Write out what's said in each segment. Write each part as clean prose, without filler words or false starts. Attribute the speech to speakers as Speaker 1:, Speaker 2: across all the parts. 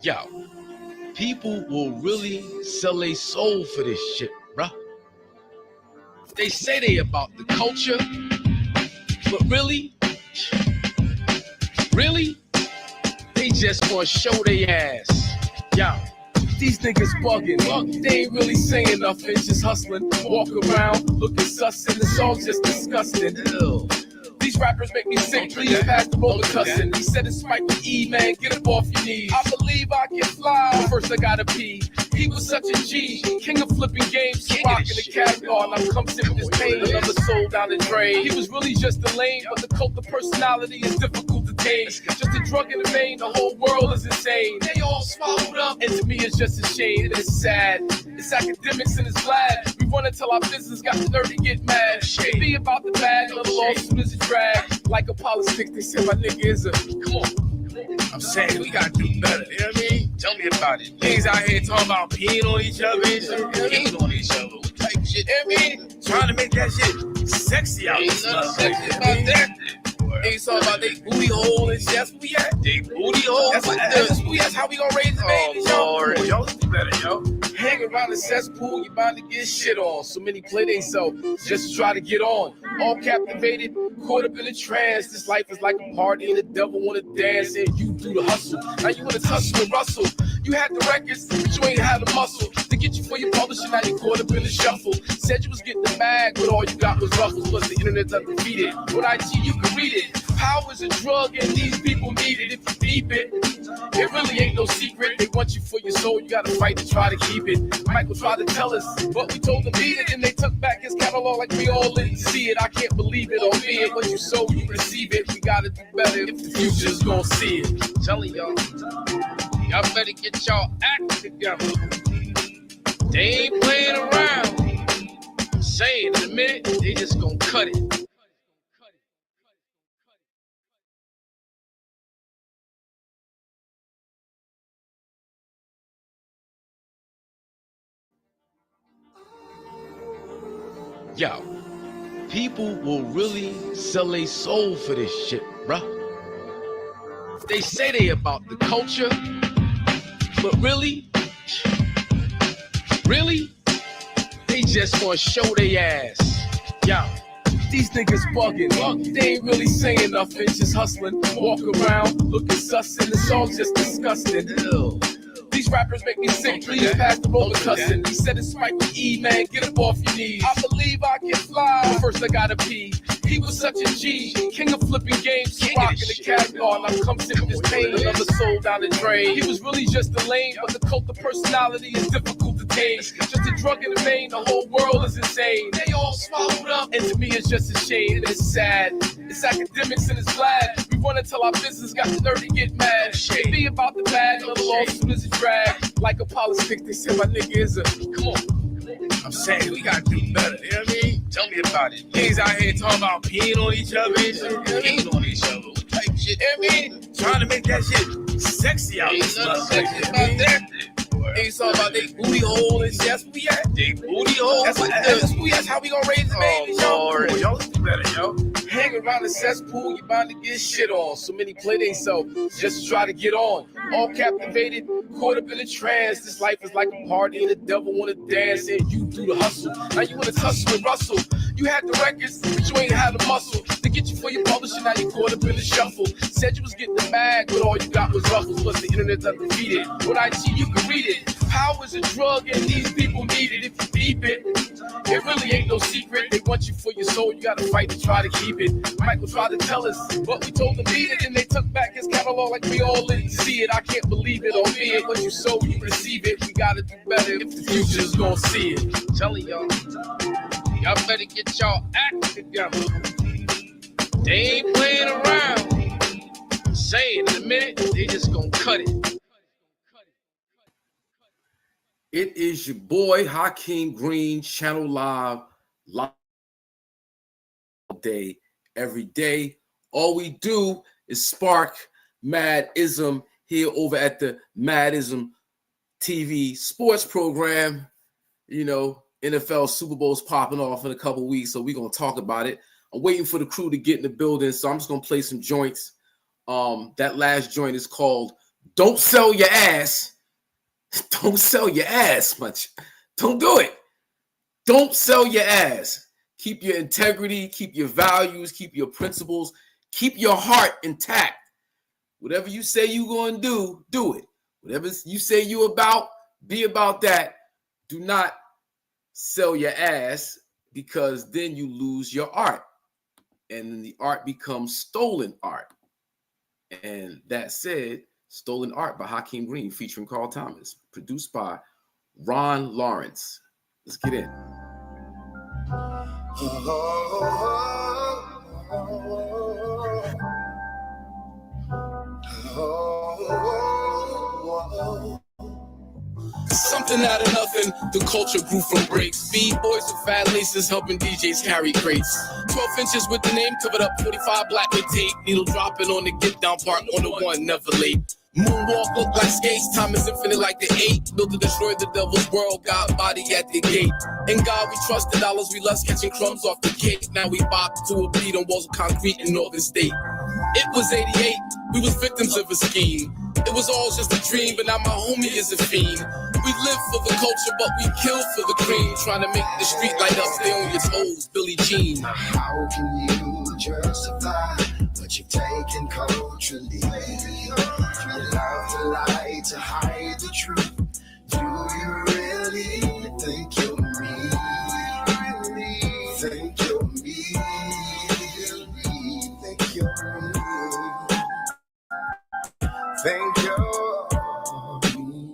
Speaker 1: Yo, people will really sell their soul for this shit, bruh. They say they about the culture, but really, they just gonna show they ass. Yo, these niggas bugging. They ain't really saying nothing, just hustling. Walk around looking sus and it's all just disgusting. Ew. These rappers make me sick, please pass the roller cussing. He said it's Michael E, man, get up off your knees. I believe I can fly, but first I gotta pee. He was such a G, king of flipping games, rocking the caviar. Now come sit with this pain, another soul down the drain. He was really just a lame, but the cult of personality is difficult to tame. Just a drug in the vein, the whole world is insane. They all swallowed up, and to me it's just a shame. It is sad, it's academics and it's glad. We run until our business got the nerve to get mad. It be about the bag, little all soon as it drag. Like a politics, they say my nigga is a, come on. I'm saying we gotta do better, you know what I mean? Tell me about it. Niggas out here talking about peeing on each other and shit. Peeing on each other, what type shit, you know what I mean? Trying to make that shit sexy out there. Ain't nothing sexy about that. Ain't talking about they booty hole and shit. That's where we at. They booty hole? That's how we gonna raise the babies, yo. Lord, y'all do better, yo. Hang around the cesspool, you're bound to get shit on. So many play they so just to try to get on. All captivated, caught up in a trance. This life is like a party and the devil wanna dance. And you do the hustle. Now you wanna tussle and rustle. You had the records, but you ain't had the muscle to get you for your publishing. Now you caught up in the shuffle. Said you was getting the bag, but all you got was ruffles. Plus the internet's undefeated. With IG, you can read it. Power is a drug and these people need it. If you deep it, it really ain't no secret. They want you for your soul, you gotta fight to try to keep it. Michael tried to tell us, but we told him beat it. And they took back his catalog like we all didn't see it. I can't believe it or be it. What you sow, you receive it. We gotta do better if the future's gonna see it. I'm telling y'all, y'all better get y'all act together. They ain't playing around. I'm saying in a minute, they just gonna cut it. Yo, people will really sell their soul for this shit, bruh. They say they about the culture, but really, they just gonna show they ass. Yo, these niggas bugging. They ain't really saying nothing, just hustling. Walk around looking sus and it's all just disgusting. Ew. These rappers make me sick, please pass the roller cussing. He said it's Michael E, man, get up off your knees. I believe I can fly, but first I gotta pee. He was such a G, king of flipping games, rocking the caviar. Now come sit with this pain, another soul down the drain. He was really just a lame, but the cult of personality is difficult to tame. Just a drug in the vein, the whole world is insane. They all swallowed up, and to me it's just a shame. It is sad, it's academics and it's glad. We run until our business got the nerve to get mad. It be about the bag, little all soon as it drag. Like a politics, they say my nigga is a, come on. I'm saying we gotta do better, you know what I mean? Tell me about it. Niggas out here talking about peeing on each other and shit. Peeing on each other, what type shit, you know what I mean? Trying to make that shit sexy out there. Ain't nothing sexy about that. Ain't talking about they booty hole and shit. That's where we at. They booty hole? That's how we gonna raise the babies, yo. Lord, y'all do better, yo. Hang around the cesspool, you're bound to get shit on. So many play they so just to try to get on. All captivated, caught up in a trance. This life is like a party and the devil wanna dance. And you do the hustle. Now you wanna tussle and rustle. You had the records, but you ain't had the muscle to get you for your publishing. Now you caught up in the shuffle. Said you was getting the bag, but all you got was ruffles. Plus the internet's undefeated. With IG, you can read it. Power is a drug and these people need it. If you deep it, it really ain't no secret. They want you for your soul, you gotta fight to try to keep it. Michael tried to tell us, but we told him beat it. And they took back his catalog like we all didn't see it. I can't believe it or be it. What you sow, you receive it. We gotta do better if the future's gonna see it. I'm telling y'all, y'all better get y'all act together. They ain't playing around. I'm saying in a minute, they just gonna cut it. It is your boy Hakim Green, Channel Live day, every day. All we do is spark Madism here over at the Madism TV sports program. You know, NFL Super Bowl's popping off in a couple weeks, so we're gonna talk about it. I'm waiting for the crew to get in the building, so I'm just gonna play some joints. That last joint is called Don't sell your ass. Don't sell your ass much. Don't do it. Don't sell your ass. Keep your integrity, keep your values, keep your principles, keep your heart intact. Whatever you say you're going to do it. Whatever you say you about, be about that. Do not sell your ass, because then you lose your art. And then the art becomes stolen art. And that said, Stolen Art by Hakim Green featuring Carl Thomas, produced by Ron Lawrence. Let's get in. Something out of nothing, the culture grew from breaks. B-boys with fat laces helping DJs carry crates. 12 inches with the name covered up, 45 black with tape. Needle dropping on the get down part on the one, never late. Moonwalk look like skates, time is infinite like the 8. Built to destroy the devil's world, God body at the gate. In God we trust, the dollars we lust, catching crumbs off the cake. Now we bop to a beat on walls of concrete in Northern State. It was 88, we was victims of a scheme. It was all just a dream, but now my homie is a fiend. We live for the culture, but we kill for the cream. Trying to make the street light up, stay on your toes, Billie Jean.
Speaker 2: How can you justify what you've taken culturally? You love to lie to hide the truth. Do you really think you're me? Really think you're me? Really think you're me? Think you're me?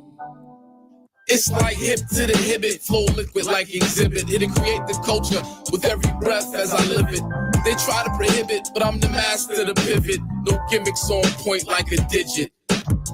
Speaker 1: It's like hip to the hibbit, flow liquid like exhibit. It'll create the culture with every breath as I live it. They try to prohibit, but I'm the master of the pivot. No gimmicks on point like a digit.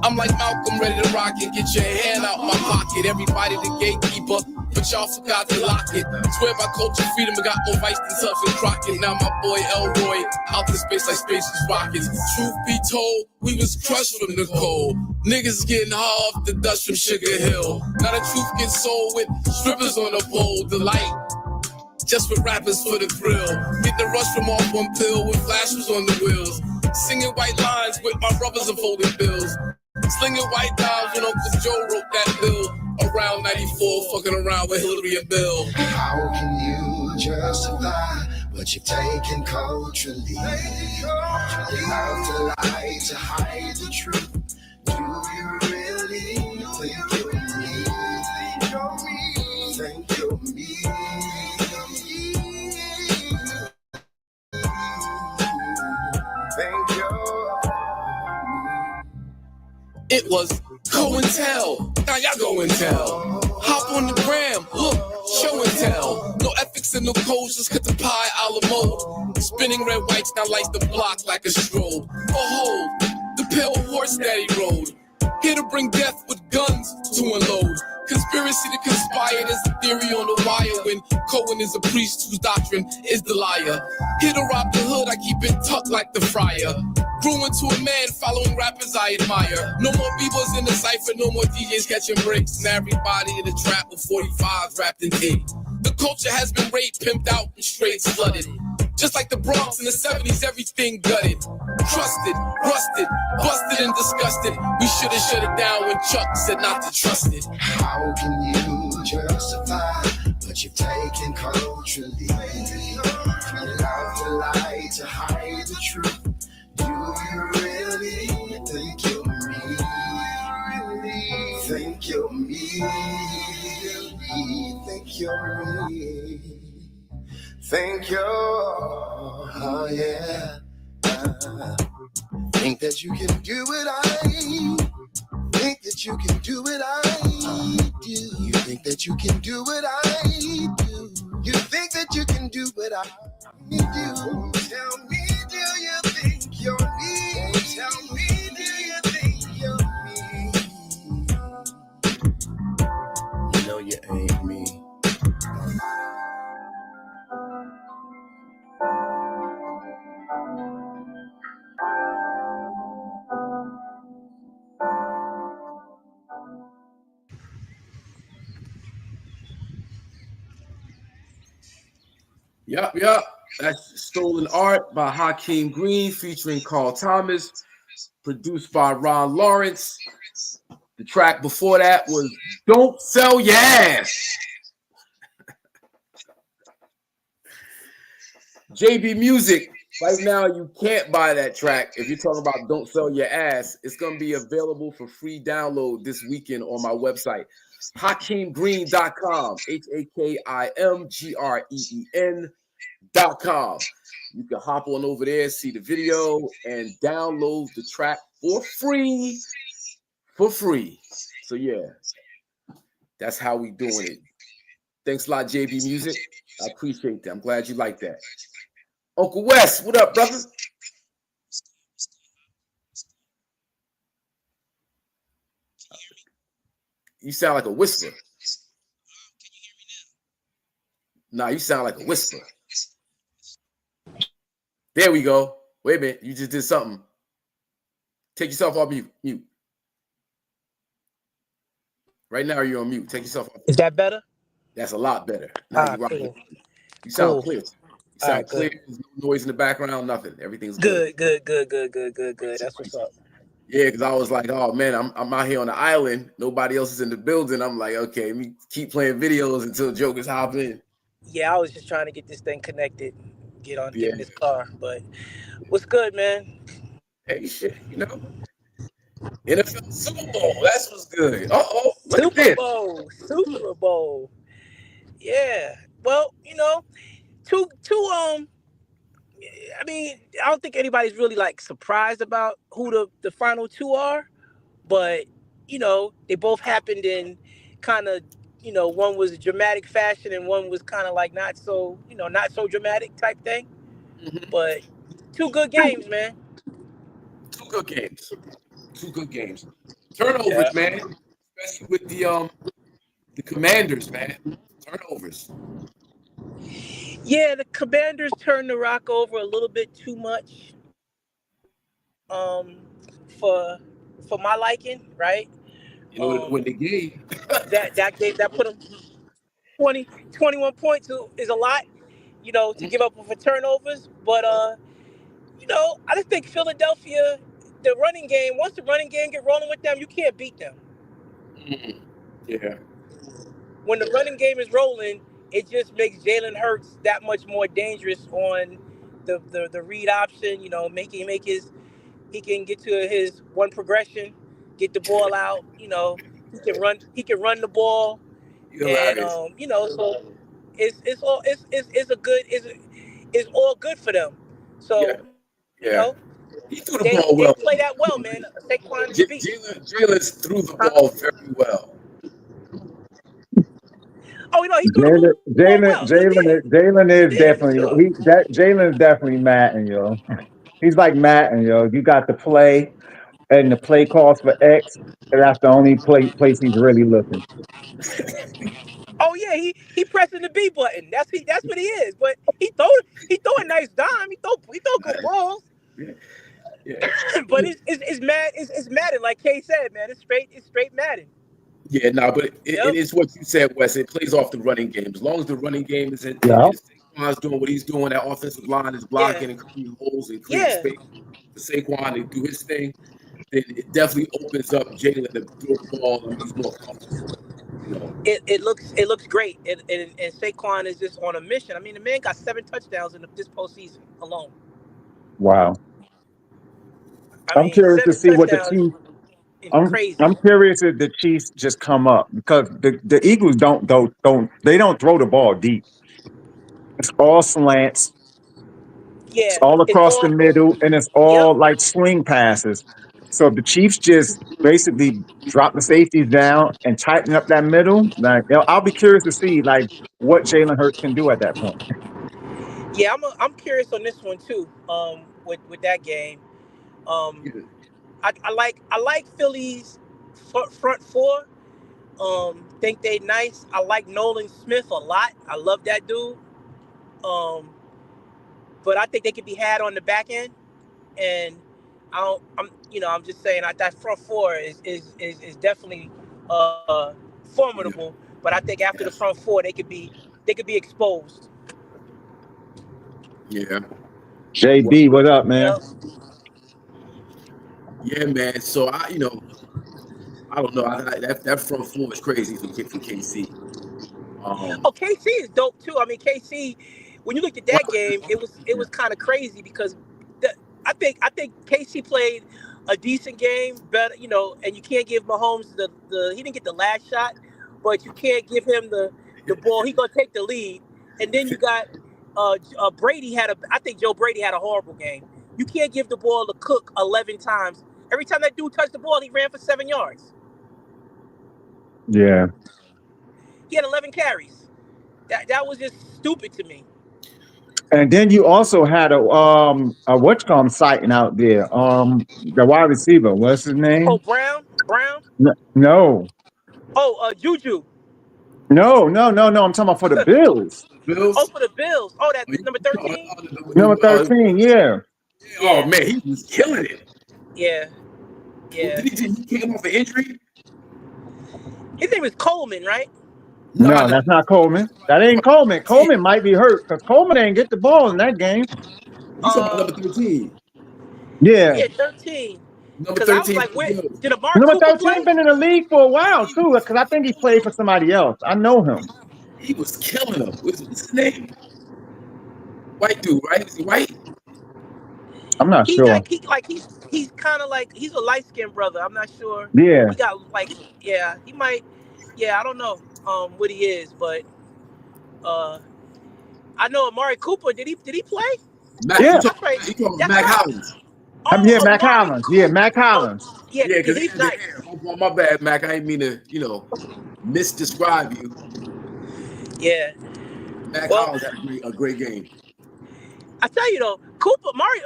Speaker 1: I'm like Malcolm, ready to rock it. Get your hand out my pocket. Everybody the gatekeeper, but y'all forgot to lock it. Swear by culture freedom, I got more vice than Tubbs and Crockett. Now my boy Elroy, out to space like space's rockets. Truth be told, we was crushed from the cold. Niggas getting high off the dust from Sugar Hill. Now the truth gets sold with strippers on the pole. The light, just with rappers for the thrill. Get the rush from off one pill with flashes on the wheels. Singing white lines with my brothers and folding bills. Slinging white dimes when Uncle Joe wrote that bill. Around 94, fucking around with Hillary and Bill.
Speaker 2: How can you justify what you've taken culturally? You love to lie to hide the truth. Do you really think you're me? Think you're me? Think you're me? Think you're
Speaker 1: It was go and tell. Now y'all go and tell. Hop on the gram, look, show and tell. No ethics and no codes, just cut the pie a la mode. Spinning red whites now lights the block like a strobe. Behold, the pale horse that he rode. Here to bring death with guns to unload. Conspiracy to conspire, there's a theory on the wire. When Cohen is a priest whose doctrine is the liar. Here to rob the hood, I keep it tucked like the friar. Grew into a man following rappers I admire. No more b-boys in the cypher, no more DJs catching breaks. And everybody in the trap with 45s wrapped in tape. The culture has been raped, pimped out, and straight flooded. Just like the Bronx in the 70s, everything gutted. Trusted, rusted, busted and disgusted. We shoulda shut it down when Chuck said not to trust it.
Speaker 2: How can you justify what you've taken culturally? You love to lie to hide the truth. Do you really think you're me? Really think you're me? Really think you're me? Think you're, oh yeah. Think that you can do what I think that you can do what I do. You think that you can do what I do. You think that you can do what I do. Tell me, do you think you're me? Tell me, do you think you're me? You know you ain't me.
Speaker 1: Yup. That's Stolen Art by Hakim Green featuring Carl Thomas, produced by Ron Lawrence. The track before that was Don't Sell Your Ass. JB Music. Right now, you can't buy that track. If you're talking about Don't Sell Your Ass, it's going to be available for free download this weekend on my website, HakimGreen.com, HakimGreen.com. You can hop on over there, see the video, and download the track for free. So, yeah, that's how we doing it. Thanks a lot, JB Music. I appreciate that. I'm glad you like that. Uncle Wes, what up, brother? You sound like a whisper. Nah, you sound like a whisper. There we go. Wait a minute. You just did something. Take yourself off mute. Right now, you're on mute. Take yourself off.
Speaker 3: Is that better?
Speaker 1: That's a lot better. Now
Speaker 3: cool.
Speaker 1: You sound clear. You sound
Speaker 3: clear.
Speaker 1: Good. There's no noise in the background, nothing. Everything's
Speaker 3: good. Good. That's what's up.
Speaker 1: Yeah, because I was like, oh, man, I'm out here on the island. Nobody else is in the building. I'm like, okay, let me keep playing videos until jokers hop in.
Speaker 3: Yeah, I was just trying to get this thing connected, get in this car. But what's good, man?
Speaker 1: Hey, shit, NFL Super Bowl, that's what's good.
Speaker 3: Super Bowl. Yeah. Well, two. I mean, I don't think anybody's really like surprised about who the final two are, but they both happened in kind of, one was a dramatic fashion and one was kind of like not so dramatic type thing. Mm-hmm. But two good games, man.
Speaker 1: Two good games. Turnovers, man. Especially with the Commanders, man. Turnovers.
Speaker 3: Yeah, the Commanders turned the rock over a little bit too much. For my liking, right?
Speaker 1: When the game
Speaker 3: that put them 21 points is a lot, to give up for turnovers. But I just think Philadelphia, the running game, once the running game get rolling with them, you can't beat them.
Speaker 1: Mm-hmm. Yeah.
Speaker 3: When the running game is rolling, it just makes Jalen Hurts that much more dangerous on the read option. He can get to his one progression, get the ball out. He can run the ball, and so it's all good for them. So
Speaker 1: he threw the ball well.
Speaker 3: They play that well, man. Saquon
Speaker 1: Jalen threw the ball very well.
Speaker 3: Oh, he threw the ball well.
Speaker 4: Jalen is definitely Jalen is definitely Madden, yo. He's like Madden, yo. You got the play and the play calls for X, and that's the only place he's really looking.
Speaker 3: Oh yeah, he pressing the B button. That's what he is. But he throw a nice dime. He throw good balls.
Speaker 1: Yeah.
Speaker 3: But it's Madden, like Kay said, man. It's straight Madden.
Speaker 1: Yeah, but it is what you said, Wes. It plays off the running game. As long as the running game is in, Saquon's doing what he's doing, that offensive line is blocking and creating holes and creating space for Saquon to do his thing, then it definitely opens up Jalen to throw the ball and he's more comfortable.
Speaker 3: It looks great, and Saquon is just on a mission. I mean, the man got 7 touchdowns in this postseason alone.
Speaker 4: Wow. I'm curious to see what the Chiefs. I'm curious if the Chiefs just come up because the Eagles don't throw the ball deep. It's all slants.
Speaker 3: Yeah,
Speaker 4: it's all across the middle, and it's all like swing passes. So if the Chiefs just basically drop the safeties down and tighten up that middle, like I'll be curious to see like what Jalen Hurts can do at that point.
Speaker 3: Yeah, I'm curious on this one too. With that game, I like Philly's front four. Think they nice. I like Nolan Smith a lot. I love that dude. But I think they could be had on the back end, and I'm just saying that front four is definitely formidable. Yeah. But I think after the front four, they could be exposed.
Speaker 1: Yeah.
Speaker 4: JB, what up, man?
Speaker 1: Yeah, man. So I don't know. That front four is crazy for KC.
Speaker 3: Oh, KC is dope too. I mean, KC. When you looked at that game, it was kind of crazy because the, I think KC played a decent game, better, and you can't give Mahomes the he didn't get the last shot, but you can't give him the ball. He gonna take the lead, and then you got Brady I think Joe Brady had a horrible game. You can't give the ball to Cook 11 times. Every time that dude touched the ball, he ran for 7 yards.
Speaker 4: Yeah.
Speaker 3: He had 11 carries. That was just stupid to me.
Speaker 4: And then you also had a whatcom sighting out there. The wide receiver, what's his
Speaker 3: Oh,
Speaker 4: name?
Speaker 3: Brown.
Speaker 4: No.
Speaker 3: Oh, Juju.
Speaker 4: No. I'm talking about for the Bills.
Speaker 3: Oh,
Speaker 1: Bills.
Speaker 3: for the Bills. Oh, that number 13.
Speaker 4: Number 13, yeah.
Speaker 1: Oh man, he was killing it.
Speaker 3: Yeah, yeah.
Speaker 1: He came off an injury?
Speaker 3: His name is Coleman, right?
Speaker 4: No, that's not Coleman. That ain't Coleman. Coleman might be hurt because Coleman ain't get the ball in that game.
Speaker 1: You talking about number 13?
Speaker 4: Yeah.
Speaker 3: Yeah, 13.
Speaker 1: Number
Speaker 3: Because I was
Speaker 1: 13.
Speaker 3: like, wait, did Amari
Speaker 4: Number
Speaker 3: Cooper
Speaker 4: 13
Speaker 3: play?
Speaker 4: been in the league for a while too, because I think he played for somebody else. I know him.
Speaker 1: He was killing him. What's his name? White dude, right? Is he white?
Speaker 4: I'm not
Speaker 3: He
Speaker 4: sure.
Speaker 3: like he's kind of like he's a light skinned brother. I'm not sure.
Speaker 4: Yeah.
Speaker 3: He got he might. Yeah, I don't know what he is, but I know Amari Cooper. Did he play?
Speaker 4: Yeah.
Speaker 3: That's right.
Speaker 1: He talking about Mac Hollins.
Speaker 4: Yeah, Mac Hollins. Yeah, Mac Hollins.
Speaker 3: Yeah,
Speaker 1: because
Speaker 3: he's nice.
Speaker 1: My bad, Mac. I didn't mean to, misdescribe you.
Speaker 3: Yeah.
Speaker 1: Mac Hollins had a great game.
Speaker 3: I tell you though,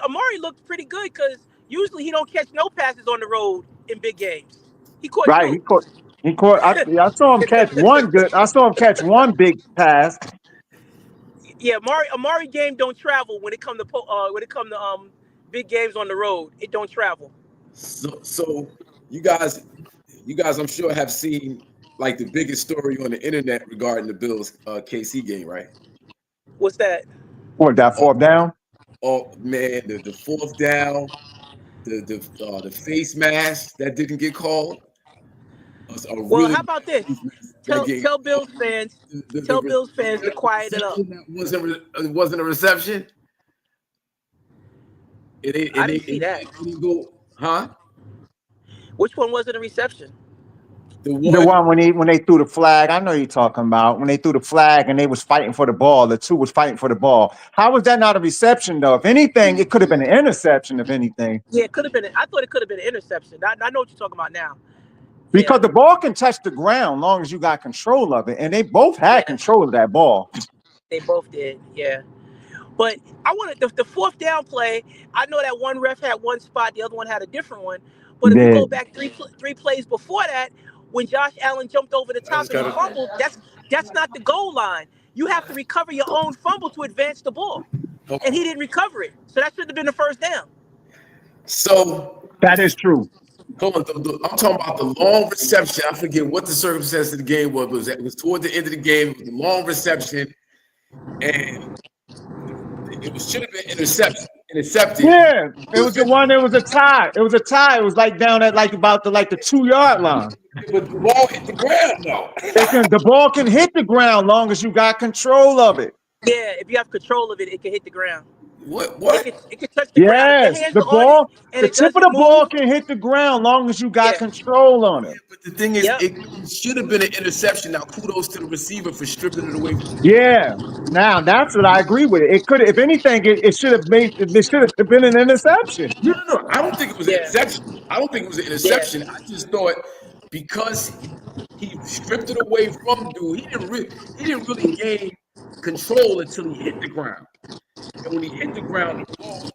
Speaker 3: Amari looked pretty good because usually he don't catch no passes on the road in big games. He caught
Speaker 4: Right.
Speaker 3: two.
Speaker 4: He caught. I saw him catch one good. I saw him catch one big pass.
Speaker 3: Yeah, Amari game don't travel when it come to big games on the road. It don't travel.
Speaker 1: So you guys, I'm sure have seen like the biggest story on the internet regarding the Bills KC game, right?
Speaker 3: What's that?
Speaker 4: What, that fourth down?
Speaker 1: Oh man, the fourth down, the face mask that didn't get called.
Speaker 3: Well, how about this? Tell Bills fans to quiet it up.
Speaker 1: It wasn't a reception.
Speaker 3: I didn't see that.
Speaker 1: Huh?
Speaker 3: Which one wasn't a reception?
Speaker 4: The one when they threw the flag. I know you're talking about when they threw the flag and they was fighting for the ball. The two was fighting for the ball. How was that not a reception though? If anything, it could have been an interception. If anything,
Speaker 3: yeah, it could have been. I thought it could have been an interception. I know what you're talking about now.
Speaker 4: Because the ball can touch the ground long as you got control of it, and they both had control of that ball.
Speaker 3: They both did, yeah. But I wanted the fourth down play. I know that one ref had one spot, the other one had a different one. But if you go back three plays before that, when Josh Allen jumped over the top and he fumbled, that's not the goal line. You have to recover your own fumble to advance the ball, and he didn't recover it. So that should have been the first down.
Speaker 1: So
Speaker 4: that is true.
Speaker 1: Hold on, I'm talking about the long reception. I forget what the circumstance of the game was. It was toward the end of the game. It was the long reception, and it should have been intercepted.
Speaker 4: Yeah, it was the one. It was a tie. It was a tie. It was like down at about the 2-yard line.
Speaker 1: But the ball hit the ground though.
Speaker 4: The ball can hit the ground long as you got control of it.
Speaker 3: Yeah, if you have control of it, it can hit the ground.
Speaker 1: What?
Speaker 3: It can touch the ground.
Speaker 4: Yes, the ball, the tip of the ball can hit the ground long as you got control on it.
Speaker 1: Yeah, but the thing is, it should have been an interception. Now, kudos to the receiver for stripping it away from the
Speaker 4: now that's what I agree with. It could, if anything, it should have been an interception.
Speaker 1: No. I don't think it was an interception. I don't think it was an interception. I just thought because he stripped it away from dude, he didn't really gain control until he hit the ground. And when he hit the ground,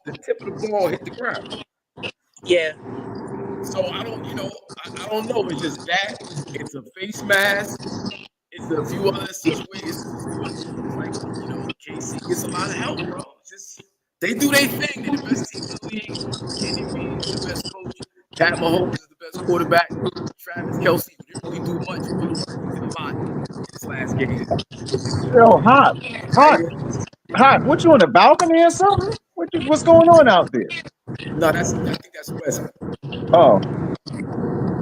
Speaker 1: the tip of the ball hit the ground.
Speaker 3: Yeah.
Speaker 1: So I don't know. It's just that. It's a face mask. It's a few other situations. Like, KC gets a lot of help, bro. They do their thing. They're the best team in the league. Andy Reid is the best coach. Pat Mahomes is the best quarterback. Travis Kelce didn't really do much, but he did a lot this last game.
Speaker 4: Yo, Hot. What, you on the balcony or something? What's going on out there?
Speaker 1: No, I think that's West.
Speaker 4: Oh.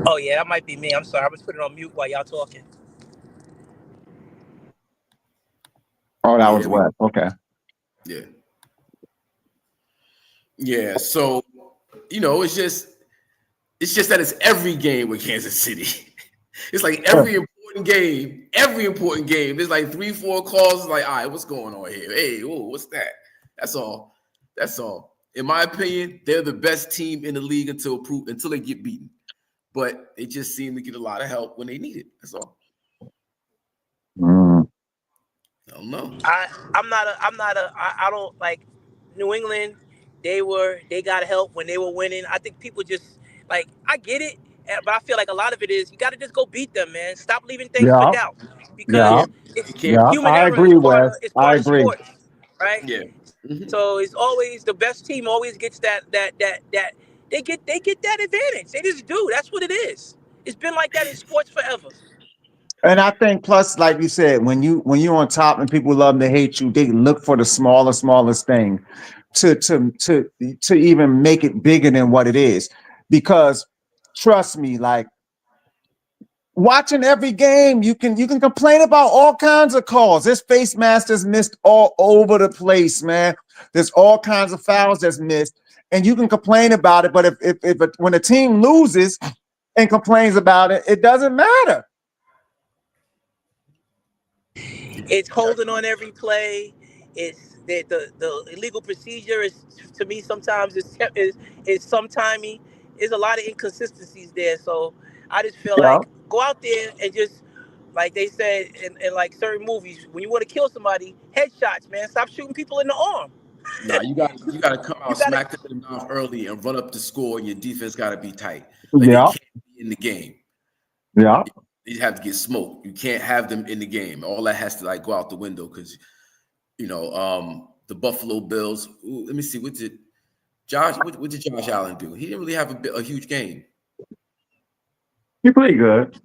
Speaker 3: Oh yeah, that might be me. I'm sorry. I was putting it on mute while y'all talking.
Speaker 4: Oh, that was West. Okay.
Speaker 1: Yeah. Yeah. So, it's just that it's every game with Kansas City. It's like every important game. There's like 3-4 calls. It's like, all right, what's going on here? Hey, what's that? That's all. In my opinion, they're the best team in the league until they get beaten. But they just seem to get a lot of help when they need it. That's all. I don't know.
Speaker 3: I don't like New England. They got help when they were winning. I think people just like, I get it, but I feel like a lot of it is you got to just go beat them, man. Stop leaving things for doubt, because human
Speaker 4: I
Speaker 3: error
Speaker 4: agree, Wes. I
Speaker 3: of
Speaker 4: agree.
Speaker 3: sports, right?
Speaker 1: Yeah. Mm-hmm.
Speaker 3: So it's always the best team always gets that they get that advantage. They just do. That's what it is. It's been like that in sports forever.
Speaker 4: And I think, plus, like you said, when you're on top and people love to hate you, they look for the smallest thing to even make it bigger than what it is. Because trust me, like, watching every game, you can complain about all kinds of calls. This face master's missed all over the place, man. There's all kinds of fouls that's missed, and you can complain about it. But when a team loses and complains about it, it doesn't matter.
Speaker 3: It's holding on every play. It's the illegal procedure is, to me, sometimes is sometimey. There's a lot of inconsistencies there. So I just feel like go out there and just, like they said in like certain movies, when you want to kill somebody, headshots, man. Stop shooting people in the arm.
Speaker 1: Nah, you got to come out, smack them in the mouth early, and run up the score. And your defense got to be tight. Like, they can't be in the game.
Speaker 4: Yeah.
Speaker 1: They have to get smoked. You can't have them in the game. All that has to like go out the window, because the Buffalo Bills. Let me see. What did Josh Allen do? He didn't really have a huge game.
Speaker 4: He played good.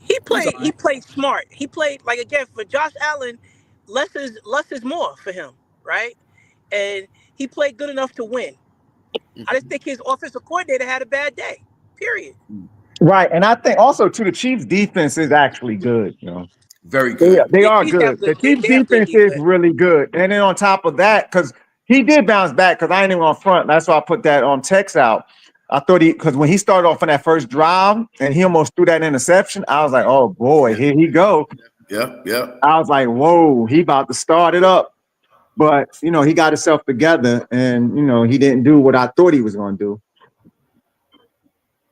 Speaker 3: He played smart. He played, like, again, for Josh Allen, less is more for him, right? And he played good enough to win. Mm-hmm. I just think his offensive coordinator had a bad day. Period.
Speaker 4: Right, and I think also too, the Chiefs' defense is actually good.
Speaker 1: Very good.
Speaker 4: They are good. The Chiefs' defense is really good. And then on top of that, because he did bounce back, because I ain't even on front. That's why I put that on text out. I thought because when he started off on that first drive and he almost threw that interception, I was like, oh boy, here he go.
Speaker 1: Yep.
Speaker 4: I was like, whoa, he about to start it up. But he got himself together, and he didn't do what I thought he was going to do.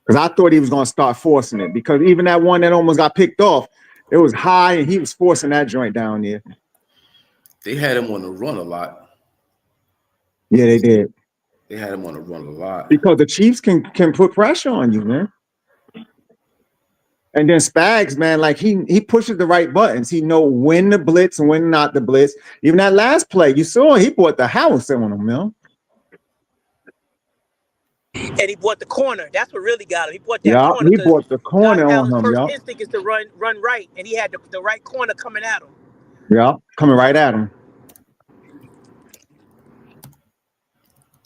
Speaker 4: Because I thought he was going to start forcing it, because even that one that almost got picked off, it was high, and he was forcing that joint down there.
Speaker 1: They had him on the run a lot.
Speaker 4: Yeah, they did.
Speaker 1: They had him on the run a lot.
Speaker 4: Because the Chiefs can put pressure on you, man. And then Spags, man, like he pushes the right buttons. He know when to blitz and when not to blitz. Even that last play, you saw he bought the house on him, man.
Speaker 3: And he bought the corner. That's what really got him. He bought that corner.
Speaker 4: He bought the corner on him.
Speaker 3: First instinct is to run right, and he had the right corner coming at him.
Speaker 4: Yeah, coming right at him.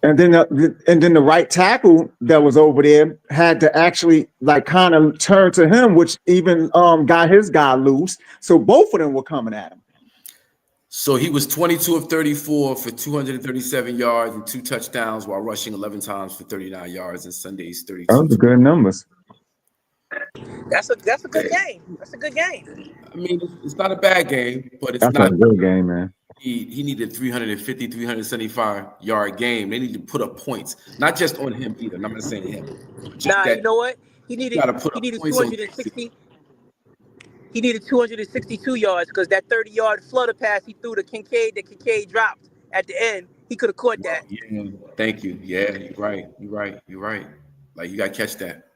Speaker 4: And then the right tackle that was over there had to actually like kind of turn to him, which even got his guy loose. So both of them were coming at him.
Speaker 1: So he was 22 of 34 for 237 yards and 2 touchdowns, while rushing 11 times for 39 yards, and Sunday's 32.
Speaker 4: Those are good numbers.
Speaker 3: That's a good game. That's a good game.
Speaker 1: I mean, it's not a bad game, but it's
Speaker 4: not a good game, man.
Speaker 1: He needed 350, 375 yard game. They need to put up points, not just on him either. I'm not saying him.
Speaker 3: You know what? He needed 260. He needed 262 yards, because that 30-yard flutter pass he threw to Kincaid that Kincaid dropped at the end, he could have caught that.
Speaker 1: Yeah, thank you. Yeah, you're right. Like, you got to catch that.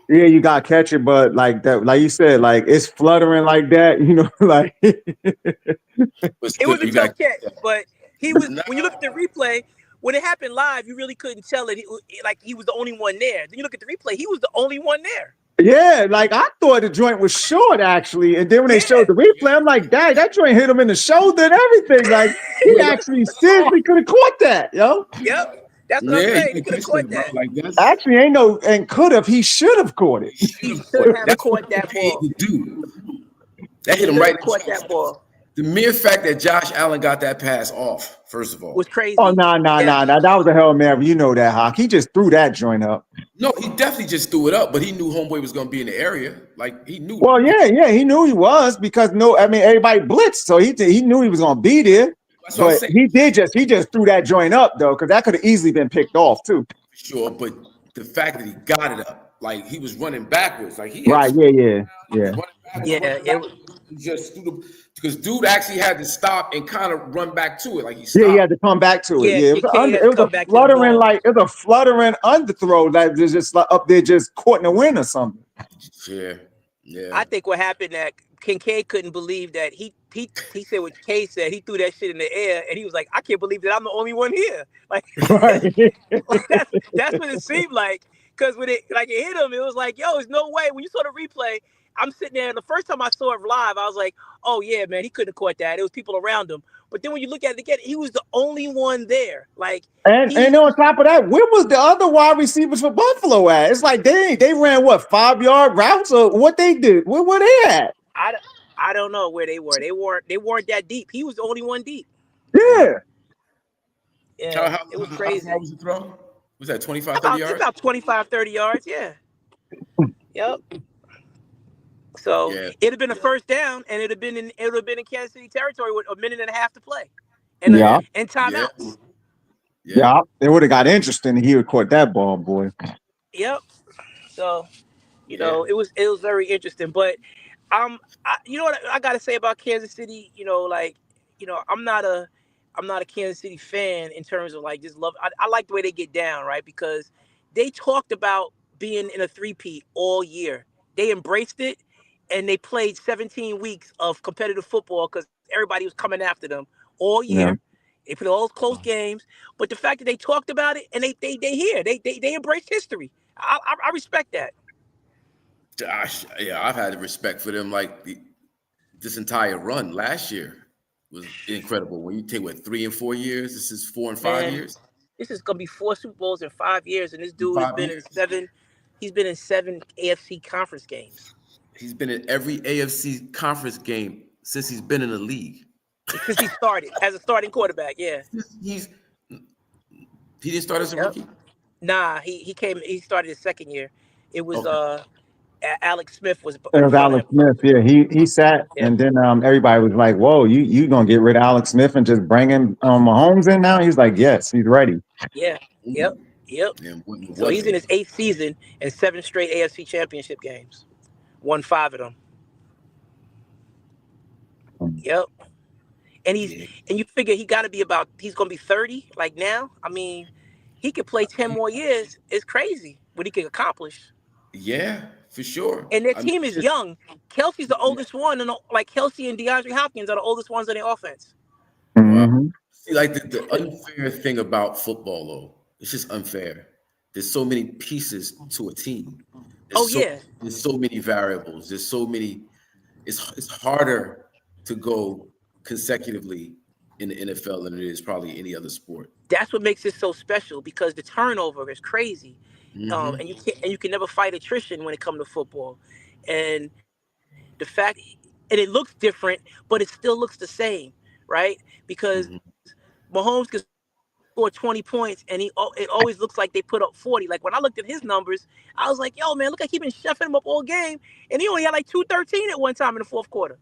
Speaker 4: Yeah, you got to catch it, but like that, like you said, like it's fluttering like that, like.
Speaker 3: It was a tough catch, but he was. When you look at the replay, when it happened live, you really couldn't tell it. Like he was the only one there. Then you look at the replay, he was the only one there.
Speaker 4: Yeah, like I thought the joint was short actually, and then when they showed the replay, I'm like, dang, that joint hit him in the shoulder and everything. Like he actually seriously could have caught that, yo.
Speaker 3: Yep. That's what I'm saying. He
Speaker 1: he
Speaker 3: could have
Speaker 1: catch that,
Speaker 3: caught
Speaker 1: bro.
Speaker 3: that.
Speaker 1: Like that's
Speaker 4: Actually, ain't no and could have. He should have caught it.
Speaker 1: he
Speaker 3: He
Speaker 1: should have caught
Speaker 3: should
Speaker 1: it.
Speaker 3: have
Speaker 1: That's what
Speaker 3: caught that
Speaker 1: he paid
Speaker 3: ball.
Speaker 1: to do. That
Speaker 3: He
Speaker 1: hit him
Speaker 3: should
Speaker 1: right
Speaker 3: have
Speaker 1: in the
Speaker 3: caught
Speaker 1: chest.
Speaker 3: that ball.
Speaker 1: The mere fact that Josh Allen got that pass off, first of all.
Speaker 3: Was crazy.
Speaker 4: Oh no. That was a Hail Mary. You know that, Hawk. He just threw that joint up.
Speaker 1: No, he definitely just threw it up, but he knew homeboy was going to be in the area. Like he knew.
Speaker 4: Well, yeah, he knew he was because everybody blitzed, so he knew he was gonna be there.
Speaker 1: That's what I'm
Speaker 4: But
Speaker 1: saying.
Speaker 4: he just threw that joint up though, because that could have easily been picked off too.
Speaker 1: Sure, but the fact that he got it up, like he was running backwards, like he
Speaker 4: Right? Yeah.
Speaker 1: running backwards,
Speaker 3: Yeah,
Speaker 1: he just threw the because dude actually had to stop and kind of run back to it, like he
Speaker 4: Yeah, he
Speaker 1: stopped.
Speaker 4: had to come back to it.
Speaker 3: Yeah,
Speaker 4: Yeah,
Speaker 3: Kincaid had to come back to the ball.
Speaker 4: it was a fluttering underthrow that was just like up there, just caught in the wind or something.
Speaker 1: Yeah.
Speaker 3: I think what happened that Kincaid couldn't believe that he said what Kay said. He threw that shit in the air, and he was like, "I can't believe that I'm the only one here." Like,
Speaker 4: Right.
Speaker 3: that's what it seemed like. Because when it hit him, it was like, "Yo, there's no way." When you saw the replay, I'm sitting there. And the first time I saw it live, I was like, "Oh yeah, man, he couldn't have caught that. It was people around him." But then when you look at it again, he was the only one there. Like,
Speaker 4: and on top of that, where was the other wide receivers for Buffalo at? It's like they ran what 5-yard routes or what they did? Where were they at?
Speaker 3: I don't know where they were. They weren't that deep. He was the only one deep.
Speaker 4: Yeah.
Speaker 3: Yeah, it was crazy.
Speaker 1: How was the throw? Was that 25, 30 yards?
Speaker 3: About 25, 30 yards, yeah. Yep. So it'd have been a first down, and it would have been in Kansas City territory with a minute and a half to play, and timeouts.
Speaker 4: Yeah, it would have got interesting. He would caught that ball, boy.
Speaker 3: Yep. So, it was very interesting. But you know what I gotta say about Kansas City? I'm not a Kansas City fan in terms of like just love. I like the way they get down, right? Because they talked about being in a three-peat all year. They embraced it, and they played 17 weeks of competitive football because everybody was coming after them all year.
Speaker 4: Yeah.
Speaker 3: They played all those close games, but the fact that they talked about it and they embraced history. I respect that.
Speaker 1: Gosh, yeah, I've had respect for them. Like this entire run last year was incredible. When you take 3 and 4 years, this is 4 and 5 years.
Speaker 3: This is gonna be 4 Super Bowls in 5 years, and this dude has been in 7. He's been in 7 AFC conference games.
Speaker 1: He's been in every AFC conference game since he's been in the league.
Speaker 3: Since he started as a starting quarterback, yeah.
Speaker 1: He didn't start as a rookie?
Speaker 3: Nah, he started his second year. It was Alex Smith was.
Speaker 4: It was Alex Smith. Yeah, he sat, and then everybody was like, "Whoa, you gonna get rid of Alex Smith and just bring in Mahomes in now?" He's like, "Yes, he's ready."
Speaker 3: Yeah. Yep. So he's in his 8th season and 7 straight AFC Championship games. Won 5 of them. Yep. And and you figure he's gonna be 30 like now. I mean, he could play 10 more years. It's crazy what he could accomplish.
Speaker 1: Yeah, for sure.
Speaker 3: And their team is young. Kelsey's the oldest one, and like Kelsey and DeAndre Hopkins are the oldest ones in the offense.
Speaker 4: Mm-hmm.
Speaker 1: See, like the unfair thing about football, though, it's just unfair. There's so many pieces to a team. There's so many variables. There's so many. It's harder to go consecutively in the NFL than it is probably any other sport.
Speaker 3: That's what makes it so special because the turnover is crazy, and you can never fight attrition when it comes to football, and the fact and it looks different, but it still looks the same, right? Because Mahomes can score 20 points, and it always looks like they put up 40. Like when I looked at his numbers, I was like, "Yo, man, look like he's been chefing him up all game," and he only had like 213 at one time in the fourth quarter.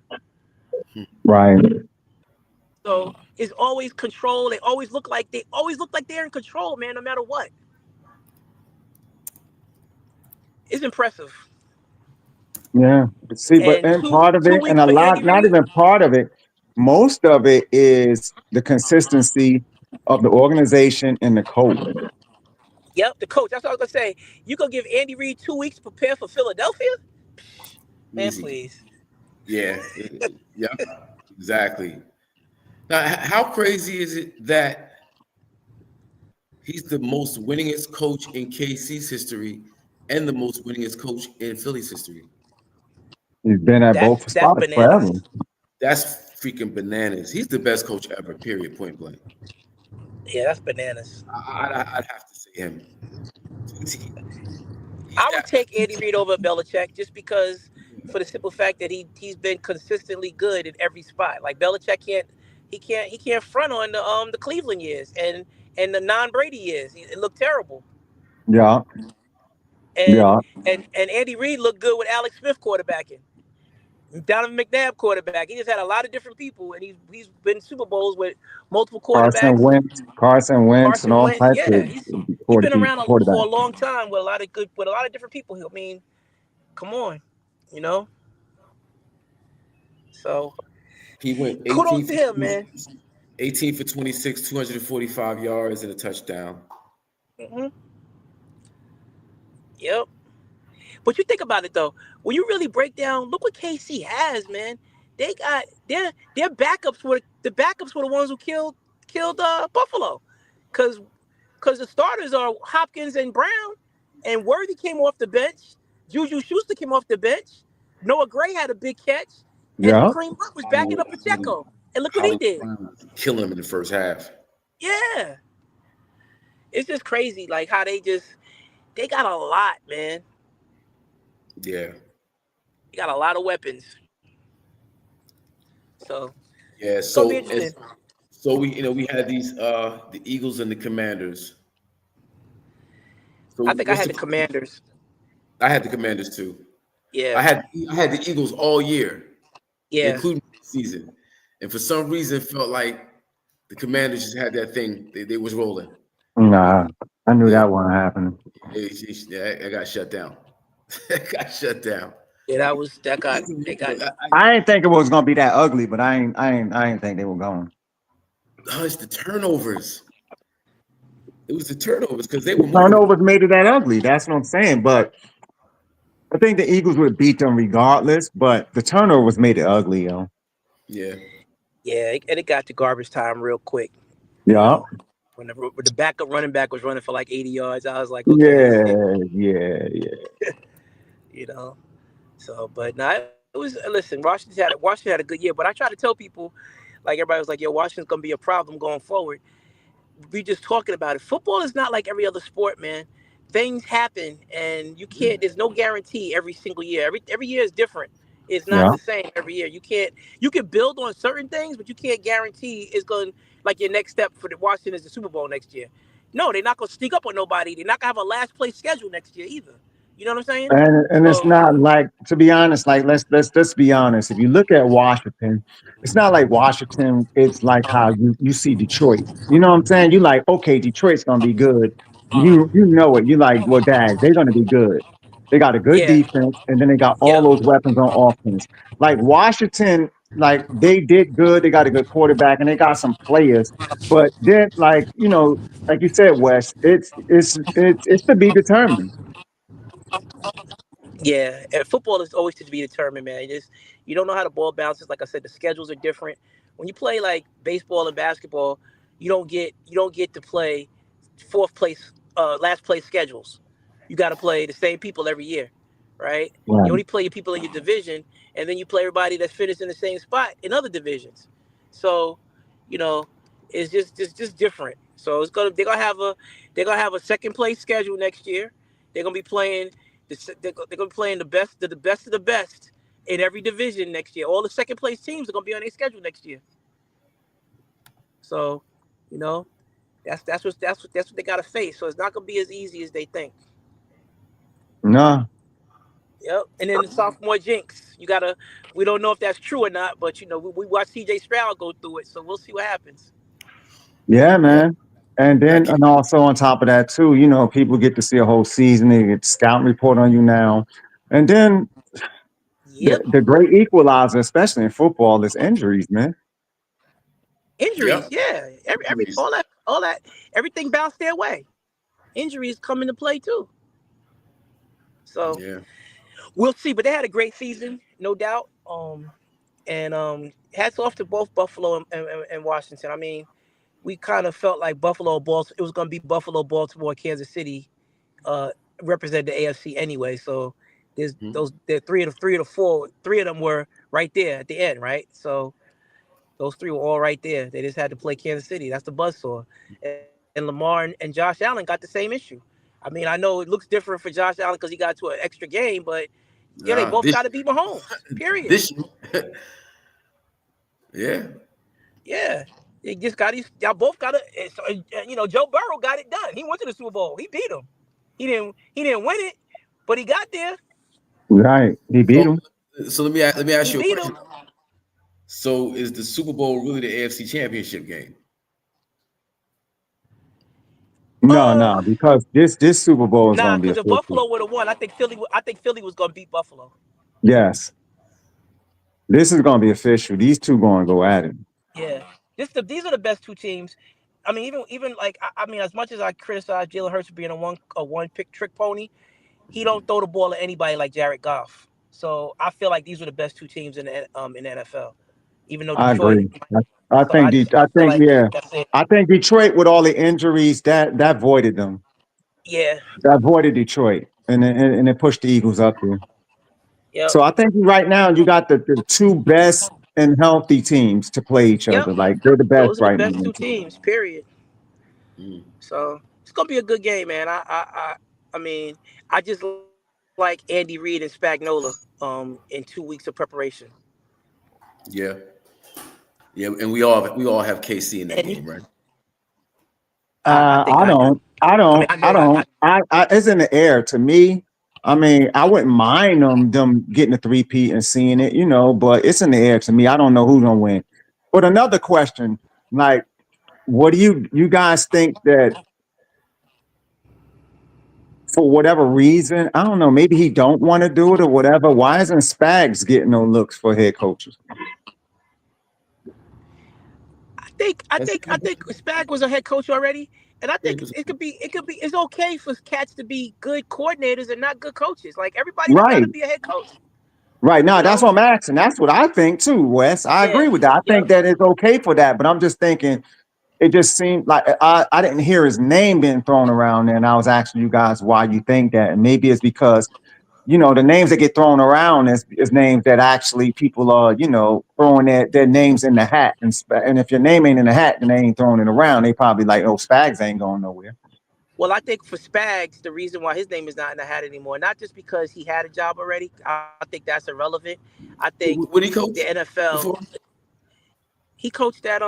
Speaker 4: Right.
Speaker 3: So it's always control. They always look like they're in control, man, no matter what. It's impressive.
Speaker 4: Yeah. See, and part of it, and a lot, not even part of it, most of it is the consistency of the organization and the coach.
Speaker 3: Yep, the coach. That's what I was gonna say. You gonna give Andy Reid 2 weeks to prepare for Philadelphia? Man,
Speaker 1: Easy.
Speaker 3: Please.
Speaker 1: Yeah. Yeah. Exactly. Now, how crazy is it that he's the most winningest coach in KC's history and the most winningest coach in Philly's history?
Speaker 4: He's been at both spots forever.
Speaker 1: That's freaking bananas. He's the best coach ever, period, point blank.
Speaker 3: Yeah, that's bananas.
Speaker 1: I'd have to say him. He's
Speaker 3: I would
Speaker 1: that.
Speaker 3: take Andy Reid over Belichick just because, for the simple fact that he's been consistently good in every spot. Like Belichick can't front on the Cleveland years and the non Brady years. It looked terrible.
Speaker 4: Yeah,
Speaker 3: And
Speaker 4: yeah.
Speaker 3: and Andy Reid looked good with Alex Smith quarterbacking. Donovan McNabb quarterback. He just had a lot of different people, and he's been Super Bowls with multiple quarterbacks.
Speaker 4: Carson Wentz, and
Speaker 3: Carson
Speaker 4: all
Speaker 3: Wentz,
Speaker 4: types
Speaker 3: yeah,
Speaker 4: of
Speaker 3: he's been around for
Speaker 4: quarterbacks.
Speaker 3: a long time with a lot of different people. I mean, come on, you know. So
Speaker 1: He went
Speaker 3: kudos to him, man.
Speaker 1: 18 for 26, 245 yards and a touchdown.
Speaker 3: Hmm. Yep. But you think about it though, when you really break down, look what KC has, man. They got their backups were the ones who killed Buffalo, because the starters are Hopkins and Brown, and Worthy came off the bench. Juju Schuster came off the bench. Noah Gray had a big catch, and
Speaker 4: Yeah,
Speaker 3: Kareem Hunt was backing up Pacheco. And look what he
Speaker 1: Hollywood
Speaker 3: did.
Speaker 1: Brown was killing him in the first half.
Speaker 3: Yeah, it's just crazy, like how they got a lot, man.
Speaker 1: Yeah.
Speaker 3: They got a lot of weapons, so
Speaker 1: Yeah.
Speaker 3: it's gonna be interesting.
Speaker 1: So we had these the Eagles and the Commanders. So
Speaker 3: I think I
Speaker 1: what's
Speaker 3: had
Speaker 1: the
Speaker 3: the Commanders.
Speaker 1: I had the Commanders too.
Speaker 3: Yeah,
Speaker 1: I had the Eagles all year,
Speaker 3: yeah,
Speaker 1: including the season. And for some reason felt like the Commanders just had that thing. They was rolling. But
Speaker 4: nah. I knew
Speaker 1: yeah,
Speaker 4: that wasn't happening.
Speaker 1: I got shut down. I got shut down.
Speaker 3: yeah. That got they got.
Speaker 4: I didn't think it was gonna be that ugly, but I ain't think they were going.
Speaker 1: It's the turnovers. It was the turnovers because they
Speaker 4: The
Speaker 1: were moving the ball.
Speaker 4: turnovers made it that ugly. That's what I'm saying. But I think the Eagles would beat them regardless. But the turnovers made it ugly, yo.
Speaker 1: Yeah.
Speaker 3: Yeah, and it got to garbage time real quick. You
Speaker 4: Yeah,
Speaker 3: know, when the backup running back was running for like 80 yards, I was like, okay, this is it.
Speaker 4: yeah.
Speaker 3: You know. So, but no, it was. Listen, Washington had a good year, but I try to tell people, like everybody was like, yo, Washington's gonna be a problem going forward. We just talking about it. Football is not like every other sport, man. Things happen, and you can't. There's no guarantee every single year. Every year is different. It's not
Speaker 4: Yeah.
Speaker 3: the same every year. You can't. You can build on certain things, but you can't guarantee it's going. Like your next step for the Washington is the Super Bowl next year. No, they're not gonna sneak up on nobody. They're not gonna have a last place schedule next year either. You know what I'm saying?
Speaker 4: And it's
Speaker 3: So
Speaker 4: not like, to be honest, like let's be honest. If you look at Washington, it's not like Washington. It's like how you see Detroit. You know what I'm saying? You like, okay, Detroit's gonna be good. You know it. You like, well, dang, they're gonna be good. They got a good
Speaker 3: yeah,
Speaker 4: defense, and then they got all
Speaker 3: yep,
Speaker 4: those weapons on offense. Like Washington, like they did good. They got a good quarterback, and they got some players. But then, like like you said, Wes, it's to be determined.
Speaker 3: yeah. And football is always to be determined, man. You don't know how the ball bounces. Like I said, the schedules are different. When you play like baseball and basketball, you don't get to play fourth place, last place schedules. You got to play the same people every year, right? You
Speaker 4: Right.
Speaker 3: only play your people in your division, and then you play everybody that's finished in the same spot in other divisions. So, you know, it's just different. So they're gonna have a second place schedule next year. They're gonna be playing they're gonna be playing the best of the best in every division next year. All the second place teams are gonna be on their schedule next year. So, you know, that's what they gotta face. So it's not gonna be as easy as they think.
Speaker 4: No.
Speaker 3: Yep. And then the sophomore jinx. We don't know if that's true or not, but we watched CJ Stroud go through it, so we'll see what happens.
Speaker 4: Yeah,
Speaker 1: Yeah.
Speaker 4: man. And
Speaker 1: I
Speaker 4: then,
Speaker 1: can't.
Speaker 4: and also on top of that too, people get to see a whole season. They get scouting report on you now. And then the
Speaker 3: Yep.
Speaker 4: the great equalizer, especially in football, is injuries, man.
Speaker 3: Injuries,
Speaker 1: Yep.
Speaker 3: yeah. Every
Speaker 1: Injuries.
Speaker 3: all that everything bounced their way. Injuries come into play too. So
Speaker 1: Yeah.
Speaker 3: we'll see. But they had a great season, no doubt. And hats off to both Buffalo and Washington. I mean, we kind of felt like It was going to be Buffalo, Baltimore, Kansas City, uh, represent the AFC anyway. So
Speaker 1: Mhm.
Speaker 3: there three of the four. Three of them were right there at the end, right? So Those three were all right there. They just had to play Kansas City. That's the buzzsaw. And Lamar and Josh Allen got the same issue. I mean, I know it looks different for Josh Allen because he got to an extra game, but yeah, they
Speaker 5: Nah,
Speaker 3: both got to beat Mahomes. Period.
Speaker 5: this yeah.
Speaker 3: Yeah, they just got these. Y'all both got to. Joe Burrow got it done. He went to the Super Bowl. He beat him. He didn't. He didn't win it, but he got there.
Speaker 4: Right. He beat
Speaker 5: So,
Speaker 4: him.
Speaker 5: so let me ask
Speaker 3: He
Speaker 5: you a
Speaker 3: beat
Speaker 5: question.
Speaker 3: him.
Speaker 5: So is the Super Bowl really the AFC Championship game?
Speaker 4: No,
Speaker 3: Uh,
Speaker 4: because this Super Bowl is
Speaker 3: nah,
Speaker 4: going to be
Speaker 3: because if
Speaker 4: official.
Speaker 3: Buffalo would have won, I think Philly. I think Philly was gonna beat Buffalo.
Speaker 4: Yes, this is going to be official. These two going to go at it.
Speaker 3: Yeah, these are the best two teams. I mean, even like I mean, as much as I criticize Jalen Hurts for being a one pick trick pony, he don't throw the ball at anybody like Jared Goff. So I feel like these were the best two teams in the NFL. Even though
Speaker 4: I
Speaker 3: Detroit,
Speaker 4: agree. I
Speaker 3: so I
Speaker 4: think
Speaker 3: just
Speaker 4: I
Speaker 3: feel
Speaker 4: think
Speaker 3: like
Speaker 4: yeah.
Speaker 3: that's it.
Speaker 4: I think Detroit with all the injuries that voided them.
Speaker 3: Yeah.
Speaker 4: That voided Detroit, and it pushed the Eagles up there.
Speaker 3: Yep.
Speaker 4: So I think right now you got the two best and healthy teams to play each
Speaker 3: Yep.
Speaker 4: other. Like they're the best
Speaker 3: Those are the
Speaker 4: right
Speaker 3: best
Speaker 4: now.
Speaker 3: two teams. Period.
Speaker 5: Mm.
Speaker 3: So it's gonna be a good game, man. I mean, I just like Andy Reid and Spagnola in 2 weeks of preparation.
Speaker 5: Yeah, yeah, and we all have KC in that
Speaker 3: And
Speaker 5: game, right?
Speaker 3: I think
Speaker 4: I
Speaker 3: I do.
Speaker 4: don't. I
Speaker 3: I mean,
Speaker 4: don't.
Speaker 3: I
Speaker 4: I
Speaker 3: know
Speaker 4: don't. It's in the air to me. I mean, I wouldn't mind them getting a three-peat and seeing it, but it's in the air to me. I don't know who's gonna win. But another question, like, what do you guys think that for whatever reason, I don't know, maybe he don't want to do it or whatever. Why isn't Spags getting no looks for head coaches?
Speaker 5: That's
Speaker 3: I think Spag was a head coach already, and I
Speaker 5: yeah,
Speaker 3: think it's okay for cats to be good coordinators and not good coaches. Like everybody don't got
Speaker 4: Right.
Speaker 3: to be a head coach,
Speaker 4: Right.
Speaker 3: you
Speaker 4: Now that's
Speaker 3: know?
Speaker 4: what I'm asking. That's what I think too, Wes. I agree
Speaker 3: Yeah.
Speaker 4: with that. I think
Speaker 3: Yep.
Speaker 4: that it's okay for that, but I'm just thinking it just seemed like I didn't hear his name being thrown around, and I was asking you guys why you think that. And maybe it's because, the names that get thrown around is names that actually people are, throwing their names in the hat. And if your name ain't in the hat, then they ain't throwing it around. They probably like, oh, Spags ain't going nowhere.
Speaker 3: Well, I think for Spags, the reason why his name is not in the hat anymore, not just because he had a job already. I think that's irrelevant. I think
Speaker 5: What he
Speaker 3: the
Speaker 5: coach
Speaker 3: NFL.
Speaker 5: before?
Speaker 3: He coached at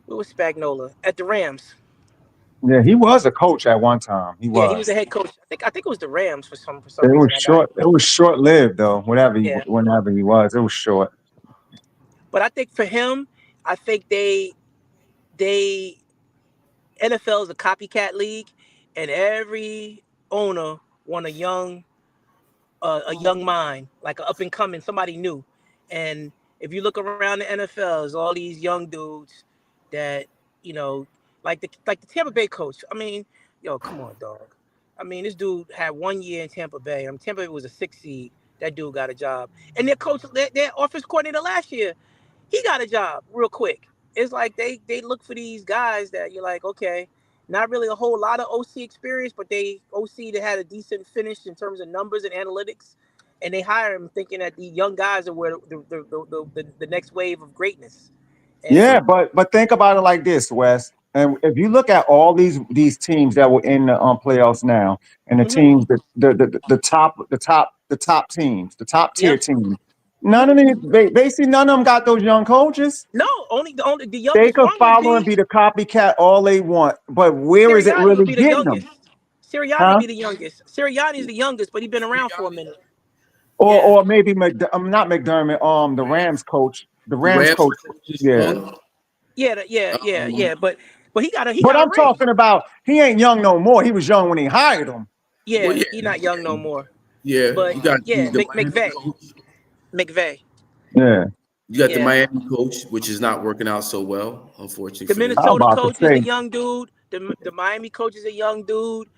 Speaker 3: where was Spagnola at the Rams.
Speaker 4: Yeah, he was a coach at one time. He
Speaker 3: Yeah, he was
Speaker 4: was.
Speaker 3: a head coach. I think it was the Rams for some
Speaker 4: It was
Speaker 3: reason. I got
Speaker 4: short. It was short lived though.
Speaker 3: yeah.
Speaker 4: Whenever he was, it was short.
Speaker 3: But I think for him, I think they NFL is a copycat league, and every owner want a young mind, like an up and coming, somebody new. And if you look around the NFL, there's all these young dudes that you know, like the Tampa Bay coach. I mean, yo, come on, dog. I mean, this dude had 1 year in Tampa Bay. I mean, Tampa Bay was a 6 seed. That dude got a job, and their coach, their offense coordinator last year, he got a job real quick. It's like they look for these guys that you're like, okay, not really a whole lot of OC experience, but they OC that had a decent finish in terms of numbers and analytics, and they hire him thinking that the young guys are where the next wave of greatness.
Speaker 4: Yeah,
Speaker 3: And
Speaker 4: but think about it like this, Wes. And if you look at all these teams that were in the playoffs now, and the
Speaker 3: hmm
Speaker 4: teams the top teams, the top tier
Speaker 3: yep,
Speaker 4: teams, none
Speaker 3: hmm
Speaker 4: of these basically none of them got those young coaches.
Speaker 3: no, only the
Speaker 4: They
Speaker 3: youngest
Speaker 4: could
Speaker 3: one would
Speaker 4: follow and
Speaker 3: be
Speaker 4: be the copycat all they want, but where is it
Speaker 3: Sirianni would
Speaker 4: really
Speaker 3: be the
Speaker 4: getting
Speaker 3: youngest.
Speaker 4: them?
Speaker 3: Sirianni
Speaker 4: Huh?
Speaker 3: be the youngest. Sirianni is the youngest, but he's been around for a minute.
Speaker 4: Or
Speaker 3: Yeah,
Speaker 4: or maybe not McDermott, the Rams coach. The
Speaker 5: The
Speaker 4: Rams
Speaker 5: Rams
Speaker 4: coach,
Speaker 5: coach is
Speaker 4: yeah.
Speaker 5: young.
Speaker 3: yeah. But he got
Speaker 4: But
Speaker 3: a
Speaker 4: I'm
Speaker 3: ring.
Speaker 4: talking about he ain't young no more. He was young when he hired him.
Speaker 5: Well,
Speaker 3: Yeah,
Speaker 5: yeah,
Speaker 3: he not young no more.
Speaker 5: yeah.
Speaker 3: But
Speaker 5: You got
Speaker 3: yeah,
Speaker 5: the Miami
Speaker 3: McVay,
Speaker 5: coach.
Speaker 3: McVay.
Speaker 4: Yeah.
Speaker 5: You got the
Speaker 3: Yeah,
Speaker 5: Miami coach, which is not working out so well, unfortunately
Speaker 3: the
Speaker 5: for them.
Speaker 4: I'm
Speaker 3: Minnesota
Speaker 4: about to
Speaker 3: coach is a
Speaker 4: say,
Speaker 3: young dude. The Miami coach is a young dude.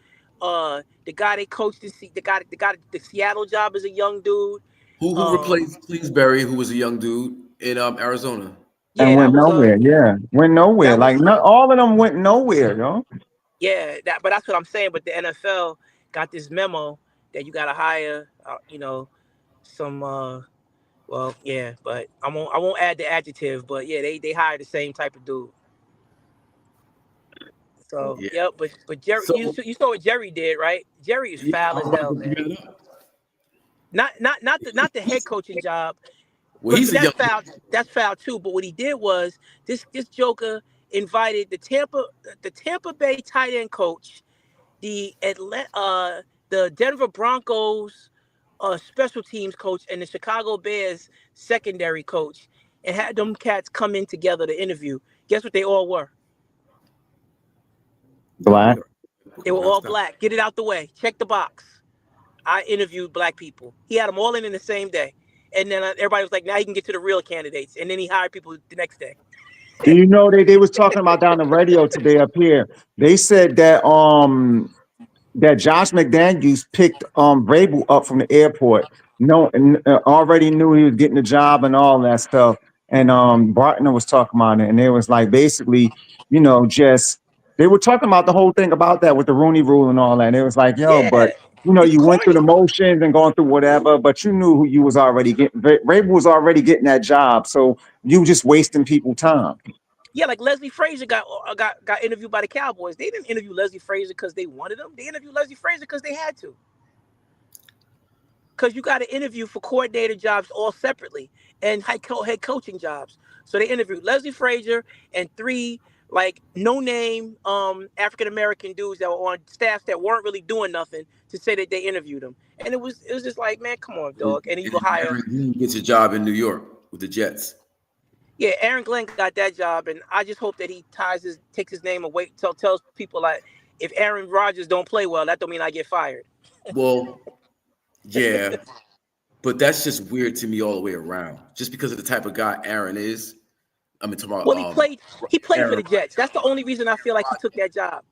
Speaker 3: The guy they coached the Seattle job is a young dude.
Speaker 5: Who
Speaker 3: Um,
Speaker 5: replaced Cleesbury, who was a young dude in Arizona?
Speaker 4: and
Speaker 3: yeah, that
Speaker 4: went
Speaker 3: was
Speaker 4: nowhere. Yeah, went nowhere.
Speaker 3: that
Speaker 4: Like
Speaker 3: was
Speaker 4: all of them went nowhere, yo.
Speaker 3: yeah that. But that's what I'm saying. But the NFL got this memo that you got to hire, some Well, yeah, but I won't add the adjective, but yeah, they hired the same type of dude. So
Speaker 5: Yeah.
Speaker 3: yeah, but Jerry, you
Speaker 5: So
Speaker 3: you saw what Jerry did, right? Jerry is
Speaker 5: yeah,
Speaker 3: foul
Speaker 5: I'm
Speaker 3: as
Speaker 5: about
Speaker 3: hell,
Speaker 5: to bring
Speaker 3: man.
Speaker 5: that up.
Speaker 3: Not the head coaching job,
Speaker 5: Well,
Speaker 3: but
Speaker 5: he's a
Speaker 3: that's
Speaker 5: young.
Speaker 3: foul. That's foul too. But what he did was this Joker invited the Tampa Bay tight end coach, the Denver Broncos special teams coach, and the Chicago Bears secondary coach, and had them cats come in together to interview. Guess what they all were?
Speaker 5: No,
Speaker 4: Black.
Speaker 3: They
Speaker 5: okay,
Speaker 3: were all
Speaker 5: nonstop.
Speaker 3: black. Get it out the way. Check the box. I interviewed black people. He had them all in the same day. And then everybody was like, now he can get to the real candidates. And then he hired people the next day.
Speaker 4: Do you know they was talking about down the radio today up here? They said that Josh McDaniels picked Vrabel up from the airport. No, already knew he was getting the job and all that stuff. And Bartner was talking about it, and it was like basically, just they were talking about the whole thing about that with the Rooney Rule and all that. And it was like, yo,
Speaker 3: Yeah,
Speaker 4: but
Speaker 3: it's
Speaker 4: you went through the
Speaker 3: corny.
Speaker 4: motions and going through whatever, but you knew who you was already getting. Vrabel was already getting that job, so you just wasting people time.
Speaker 3: Yeah, like Leslie Frazier got interviewed by the Cowboys. They didn't interview Leslie Frazier because they wanted him. They interviewed Leslie Frazier because they had to. Because you got to interview for coordinator jobs all separately and head coaching jobs. So they interviewed Leslie Frazier and three like no name African American dudes that were on staffs that weren't really doing nothing to say that they interviewed them. And it was just like, man, come on,
Speaker 5: And,
Speaker 3: dog. And then you
Speaker 5: and
Speaker 3: go hire.
Speaker 5: Aaron Glenn gets a job in New York with the Jets.
Speaker 3: Yeah, Aaron Glenn got that job, and I just hope that he takes his name away. Tells people like, if Aaron Rodgers don't play well, that don't mean I get fired.
Speaker 5: Well, yeah, but that's just weird to me all the way around. Just because of the type of guy Aaron is. I mean, talking about
Speaker 3: Well, he played for
Speaker 5: Aaron.
Speaker 3: the Jets. That's the only reason I feel like he took that job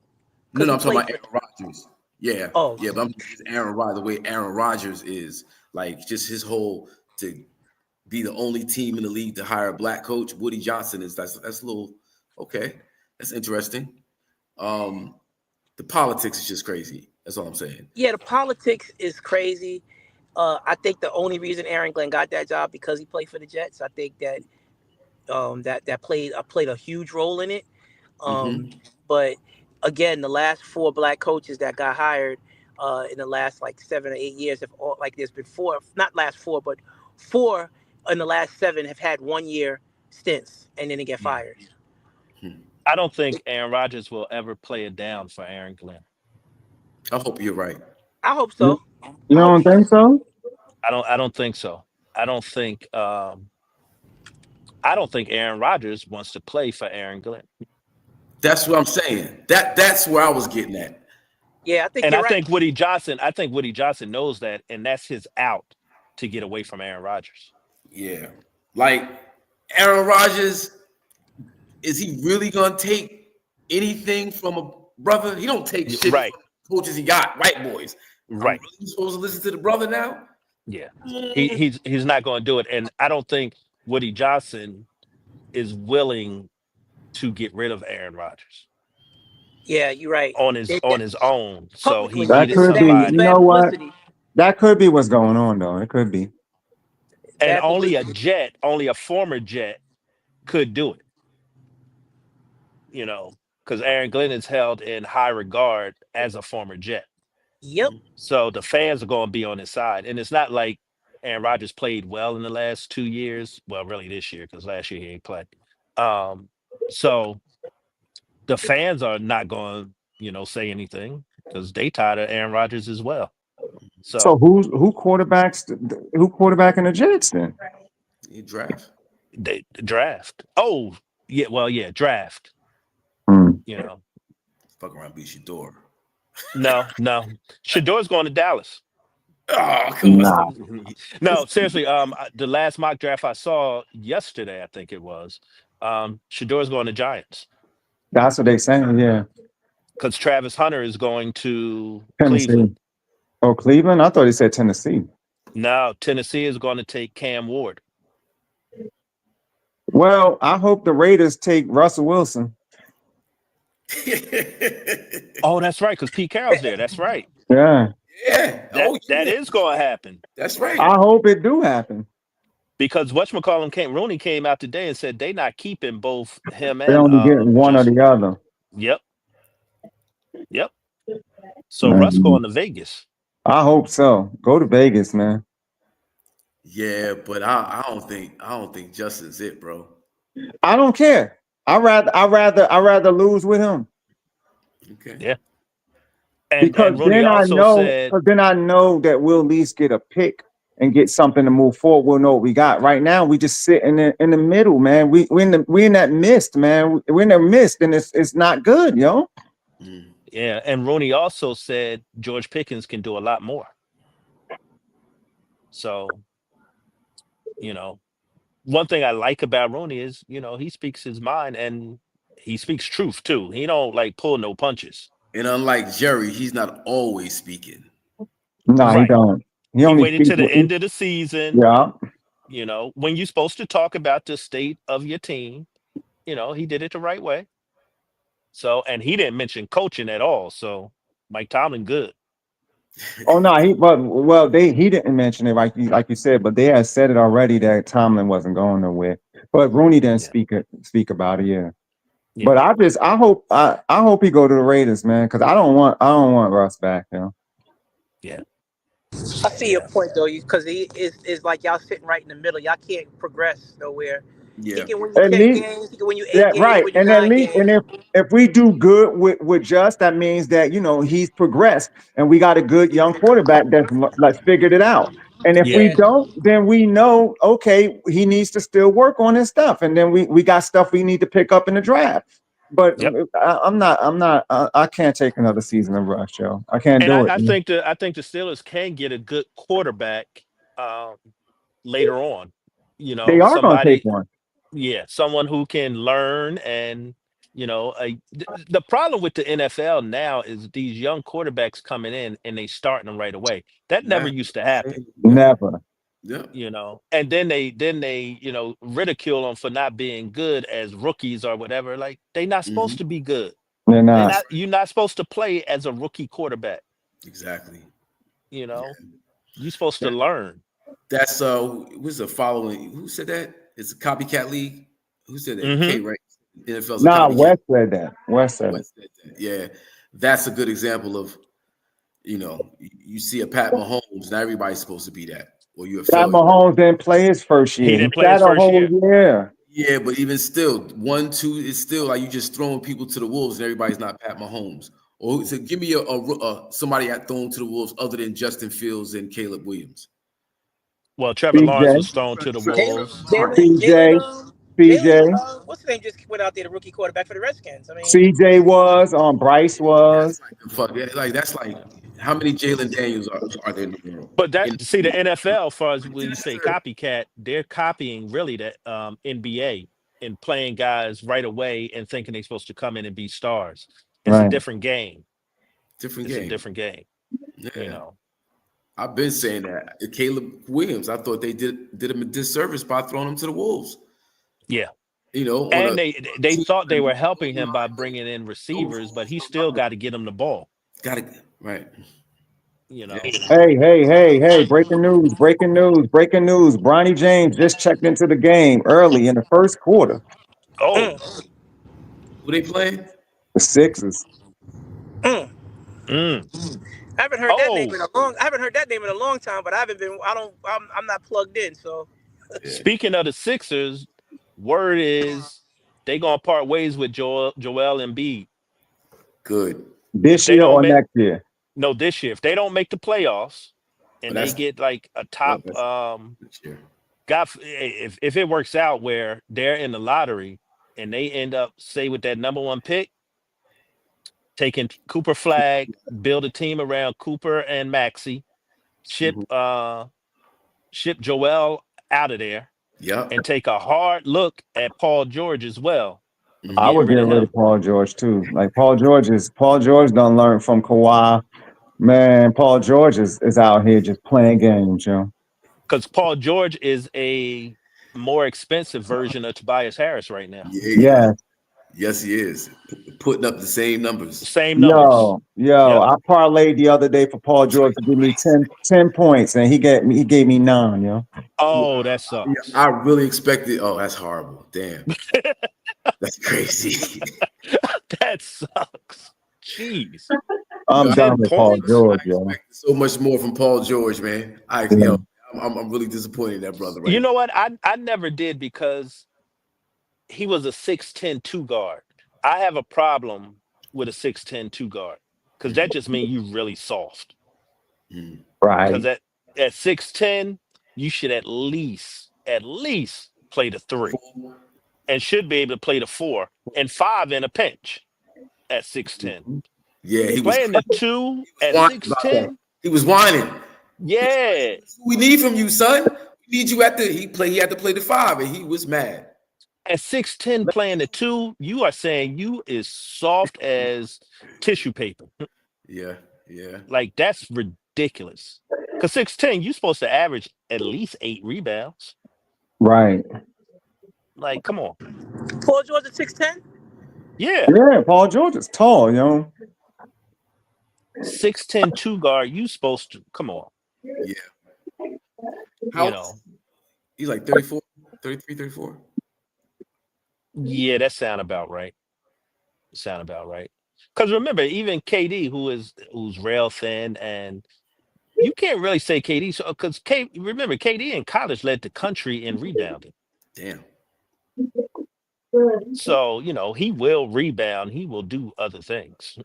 Speaker 5: No,
Speaker 3: because
Speaker 5: no,
Speaker 3: he
Speaker 5: I'm talking
Speaker 3: played
Speaker 5: about
Speaker 3: for.
Speaker 5: Aaron Rodgers. Yeah,
Speaker 3: Oh,
Speaker 5: yeah, but I'm just Aaron Rodgers. The way Aaron Rodgers is, like, just his whole to be the only team in the league to hire a black coach. Woody Johnson is that's a little okay. That's interesting. Um, the politics is just crazy. That's all I'm saying.
Speaker 3: yeah, the politics is crazy. I think the only reason Aaron Glenn got that job because he played for the Jets. I think that played a huge role in it. Um,
Speaker 5: Mm-hmm.
Speaker 3: but again, the last four black coaches that got hired in the last like 7 or 8 years have all like there's been four, not last four, but four in the last seven have had 1 year stints and then they get fired.
Speaker 6: I don't think Aaron Rodgers will ever play it down for Aaron Glenn.
Speaker 5: I hope you're right.
Speaker 3: I hope
Speaker 4: You
Speaker 3: so.
Speaker 4: you
Speaker 3: I hope
Speaker 4: don't
Speaker 3: so.
Speaker 4: think so?
Speaker 6: I don't think so. I don't think I don't think Aaron Rodgers wants to play for Aaron Glenn.
Speaker 5: That's what I'm saying. That's where I was getting at.
Speaker 3: Yeah, I think
Speaker 6: And
Speaker 3: you're right.
Speaker 6: I think Woody Johnson knows that, and that's his out to get away from Aaron Rodgers.
Speaker 5: Yeah, like Aaron Rodgers, is he really gonna take anything from a brother? He don't take shit
Speaker 6: Right,
Speaker 5: from coaches he got, white boys. I'm
Speaker 6: right.
Speaker 5: really supposed to listen to the brother now?
Speaker 6: Yeah.
Speaker 3: Mm,
Speaker 6: He's not going to do it. And I don't think Woody Johnson is willing to get rid of Aaron Rodgers
Speaker 3: yeah, you're right.
Speaker 6: on his own. So he
Speaker 3: Publicly,
Speaker 4: That
Speaker 6: needed
Speaker 3: it's
Speaker 4: could be.
Speaker 3: bad. It's
Speaker 4: You
Speaker 6: somebody.
Speaker 3: bad
Speaker 4: know what?
Speaker 3: publicity.
Speaker 4: That could be what's going on, though. It could be.
Speaker 3: It's
Speaker 6: And
Speaker 3: bad publicity.
Speaker 6: only a former Jet could do it, you know, because Aaron Glenn is held in high regard as a former Jet.
Speaker 3: Yep.
Speaker 6: So the fans are going to be on his side. And it's not like Aaron Rodgers played well in the last 2 years. Well, really this year, because last year he ain't played. So the fans are not going to, say anything because they tired of Aaron Rodgers as well.
Speaker 4: So
Speaker 6: So
Speaker 4: who quarterbacking the Jets then?
Speaker 5: He draft.
Speaker 6: they draft. Oh, yeah. Well, yeah, draft.
Speaker 4: Hmm.
Speaker 5: Fuck around, beat your door.
Speaker 6: No. Shador's going to Dallas.
Speaker 5: Oh, come
Speaker 4: Nah,
Speaker 5: on.
Speaker 6: No, seriously. The last mock draft I saw yesterday, I think it was, Shador's going to Giants
Speaker 4: that's what they saying. Yeah,
Speaker 6: because Travis Hunter is going to
Speaker 4: Tennessee.
Speaker 6: Cleveland.
Speaker 4: Oh, Cleveland. I thought he said Tennessee.
Speaker 6: Now Tennessee is going to take Cam Ward.
Speaker 4: Well, I hope the Raiders take Russell Wilson.
Speaker 6: Oh, that's right, because Pete Carroll's there. That's right.
Speaker 4: Yeah,
Speaker 5: Yeah.
Speaker 6: That
Speaker 5: Oh,
Speaker 6: that
Speaker 5: yeah.
Speaker 6: is going to happen.
Speaker 5: That's right.
Speaker 4: I hope it do happen.
Speaker 6: Because Rooney came out today and said they not keeping both him
Speaker 4: They
Speaker 6: and
Speaker 4: only get one or
Speaker 6: Justin.
Speaker 4: the other.
Speaker 6: Yep. Yep. So Russ
Speaker 4: Man,
Speaker 6: going to Vegas.
Speaker 4: I hope so. Go to Vegas, man.
Speaker 5: Yeah, but I don't think Justin's it, bro.
Speaker 4: I don't care. I rather lose with him.
Speaker 5: Okay.
Speaker 6: Yeah.
Speaker 4: Because
Speaker 6: And Rooney
Speaker 4: then I
Speaker 6: also
Speaker 4: know,
Speaker 6: said,
Speaker 4: because then I know that we'll at least get a pick and get something to move forward. We'll know what we got. Right now, we just sit in the middle, man. We in that mist, man. We're in the mist, and it's not good, yo.
Speaker 5: Mm.
Speaker 6: yeah, and Rooney also said George Pickens can do a lot more. So, you know, one thing I like about Rooney is, he speaks his mind and he speaks truth too. He don't like pull no punches.
Speaker 5: And unlike Jerry, he's not always speaking.
Speaker 4: Nah, he
Speaker 6: Right.
Speaker 4: don't. He
Speaker 6: He
Speaker 4: only
Speaker 6: waited
Speaker 4: speaks
Speaker 6: to the
Speaker 4: with
Speaker 6: end of the season,
Speaker 4: yeah.
Speaker 6: when you're supposed to talk about the state of your team, he did it the right way. So, and he didn't mention coaching at all. So, Mike Tomlin, good.
Speaker 4: Oh no, he didn't mention it like you said, but they had said it already that Tomlin wasn't going nowhere. But Rooney didn't
Speaker 6: Yeah.
Speaker 4: speak about it, yeah.
Speaker 6: Yeah.
Speaker 4: But I hope he go to the Raiders, man, because I don't want Russ back, you know.
Speaker 6: Yeah.
Speaker 3: I see your
Speaker 6: Yeah.
Speaker 3: point though, because he is like y'all sitting right in the middle. Y'all can't progress nowhere. He
Speaker 5: Yeah.
Speaker 3: can win you
Speaker 4: At
Speaker 3: 10
Speaker 4: least
Speaker 3: games. He can win you
Speaker 4: yeah,
Speaker 3: 8 games. He can
Speaker 4: right.
Speaker 3: win you
Speaker 4: And at
Speaker 3: 9
Speaker 4: least and
Speaker 3: games.
Speaker 4: if we do good with Just, that means that he's progressed and we got a good young quarterback that's like figured it out. And if we
Speaker 6: Yeah.
Speaker 3: Yeah.
Speaker 4: don't, then we know okay, he needs to still work on his stuff, and then we got stuff we need to pick up in the draft. But
Speaker 6: Yep.
Speaker 4: I can't take another season of Rush, Joe. I can't
Speaker 6: And
Speaker 4: do it.
Speaker 6: I think the Steelers can get a good quarterback um, later on.
Speaker 4: They are going to take
Speaker 6: Somebody,
Speaker 4: one.
Speaker 6: yeah, someone who can learn and the problem with the NFL now is these young quarterbacks coming in and they starting them right away. That never
Speaker 5: That's
Speaker 6: used to happen.
Speaker 5: yep.
Speaker 4: Never.
Speaker 5: Yep.
Speaker 6: And then they ridicule them for not being good as rookies or whatever. Like they not
Speaker 5: Hmm.
Speaker 6: supposed to be good.
Speaker 4: They're not.
Speaker 6: You're not supposed to play as a rookie quarterback.
Speaker 5: Exactly.
Speaker 6: You
Speaker 5: Yeah.
Speaker 6: know, you're supposed to
Speaker 5: That,
Speaker 6: learn.
Speaker 5: that's who's the following? Who said that? It's a copycat league. Who said that?
Speaker 6: Hmm.
Speaker 5: K, right? NFL's a
Speaker 4: Nah,
Speaker 5: copycat.
Speaker 4: West said that. West said it.
Speaker 5: West said that. Yeah, that's a good example of you see a Pat Mahomes. Not everybody's supposed to be that, or you're a
Speaker 4: Pat
Speaker 5: failure.
Speaker 4: Mahomes didn't play his first
Speaker 6: He
Speaker 4: year. He
Speaker 6: didn't play
Speaker 4: sat
Speaker 6: his
Speaker 4: a
Speaker 6: first
Speaker 4: whole
Speaker 6: year.
Speaker 4: year.
Speaker 5: Yeah, but even still, 1, 2 is still like you just throwing people to the wolves, and everybody's not Pat Mahomes. Or so give me somebody I thrown to the wolves other than Justin Fields and Caleb Williams.
Speaker 6: Well, Trevor Lawrence
Speaker 4: CJ,
Speaker 6: was thrown to the
Speaker 3: Jalen,
Speaker 6: wolves.
Speaker 4: CJ, CJ,
Speaker 3: what's the name? Just went out there, the rookie quarterback for the Redskins. I mean,
Speaker 4: CJ was Bryce
Speaker 5: That's
Speaker 4: was.
Speaker 5: like the fuck. Like that's like how many Jalen Daniels are there in the world?
Speaker 6: But
Speaker 5: In,
Speaker 6: see the NFL, as far as when you say copycat, they're copying really the NBA and playing guys right away and thinking they're supposed to come in and be stars. It's a
Speaker 4: Right.
Speaker 6: different game.
Speaker 5: different
Speaker 6: It's a
Speaker 5: game.
Speaker 6: different game.
Speaker 5: Yeah, I've been saying that. Caleb Williams, I thought they did him a disservice by throwing him to the wolves.
Speaker 6: Yeah.
Speaker 5: On
Speaker 6: And
Speaker 5: a
Speaker 6: they
Speaker 5: team
Speaker 6: thought they were helping him by
Speaker 5: that
Speaker 6: bringing in receivers, but he still got to get them the ball.
Speaker 5: got it right.
Speaker 6: You
Speaker 5: Yeah.
Speaker 6: know.
Speaker 4: Hey, breaking news, breaking news, breaking news. Bronny James just checked into the game early in the first quarter.
Speaker 6: Oh.
Speaker 5: Who they playing?
Speaker 4: The Sixers.
Speaker 6: Mm.
Speaker 3: I haven't heard that name
Speaker 6: Oh.
Speaker 3: in a long. I haven't heard that name in a long time. But I haven't been. I don't. I'm not plugged in. So
Speaker 5: Yeah.
Speaker 6: Speaking of the Sixers, word is they gonna part ways with Joel Embiid.
Speaker 5: Good.
Speaker 6: If
Speaker 4: This
Speaker 6: they
Speaker 4: year
Speaker 6: don't
Speaker 4: or
Speaker 6: make
Speaker 4: next year?
Speaker 6: no this year, if they don't make the playoffs
Speaker 5: But
Speaker 6: and they get like a top
Speaker 5: that's next year.
Speaker 6: God, if it works out where they're in the lottery and they end up say with that number one pick, taking Cooper Flag, build a team around Cooper and Maxey, ship
Speaker 5: Mhm.
Speaker 6: ship Joel out of there,
Speaker 5: Yep.
Speaker 6: and take a hard look at Paul George as well of
Speaker 4: I
Speaker 5: Mhm.
Speaker 6: getting
Speaker 4: would
Speaker 6: rid
Speaker 4: get
Speaker 6: of
Speaker 4: rid
Speaker 6: him.
Speaker 4: of Paul George too. Like Paul George done learn from Kawhi. Man, Paul George is out here just playing games, yo.
Speaker 6: Because Paul George is a more expensive version of Tobias Harris right now.
Speaker 5: Yeah.
Speaker 4: Yes,
Speaker 5: Yes, he is. Putting up the same numbers.
Speaker 6: Same numbers.
Speaker 4: Yo,
Speaker 6: Yep.
Speaker 4: I parlayed the other day for Paul George to give me 10 points, and he gave me 9, yo.
Speaker 6: Oh, that
Speaker 5: Yeah,
Speaker 6: sucks.
Speaker 5: I really expected. Oh, that's horrible. Damn. That's crazy.
Speaker 6: That sucks. Jeez.
Speaker 5: Yo,
Speaker 4: I'm done
Speaker 6: 10
Speaker 4: with Paul
Speaker 6: points?
Speaker 4: George,
Speaker 5: I
Speaker 4: yo.
Speaker 5: expected so much more from Paul George, man.
Speaker 4: Yeah.
Speaker 5: I'm really disappointed in that brother right
Speaker 6: You
Speaker 5: now.
Speaker 6: know what? I never did because he was a 6'10" two guard. I have a problem with a 6'10" two guard because that just means you really soft.
Speaker 5: Mm.
Speaker 6: Because
Speaker 4: Right.
Speaker 6: at 6'10", you should at least play the 3 and should be able to play the 4 and 5 in a pinch at 6'10".
Speaker 5: Yeah, he was
Speaker 6: Playing the 2 at
Speaker 5: whining about that.
Speaker 6: 6'10",
Speaker 5: He was whining.
Speaker 6: yeah.
Speaker 5: We need from you, son. We need you at the he had to play the 5, and he was mad.
Speaker 6: At 6'10", playing the 2, you are saying you is soft as tissue paper.
Speaker 5: Yeah, yeah.
Speaker 6: Like that's ridiculous. Because 6'10", you're supposed to average at least 8 rebounds.
Speaker 4: Right.
Speaker 6: Like, come on.
Speaker 3: Paul George at 6'10"?
Speaker 6: Yeah.
Speaker 4: Yeah, Paul George is tall, yo.
Speaker 6: 6'10" two guard, you supposed to come on.
Speaker 5: Yeah.
Speaker 6: You know.
Speaker 5: He's like 34, 33, 34.
Speaker 6: Yeah, that sound about right. Because remember, even KD, who's rail thin, and you can't really say KD, so because remember, KD in college led the country in rebounding.
Speaker 5: Damn.
Speaker 6: So, he will rebound, he will do other things.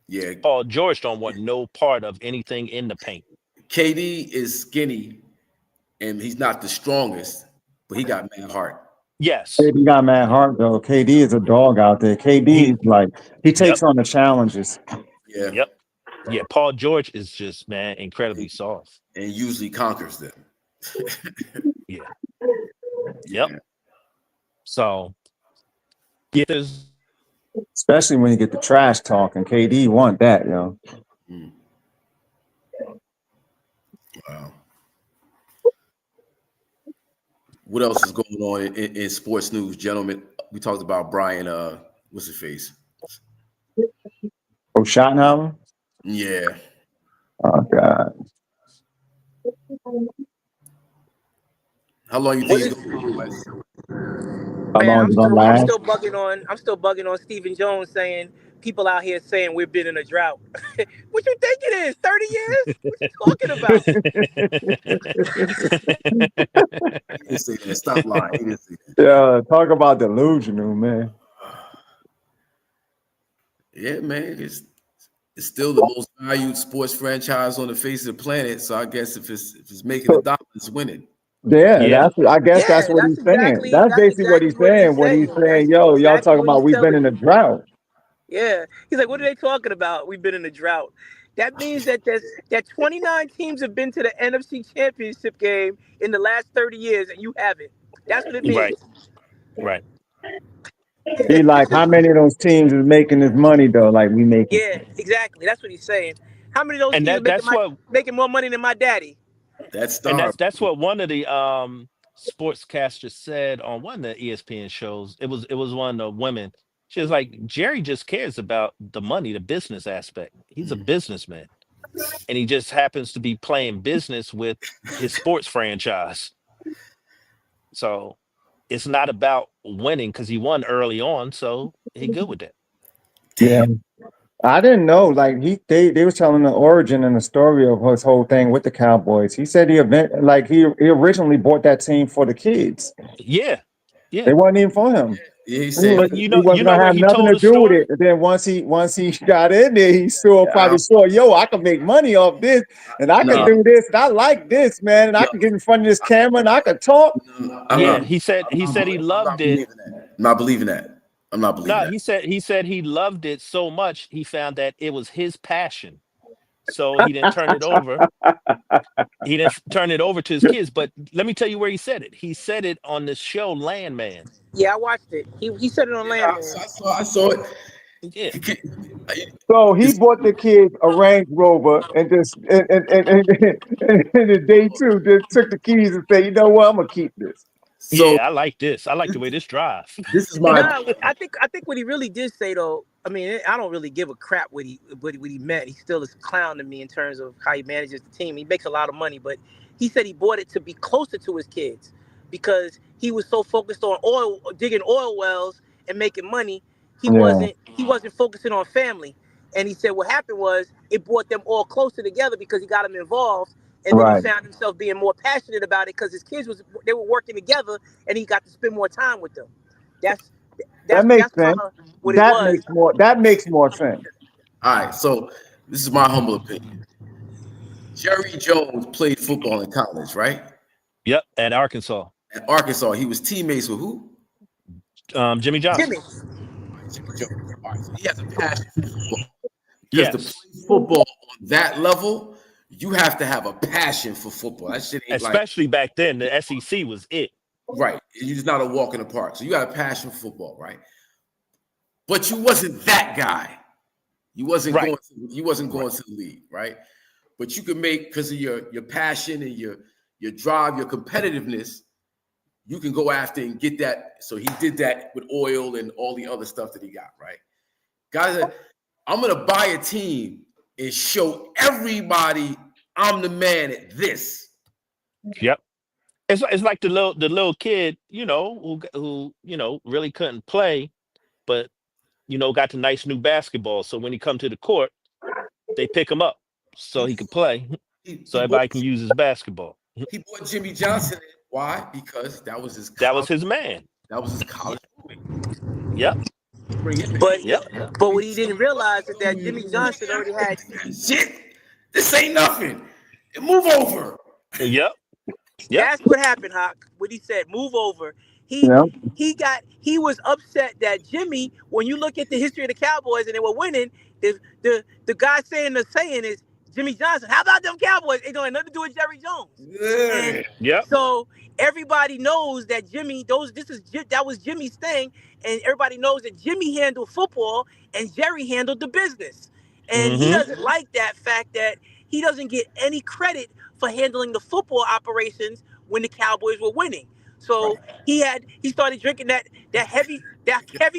Speaker 5: Yeah.
Speaker 6: Paul George don't want no part of anything in the paint.
Speaker 5: KD is skinny and he's not the strongest, but he got mad heart.
Speaker 6: Yes.
Speaker 4: KD got mad heart though. KD is a dog out there. KD is like he takes on the challenges.
Speaker 5: Yeah.
Speaker 6: Yep. Yeah, Paul George is just, man, incredibly soft.
Speaker 5: And usually conquers them.
Speaker 6: Yeah.
Speaker 5: Yeah.
Speaker 6: Yep. So, yeah, there's
Speaker 4: Especially when you get the trash talking. KD want that, yo.
Speaker 5: Mm. Wow. What else is going on in sports news, gentlemen? We talked about Brian, what's his face?
Speaker 4: Oh, Schottenheimer?
Speaker 5: Yeah.
Speaker 4: Oh God.
Speaker 5: How long you think he's going to
Speaker 4: How
Speaker 3: Man,
Speaker 4: long is it gonna
Speaker 3: I'm
Speaker 4: last?
Speaker 3: still bugging on Stephen Jones saying people out here saying we've been in a drought. What you think it is? 30 years? What you talking about?
Speaker 5: He didn't say that. Stop lying. He didn't say that.
Speaker 4: Yeah, talk about delusional, man.
Speaker 5: Yeah, man. It's still the most valued sports franchise on the face of the planet. So I guess if it's making a dollar, it's winning.
Speaker 4: Yeah, I guess
Speaker 3: Yeah,
Speaker 4: that's what
Speaker 3: that's
Speaker 4: he's saying.
Speaker 3: exactly
Speaker 4: That's basically what he's
Speaker 3: what he's
Speaker 4: saying when he's
Speaker 3: saying.
Speaker 4: saying,
Speaker 3: That's
Speaker 4: yo, y'all
Speaker 3: exactly
Speaker 4: talking
Speaker 3: what
Speaker 4: about
Speaker 3: he's
Speaker 4: we've been in
Speaker 3: telling
Speaker 4: a
Speaker 3: you.
Speaker 4: drought.
Speaker 3: Yeah. He's like, what are they talking about? We've been in a drought. That means that 29 teams have been to the NFC Championship game in the last 30 years and you haven't. That's what it
Speaker 6: right.
Speaker 3: means.
Speaker 6: Right.
Speaker 4: He like, how many of those teams is making this money though? Like we making.
Speaker 3: Yeah, exactly. That's what he's saying. How many of those
Speaker 6: And
Speaker 3: teams are making more money than my daddy?
Speaker 5: That's
Speaker 6: and
Speaker 5: star.
Speaker 6: that's what one of the sportscasters said on one of the ESPN shows. It was one of the women. She was like, Jerry just cares about the money, the business aspect. He's a businessman. And he just happens to be playing business with his sports franchise. So it's not about winning because he won early on. So he good with that.
Speaker 4: Yeah. I didn't know. Like they was telling the origin and the story of his whole thing with the Cowboys. He said he originally bought that team for the kids.
Speaker 6: Yeah. Yeah.
Speaker 4: They wasn't even for him.
Speaker 5: Yeah, he
Speaker 4: He
Speaker 5: said
Speaker 6: But
Speaker 4: wasn't
Speaker 6: where
Speaker 4: gonna have
Speaker 6: he
Speaker 4: nothing
Speaker 6: told
Speaker 4: to
Speaker 6: the
Speaker 4: do with
Speaker 6: story?
Speaker 4: it. And then once he got in there, he probably saw, yo, I can make money off this, and I can do this, and I like this, man, and I can get in front of this camera and I can talk.
Speaker 6: He said he loved it.
Speaker 5: I'm not believing that. I'm not believing
Speaker 6: No,
Speaker 5: that.
Speaker 6: he said he loved it so much he found that it was his passion. So he didn't turn it over. He didn't turn it over to his kids. But let me tell you where he said it. He said it on the show Landman.
Speaker 3: Yeah, I watched it. He said it on Landman.
Speaker 5: I saw it.
Speaker 6: Yeah.
Speaker 4: So he bought the kids a Range Rover and just and the day two just took the keys and said, you know what, I'm gonna keep this.
Speaker 5: So
Speaker 6: I like this. I like the way this drive.
Speaker 5: this is my
Speaker 3: Nah, I think what he really did say though. I mean, I don't really give a crap what he meant. He still is a clown to me in terms of how he manages the team. He makes a lot of money, but he said he bought it to be closer to his kids because he was so focused on digging oil wells and making money. He
Speaker 4: Yeah.
Speaker 3: wasn't focusing on family. And he said what happened was it brought them all closer together because he got them involved. And then he
Speaker 4: Right.
Speaker 3: found himself being more passionate about it because his kids they were working together and he got to spend more time with them. That's
Speaker 4: That
Speaker 3: that's
Speaker 4: makes
Speaker 3: that's kind
Speaker 4: sense.
Speaker 3: of what it was.
Speaker 4: That makes more sense.
Speaker 5: all right. So this is my humble opinion. Jerry Jones played football in college, right?
Speaker 6: Yep, at Arkansas.
Speaker 5: At Arkansas, he was teammates with who?
Speaker 6: Jimmy Johnson.
Speaker 3: Jimmy.
Speaker 5: Jimmy Jones. All right, so he has a passion for football. Because to
Speaker 6: Yes,
Speaker 5: play football on that level, you have to have a passion for football. That shit ain't like
Speaker 6: especially back then. The SEC was it.
Speaker 5: right. You're just not a walk in the park. So you got a passion for football, right? But you wasn't that guy. You wasn't
Speaker 6: Right.
Speaker 5: going to the league, right? But you could make because of your passion and your drive, your competitiveness, you can go after and get that. So he did that with oil and all the other stuff that he got, right? Guys, I'm gonna buy a team and show everybody I'm the man at this.
Speaker 6: Yep. It's like the little kid, who really couldn't play, but got the nice new basketball. So when he come to the court, they pick him up so he can play,
Speaker 5: He,
Speaker 6: so
Speaker 5: he bought
Speaker 6: everybody can use his basketball.
Speaker 5: he bought Jimmy Johnson in. Why? Because that was his
Speaker 6: That was
Speaker 5: college.
Speaker 6: his man.
Speaker 5: That was his college movie.
Speaker 6: Yep.
Speaker 5: Bring him in.
Speaker 3: But
Speaker 6: Yep.
Speaker 3: but what he didn't realize is that Jimmy Johnson already had.
Speaker 5: Shit. This ain't nothing. Move over.
Speaker 6: Yep. Yep.
Speaker 3: That's what happened, Hawk. What he said, move over. He
Speaker 4: Yeah.
Speaker 3: he was upset that Jimmy. When you look at the history of the Cowboys and they were winning, the guy saying the saying is Jimmy Johnson. How about them Cowboys? It don't have nothing to do with Jerry Jones.
Speaker 5: Yeah.
Speaker 3: And
Speaker 6: Yep.
Speaker 3: so everybody knows that that was Jimmy's thing, and everybody knows that Jimmy handled football and Jerry handled the business. And he
Speaker 6: Mm-hmm.
Speaker 3: doesn't like that fact that he doesn't get any credit for handling the football operations when the Cowboys were winning. So he started drinking that heavy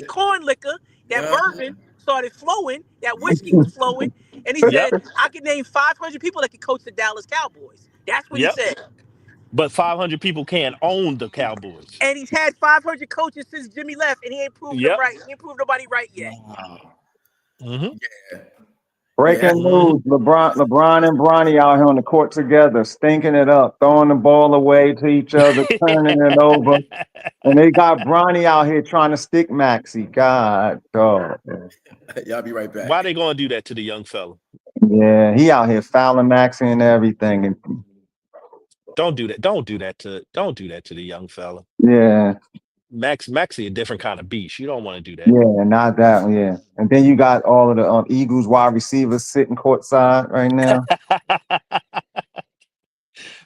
Speaker 3: corn liquor, that bourbon started flowing, that whiskey was flowing, and he
Speaker 6: Yep.
Speaker 3: said, I could name 500 people that could coach the Dallas Cowboys. That's what he
Speaker 6: Yep.
Speaker 3: said.
Speaker 6: But 500 people can't own the Cowboys.
Speaker 3: And he's had 500 coaches since Jimmy left, and he ain't proved them
Speaker 6: Yep.
Speaker 3: right. He ain't proved nobody right yet.
Speaker 5: Wow.
Speaker 6: Mm-hmm.
Speaker 5: Yeah.
Speaker 4: Breaking
Speaker 6: Mhm.
Speaker 4: news: LeBron and Bronny out here on the court together, stinking it up, throwing the ball away to each other, turning it over, and they got Bronny out here trying to stick Maxie. God, dog.
Speaker 5: Y'all be right back.
Speaker 6: Why they gonna do that to the young fella?
Speaker 4: Yeah, he out here fouling Maxie and everything, and
Speaker 6: Don't do that. Don't do that to the young fella.
Speaker 4: yeah,
Speaker 6: Maxie a different kind of beast. You don't want to do that.
Speaker 4: yeah, not that, yeah. And then you got all of the Eagles wide receivers sitting courtside right now.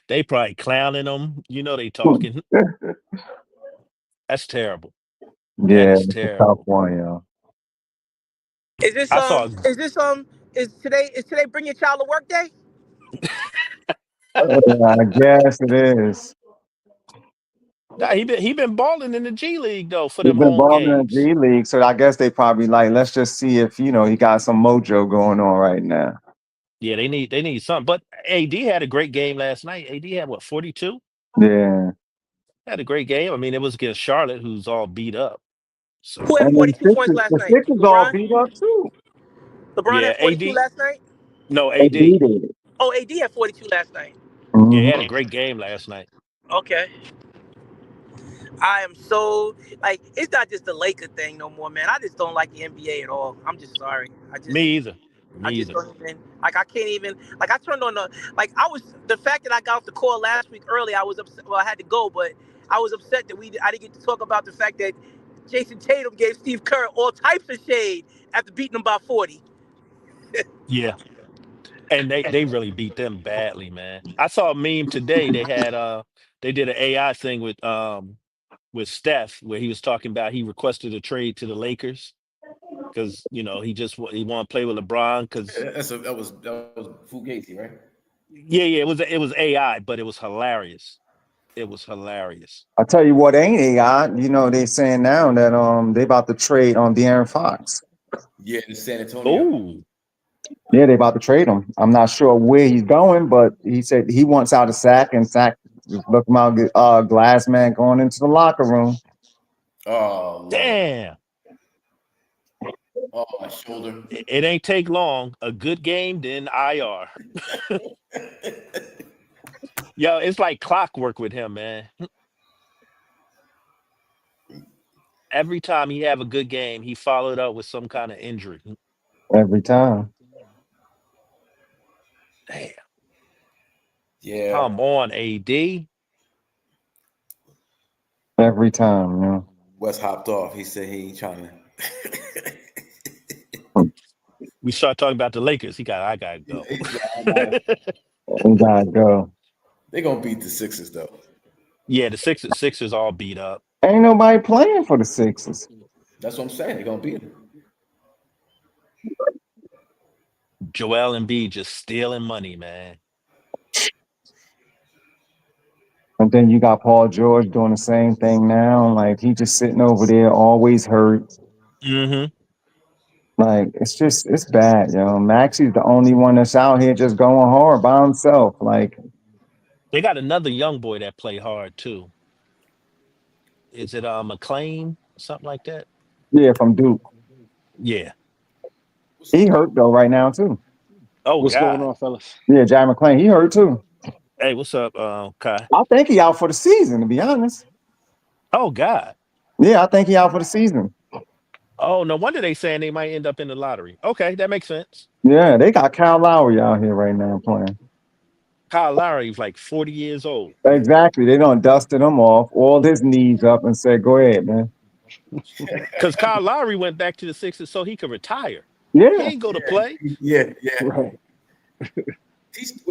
Speaker 6: They probably clowning them. They talking. That's terrible. That
Speaker 4: Yeah,
Speaker 6: is
Speaker 4: it's a tough
Speaker 6: terrible.
Speaker 4: one, yo.
Speaker 3: Is this
Speaker 6: I saw.
Speaker 3: is today bring your child to work day?
Speaker 4: I guess it is.
Speaker 6: Nah, he been balling in the G League though for
Speaker 4: He's
Speaker 6: them
Speaker 4: been
Speaker 6: home
Speaker 4: balling in the
Speaker 6: games.
Speaker 4: G League, so I guess they probably like, let's just see if he got some mojo going on right now.
Speaker 6: Yeah, they need something. But AD had a great game last night. AD had what 42?
Speaker 4: Yeah,
Speaker 6: Had a great game. I mean, it was against Charlotte, who's all beat up.
Speaker 3: Who
Speaker 6: So
Speaker 3: had
Speaker 4: and then
Speaker 3: 42 points last
Speaker 4: the
Speaker 3: night?
Speaker 4: Sixers all
Speaker 3: LeBron?
Speaker 4: beat up too.
Speaker 3: LeBron
Speaker 6: yeah,
Speaker 3: had 42
Speaker 6: AD.
Speaker 3: last night?
Speaker 6: No,
Speaker 4: They
Speaker 6: AD.
Speaker 4: beat it.
Speaker 3: Oh, AD had 42 last night.
Speaker 6: Yeah, he
Speaker 4: Mhm.
Speaker 6: had a great game last night.
Speaker 3: Okay. I am so it's not just the Laker thing no more, man. I just don't like the NBA at all. I'm just sorry.
Speaker 6: Me either.
Speaker 3: I
Speaker 6: Me
Speaker 3: just
Speaker 6: either.
Speaker 3: don't even I can't even I turned on I was the fact that I got off the call last week early. I was upset. Well, I had to go, but I was upset that I didn't get to talk about the fact that Jason Tatum gave Steve Kerr all types of shade after beating him by 40.
Speaker 6: Yeah. And they really beat them badly, man. I saw a meme today. They did an AI thing with Steph where he was talking about he requested a trade to the Lakers because he want to play with LeBron because
Speaker 5: That was Fugazi, right?
Speaker 6: yeah, it was AI, but it was hilarious. It was hilarious.
Speaker 4: I tell you what, ain't AI? They saying now that they about to trade on De'Aaron Fox.
Speaker 5: Yeah, in San Antonio.
Speaker 6: Oh,
Speaker 4: Yeah, they about to trade him. I'm not sure where he's going, but he said he wants out of Sack, and Sack is looking out. Glass man going into the locker room.
Speaker 5: Oh, Lord.
Speaker 6: damn.
Speaker 5: Oh, my shoulder.
Speaker 6: It ain't take long. A good game, then IR. Yo, it's like clockwork with him, man. Every time he have a good game, he followed up with some kind of injury.
Speaker 4: Every time.
Speaker 6: Damn.
Speaker 5: Yeah.
Speaker 6: Come on, AD.
Speaker 4: Every time,
Speaker 5: Wes hopped off. He said he ain't trying to.
Speaker 6: We start talking about the Lakers. I gotta go.
Speaker 4: We gotta go.
Speaker 5: They're gonna beat the Sixers though.
Speaker 6: Yeah, the Sixers all beat up.
Speaker 4: Ain't nobody playing for the Sixers.
Speaker 5: That's what I'm saying. They're gonna beat them.
Speaker 6: Joel Embiid just stealing money, man.
Speaker 4: And then you got Paul George doing the same thing now. Like he just sitting over there, always hurt.
Speaker 6: Mm-hmm.
Speaker 4: Like it's bad, Maxi's the only one that's out here just going hard by himself. Like
Speaker 6: They got another young boy that play hard too. Is it McLean? Something like that?
Speaker 4: yeah, from Duke.
Speaker 6: Yeah.
Speaker 4: He hurt though right now too.
Speaker 6: Oh,
Speaker 7: What's
Speaker 6: God.
Speaker 7: going on, fellas?
Speaker 4: Yeah, Jai McClain, he hurt too.
Speaker 6: Hey, what's up, Kai?
Speaker 4: I think he out for the season, to be honest.
Speaker 6: Oh, God.
Speaker 4: Yeah, I think he out for the season.
Speaker 6: Oh, no wonder they saying they might end up in the lottery. Okay, that makes sense.
Speaker 4: Yeah, they got Kyle Lowry out here right now playing.
Speaker 6: Kyle Lowry's like 40 years old.
Speaker 4: Exactly. They done dusted him off, oiled his knees up, and said, "Go ahead, man."
Speaker 6: Because Kyle Lowry went back to the Sixers so he could retire.
Speaker 4: Yeah,
Speaker 6: He ain't go to play.
Speaker 5: Yeah.
Speaker 7: Right.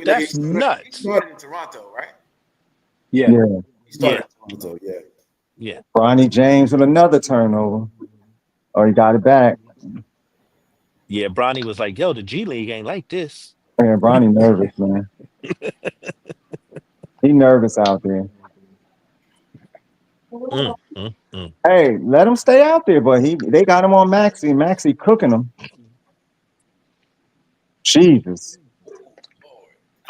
Speaker 6: That's nuts.
Speaker 5: He started in Toronto, right?
Speaker 7: Yeah.
Speaker 5: He started in Toronto. Yeah.
Speaker 6: Yeah.
Speaker 4: Bronny James with another turnover. Oh, he got it back.
Speaker 6: Yeah, Bronny was like, yo, the G League ain't like this.
Speaker 4: Yeah, Bronny nervous, man. He nervous out there. Hey, let him stay out there, but they got him on Maxi. Maxi cooking him. Jesus.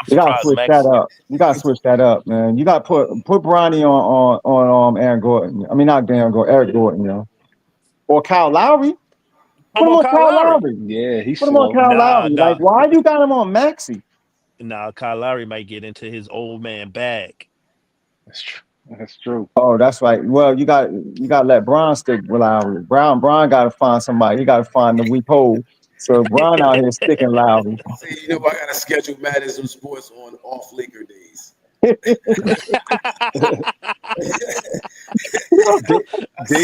Speaker 4: You gotta switch that up. You gotta switch that up, man. You gotta put Bronny on Aaron Gordon. I mean, not Aaron Gordon, Eric Gordon, or Kyle Lowry. Put him on Kyle Lowry.
Speaker 7: Yeah, he's
Speaker 4: put him on Kyle Lowry. Like, why you got him on Maxi?
Speaker 6: Now Kyle Lowry might get into his old man bag.
Speaker 7: That's true.
Speaker 4: Oh, that's right. Well, you got to let Bron stick with Lowry. Bron got to find somebody. He got to find the weak hole. So Bron out here sticking Lowry.
Speaker 5: See, I got to schedule Madison Sports on off Laker days.
Speaker 7: Dave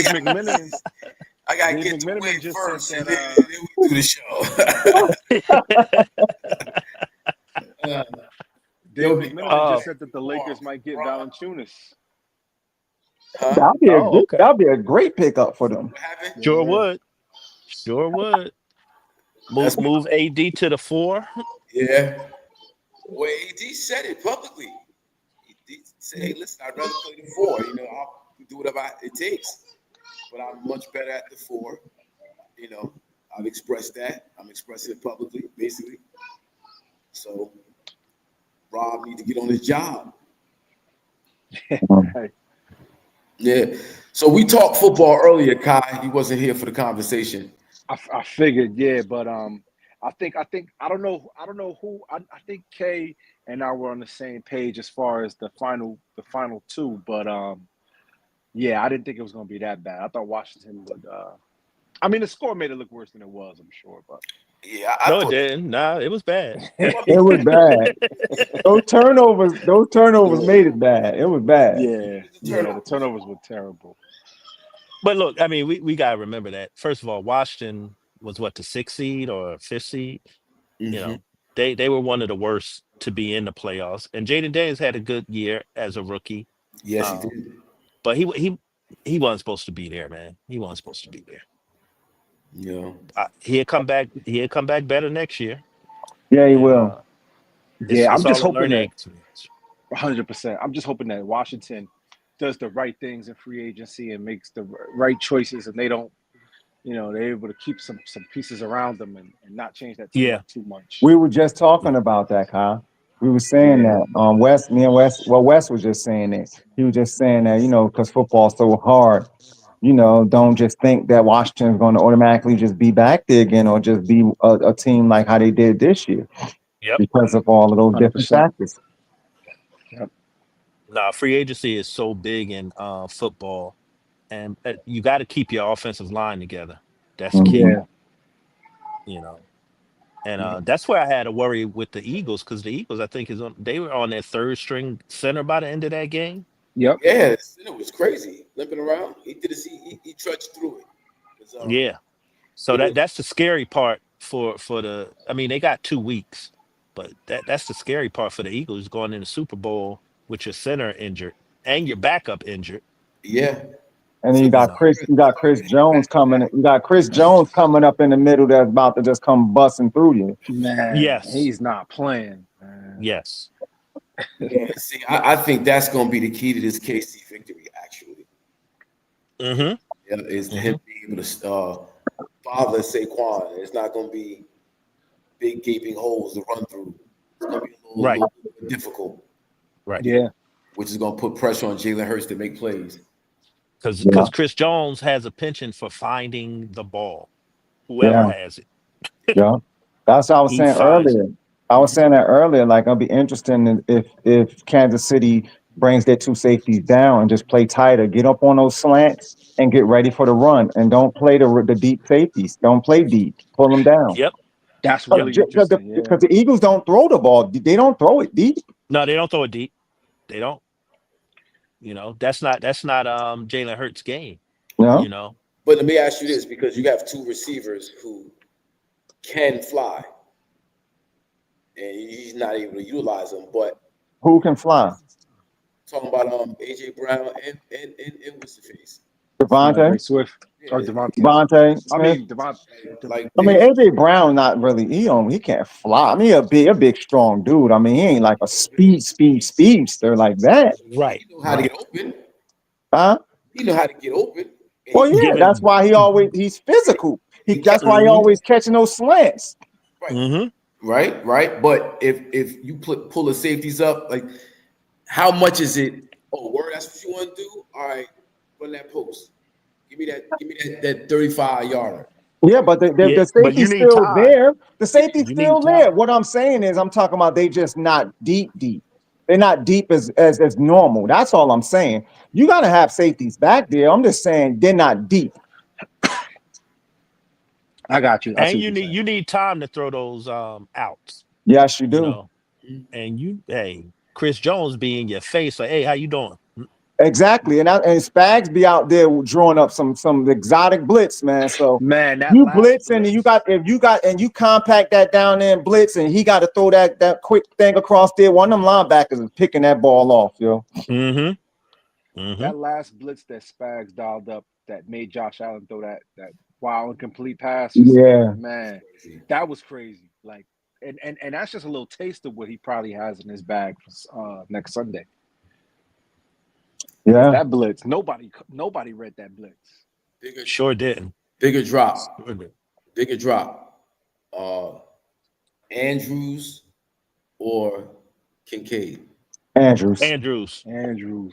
Speaker 7: McMillan.
Speaker 5: I got to get to win first, and then we do the show.
Speaker 7: Dave McMillan just said that the Lakers might get Valanciunas.
Speaker 4: That'd be a great pickup for them.
Speaker 6: Sure would. Move AD to the 4.
Speaker 5: Yeah. Well, AD said it publicly. He said, "Hey, listen, I'd rather play the 4. I'll do whatever it takes, but I'm much better at the 4. I've expressed that. I'm expressing it publicly, basically. So Rob needs to get on his job." Yeah. So we talked football earlier, Kai. He wasn't here for the conversation.
Speaker 7: I figured, yeah, but I think I don't know who I think Kay and I were on the same page as far as the final 2, but yeah, I didn't think it was going to be that bad. I thought Washington would. I mean, the score made it look worse than it was, I'm sure, but
Speaker 5: yeah,
Speaker 6: it didn't. Nah, it was bad.
Speaker 4: It was bad. Those turnovers made it bad. It was bad.
Speaker 7: Yeah, the turnovers were terrible.
Speaker 6: But look, I mean, we gotta remember that. First of all, Washington was the 6th seed or 5th seed.
Speaker 5: Mm-hmm.
Speaker 6: They were one of the worst to be in the playoffs. And Jaden Daniels had a good year as a rookie.
Speaker 5: Yes, he did.
Speaker 6: But he wasn't supposed to be there, man. He wasn't supposed to be there.
Speaker 5: Yeah.
Speaker 6: He'll come back. He'll come back better next year.
Speaker 4: Yeah, he will.
Speaker 7: Yeah, I'm just hoping that 100%. I'm just hoping that Washington does the right things in free agency and makes the right choices, and they don't, they're able to keep some pieces around them and not change that team
Speaker 6: Yeah.
Speaker 7: up too much.
Speaker 4: We were just talking about that, Kyle. We were saying that West, me and West. Well, West was just saying it. He was just saying that because football's so hard. Don't just think that Washington's going to automatically just be back there again or just be a team like how they did this year.
Speaker 6: Yep.
Speaker 4: Because of all of those different
Speaker 7: 100%.
Speaker 4: factors.
Speaker 7: Yep.
Speaker 6: Nah, free agency is so big in football, and you got to keep your offensive line together. That's key.
Speaker 7: Yeah.
Speaker 6: And that's where I had a worry with the Eagles, because the Eagles, I think, they were on their third string center by the end of that game.
Speaker 7: Yep.
Speaker 5: Yeah, it was crazy limping around. He did it. He trudged through it.
Speaker 6: Yeah. So that's the scary part for the. I mean, they got 2 weeks, but that's the scary part for the Eagles going in the Super Bowl with your center injured and your backup injured.
Speaker 5: Yeah.
Speaker 4: And then you got Chris Jones coming. You got Chris Jones coming up in the middle that's about to just come busting through you.
Speaker 7: Man,
Speaker 6: yes,
Speaker 7: he's not playing. Man.
Speaker 6: Yes.
Speaker 5: Yeah, see, I think that's going to be the key to this KC victory, actually.
Speaker 6: Mm-hmm.
Speaker 5: Yeah, is him being able to bother Saquon. It's not going to be big gaping holes to run through. It's going to be a little difficult.
Speaker 6: Right.
Speaker 7: Yeah.
Speaker 5: Which is going to put pressure on Jalen Hurts to make plays.
Speaker 6: Because Chris Jones has a penchant for finding the ball, whoever has it.
Speaker 4: Yeah, that's what I was saying earlier. I was saying that earlier. Like, I'll be interested if Kansas City brings their 2 safeties down and just play tighter, get up on those slants and get ready for the run, and don't play the deep safeties. Don't play deep. Pull them down.
Speaker 6: Yep.
Speaker 7: That's really interesting.
Speaker 4: Because the Eagles don't throw the ball. They don't throw it deep.
Speaker 6: No, they don't throw it deep. They don't. That's not Jalen Hurts' game.
Speaker 4: No.
Speaker 5: But let me ask you this, because you have 2 receivers who can fly, and he's not able to utilize them. But
Speaker 4: who can fly?
Speaker 5: Talking about AJ Brown and what's the face?
Speaker 4: Devontae
Speaker 7: Swift or
Speaker 4: Devontae Smith.
Speaker 7: I mean Devontae.
Speaker 4: AJ Brown not really. He can't fly. I mean, a big strong dude. I mean, he ain't like a speedster like that.
Speaker 6: Right.
Speaker 5: He know how to get open.
Speaker 4: Huh?
Speaker 5: He know how to get open.
Speaker 4: Well, yeah, that's why he's physical. That's why he always catching those slants.
Speaker 5: Right.
Speaker 6: Mm-hmm.
Speaker 5: Right. But if you pull the safeties up, like, how much is it? Oh, word, that's what you want to do? All right, run that post. Give me that 35-yarder.
Speaker 4: Yeah, but the safety's still there. The safety's still there. What I'm saying is, I'm talking about they just not deep. They're not deep as normal. That's all I'm saying. You got to have safeties back there. I'm just saying they're not deep.
Speaker 7: I got you.
Speaker 6: And you need time to throw those outs.
Speaker 4: Yes, you do.
Speaker 6: And Chris Jones be in your face like, hey, how you doing?
Speaker 4: Exactly, and Spags be out there drawing up some exotic blitz, man. So you blitz and you compact that down there and blitz, and he got to throw that quick thing across there. One of them linebackers is picking that ball off, yo.
Speaker 7: That last blitz that Spags dialed up that made Josh Allen throw that wild incomplete pass.
Speaker 4: Yeah,
Speaker 7: man, that was crazy. Like, and that's just a little taste of what he probably has in his bag for next Sunday.
Speaker 4: Yeah,
Speaker 7: that blitz. Nobody read that blitz.
Speaker 6: Sure didn't.
Speaker 5: Bigger drop. Andrews or Kincaid?
Speaker 4: Andrews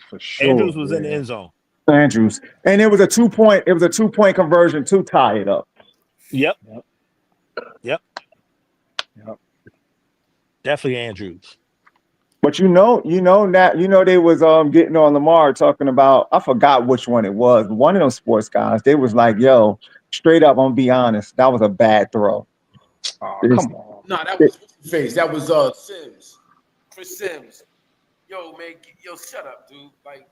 Speaker 7: for sure.
Speaker 6: Andrews was in the end zone.
Speaker 4: Andrews, and it was a 2-point conversion to tie it up.
Speaker 6: Yep. Definitely Andrews.
Speaker 4: But they was getting on Lamar talking about, I forgot which one it was, but one of those sports guys, they was like, yo, straight up, I'm gonna be honest, that was a bad throw.
Speaker 7: Oh, come on.
Speaker 5: No, that was face. That was Sims. Chris Sims. Yo, man, shut up, dude. Like,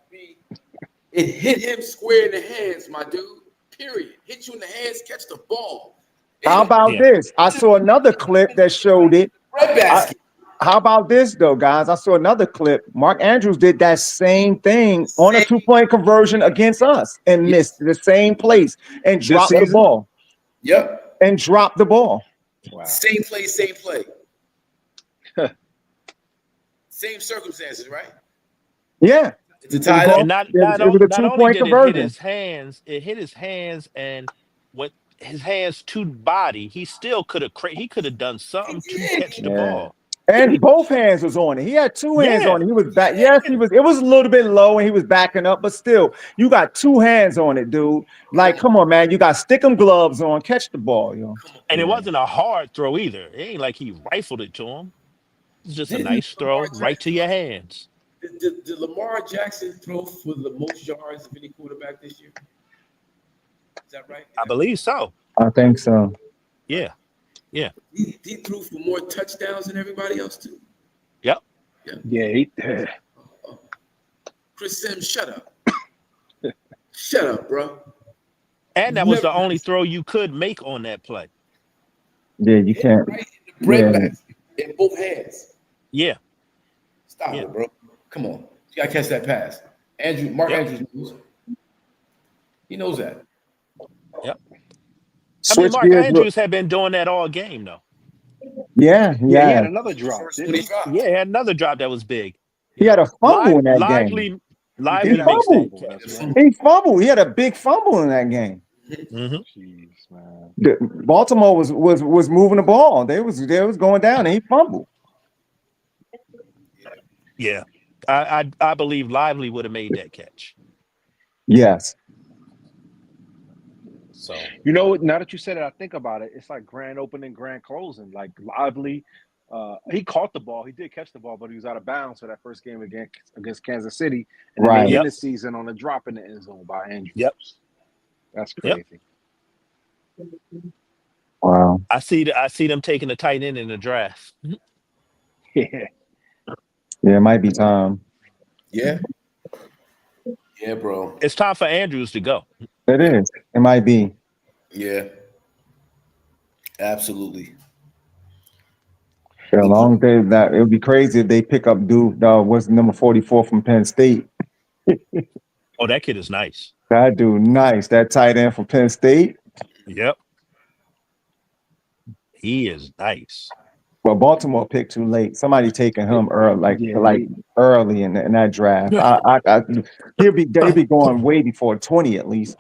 Speaker 5: it hit him square in the hands, my dude. Period. Hit you in the hands, catch the ball.
Speaker 4: How about this? I saw another clip that showed it.
Speaker 5: Red basket.
Speaker 4: How about this, though, guys? I saw another clip. Mark Andrews did that same thing on a 2-point conversion against us and missed the same place and dropped the ball.
Speaker 5: Yep.
Speaker 4: And dropped the ball.
Speaker 5: Wow. Same play. Same circumstances, right?
Speaker 4: Yeah.
Speaker 5: It's a
Speaker 4: It was,
Speaker 5: tie
Speaker 4: all,
Speaker 6: And
Speaker 5: up.
Speaker 4: it was a
Speaker 6: not
Speaker 4: 2
Speaker 6: only
Speaker 4: point
Speaker 6: did it hit
Speaker 4: conversion.
Speaker 6: his hands, and with his hands to the body, he still could have he could have done
Speaker 5: He
Speaker 6: something to catch
Speaker 5: did.
Speaker 6: the
Speaker 7: Yeah.
Speaker 6: ball.
Speaker 4: And both hands was on it. He had two hands on
Speaker 6: Yeah.
Speaker 4: it. He was back. Yes, he was. It was a little bit low, and he was backing up, but still, you got two hands on it, dude. Like, come on, man. You got stickum gloves on. Catch the ball, yo.
Speaker 6: And it
Speaker 7: Yeah.
Speaker 6: wasn't a hard throw either. It ain't like he rifled it to him. It's just a
Speaker 5: Didn't
Speaker 6: nice
Speaker 5: Lamar
Speaker 6: throw right to
Speaker 5: Jackson,
Speaker 6: your hands.
Speaker 5: did Lamar Jackson throw for the most yards of any quarterback this year? Is that right?
Speaker 6: I believe so.
Speaker 4: I think so.
Speaker 6: Yeah. Yeah.
Speaker 5: He threw for more touchdowns than everybody else too.
Speaker 6: Yep.
Speaker 7: Yeah.
Speaker 5: Chris Sims, shut up. Shut up, bro.
Speaker 6: And that was the only throw you could make on that play.
Speaker 4: Yeah, you
Speaker 5: Hit
Speaker 4: can't.
Speaker 5: right in the bread
Speaker 4: Yeah.
Speaker 5: basket in both hands.
Speaker 6: Yeah.
Speaker 5: Stop
Speaker 6: Yeah.
Speaker 5: it, bro. Come on. You gotta catch that pass. Mark
Speaker 6: Yep.
Speaker 5: Andrews knows. He knows that.
Speaker 6: Yep. I mean,
Speaker 4: Switch
Speaker 6: Mark
Speaker 4: gears.
Speaker 6: Andrews had been doing that all game, though.
Speaker 4: Yeah,
Speaker 7: Yeah, he had
Speaker 4: yeah.
Speaker 7: another drop.
Speaker 5: First
Speaker 7: Didn't
Speaker 5: when he
Speaker 7: he?
Speaker 5: dropped.
Speaker 6: Yeah, he had another drop that was big.
Speaker 4: He had a fumble in that game.
Speaker 6: Lively
Speaker 7: He did
Speaker 6: makes
Speaker 7: have a
Speaker 6: that
Speaker 7: fumble,
Speaker 6: catch.
Speaker 7: that's right.
Speaker 4: He fumbled. He had a big fumble in that game.
Speaker 6: Mm-hmm.
Speaker 7: Jeez, man.
Speaker 4: Baltimore was moving the ball. They was going down, and he fumbled.
Speaker 6: Yeah. I believe Lively would have made that catch.
Speaker 4: Yes.
Speaker 6: So
Speaker 7: You know what? Now that you said it, I think about it. It's like grand opening, grand closing. Like Lively, he caught the ball. He did catch the ball, but he was out of bounds for that first game against Kansas City. And then
Speaker 4: Right.
Speaker 7: they
Speaker 6: Yep.
Speaker 7: end the season on a drop in the end zone by Andrews.
Speaker 6: Yep.
Speaker 7: That's
Speaker 6: Yep.
Speaker 7: crazy.
Speaker 4: Wow.
Speaker 6: I see them taking the tight end in the draft.
Speaker 7: Yeah.
Speaker 4: Yeah, it might be time.
Speaker 5: Yeah. Yeah, bro.
Speaker 6: It's time for Andrews to go.
Speaker 4: It is. It might be.
Speaker 5: Yeah. Absolutely.
Speaker 4: For a long day, that it would be crazy if they pick up dude. What's number 44 from Penn State?
Speaker 6: Oh, that kid is nice.
Speaker 4: That dude, nice. That tight end from Penn State.
Speaker 6: Yep. He is nice.
Speaker 4: Well, Baltimore picked too late. Somebody taking him early, early in that draft. He'll be going way before 20 at least.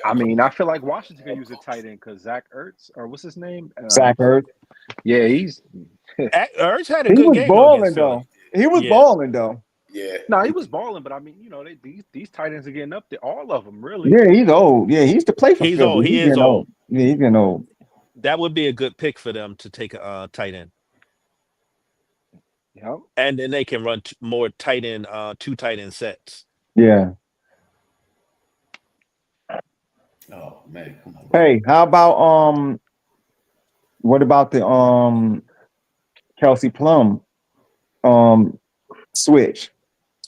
Speaker 7: I mean, I feel like Washington can use a tight end because Zach Ertz, or what's his name?
Speaker 4: Zach Ertz.
Speaker 7: Yeah, he's.
Speaker 6: Ertz had a
Speaker 4: He
Speaker 6: good
Speaker 4: was
Speaker 6: game
Speaker 4: balling
Speaker 6: against
Speaker 4: though.
Speaker 6: Philly.
Speaker 4: He was
Speaker 6: Yeah.
Speaker 4: balling though.
Speaker 5: Yeah.
Speaker 7: No, he was balling, but I mean, you know, these tight ends are getting up there. All of them, really.
Speaker 4: Yeah, he's old. Yeah, he used to play for
Speaker 6: He's
Speaker 4: Philly.
Speaker 6: old. He
Speaker 4: He's
Speaker 6: is
Speaker 4: getting
Speaker 6: old.
Speaker 4: Yeah, he's getting old.
Speaker 6: That would be a good pick for them to take a tight end.
Speaker 7: Yep.
Speaker 6: And then they can run more tight end, 2 tight end sets.
Speaker 4: Yeah.
Speaker 5: Oh man, come on.
Speaker 4: Hey, how about what about the Kelsey Plum switch?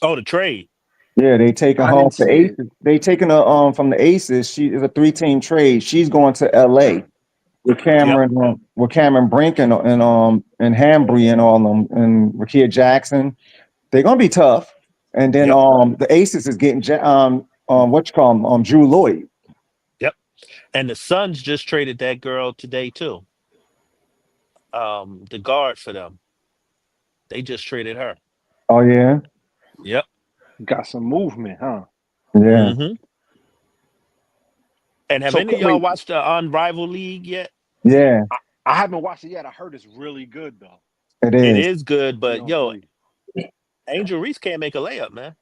Speaker 6: Oh, the trade.
Speaker 4: Yeah, they taking
Speaker 7: I
Speaker 4: her
Speaker 7: didn't
Speaker 4: off the
Speaker 7: see it.
Speaker 4: Aces. They taking her from the Aces. She is a 3-team trade. She's going to LA with Cameron Brink and Hambry and all them and Rakia Jackson. They're gonna be tough. And then the Aces is getting Drew Lloyd.
Speaker 6: Yep. And the Suns just traded that girl today too. The guard for them. They just traded her.
Speaker 4: Oh yeah.
Speaker 6: Yep.
Speaker 7: Got some movement, huh?
Speaker 4: Yeah.
Speaker 6: Mm-hmm. And have
Speaker 7: So,
Speaker 6: any of y'all
Speaker 7: wait.
Speaker 6: watched the Unrivaled League yet?
Speaker 4: Yeah.
Speaker 7: I haven't watched it yet. I heard it's really good though.
Speaker 4: It
Speaker 6: It
Speaker 4: is.
Speaker 6: is good, but yo,
Speaker 7: 3-on-3.
Speaker 6: Angel Reese can't make a layup, man.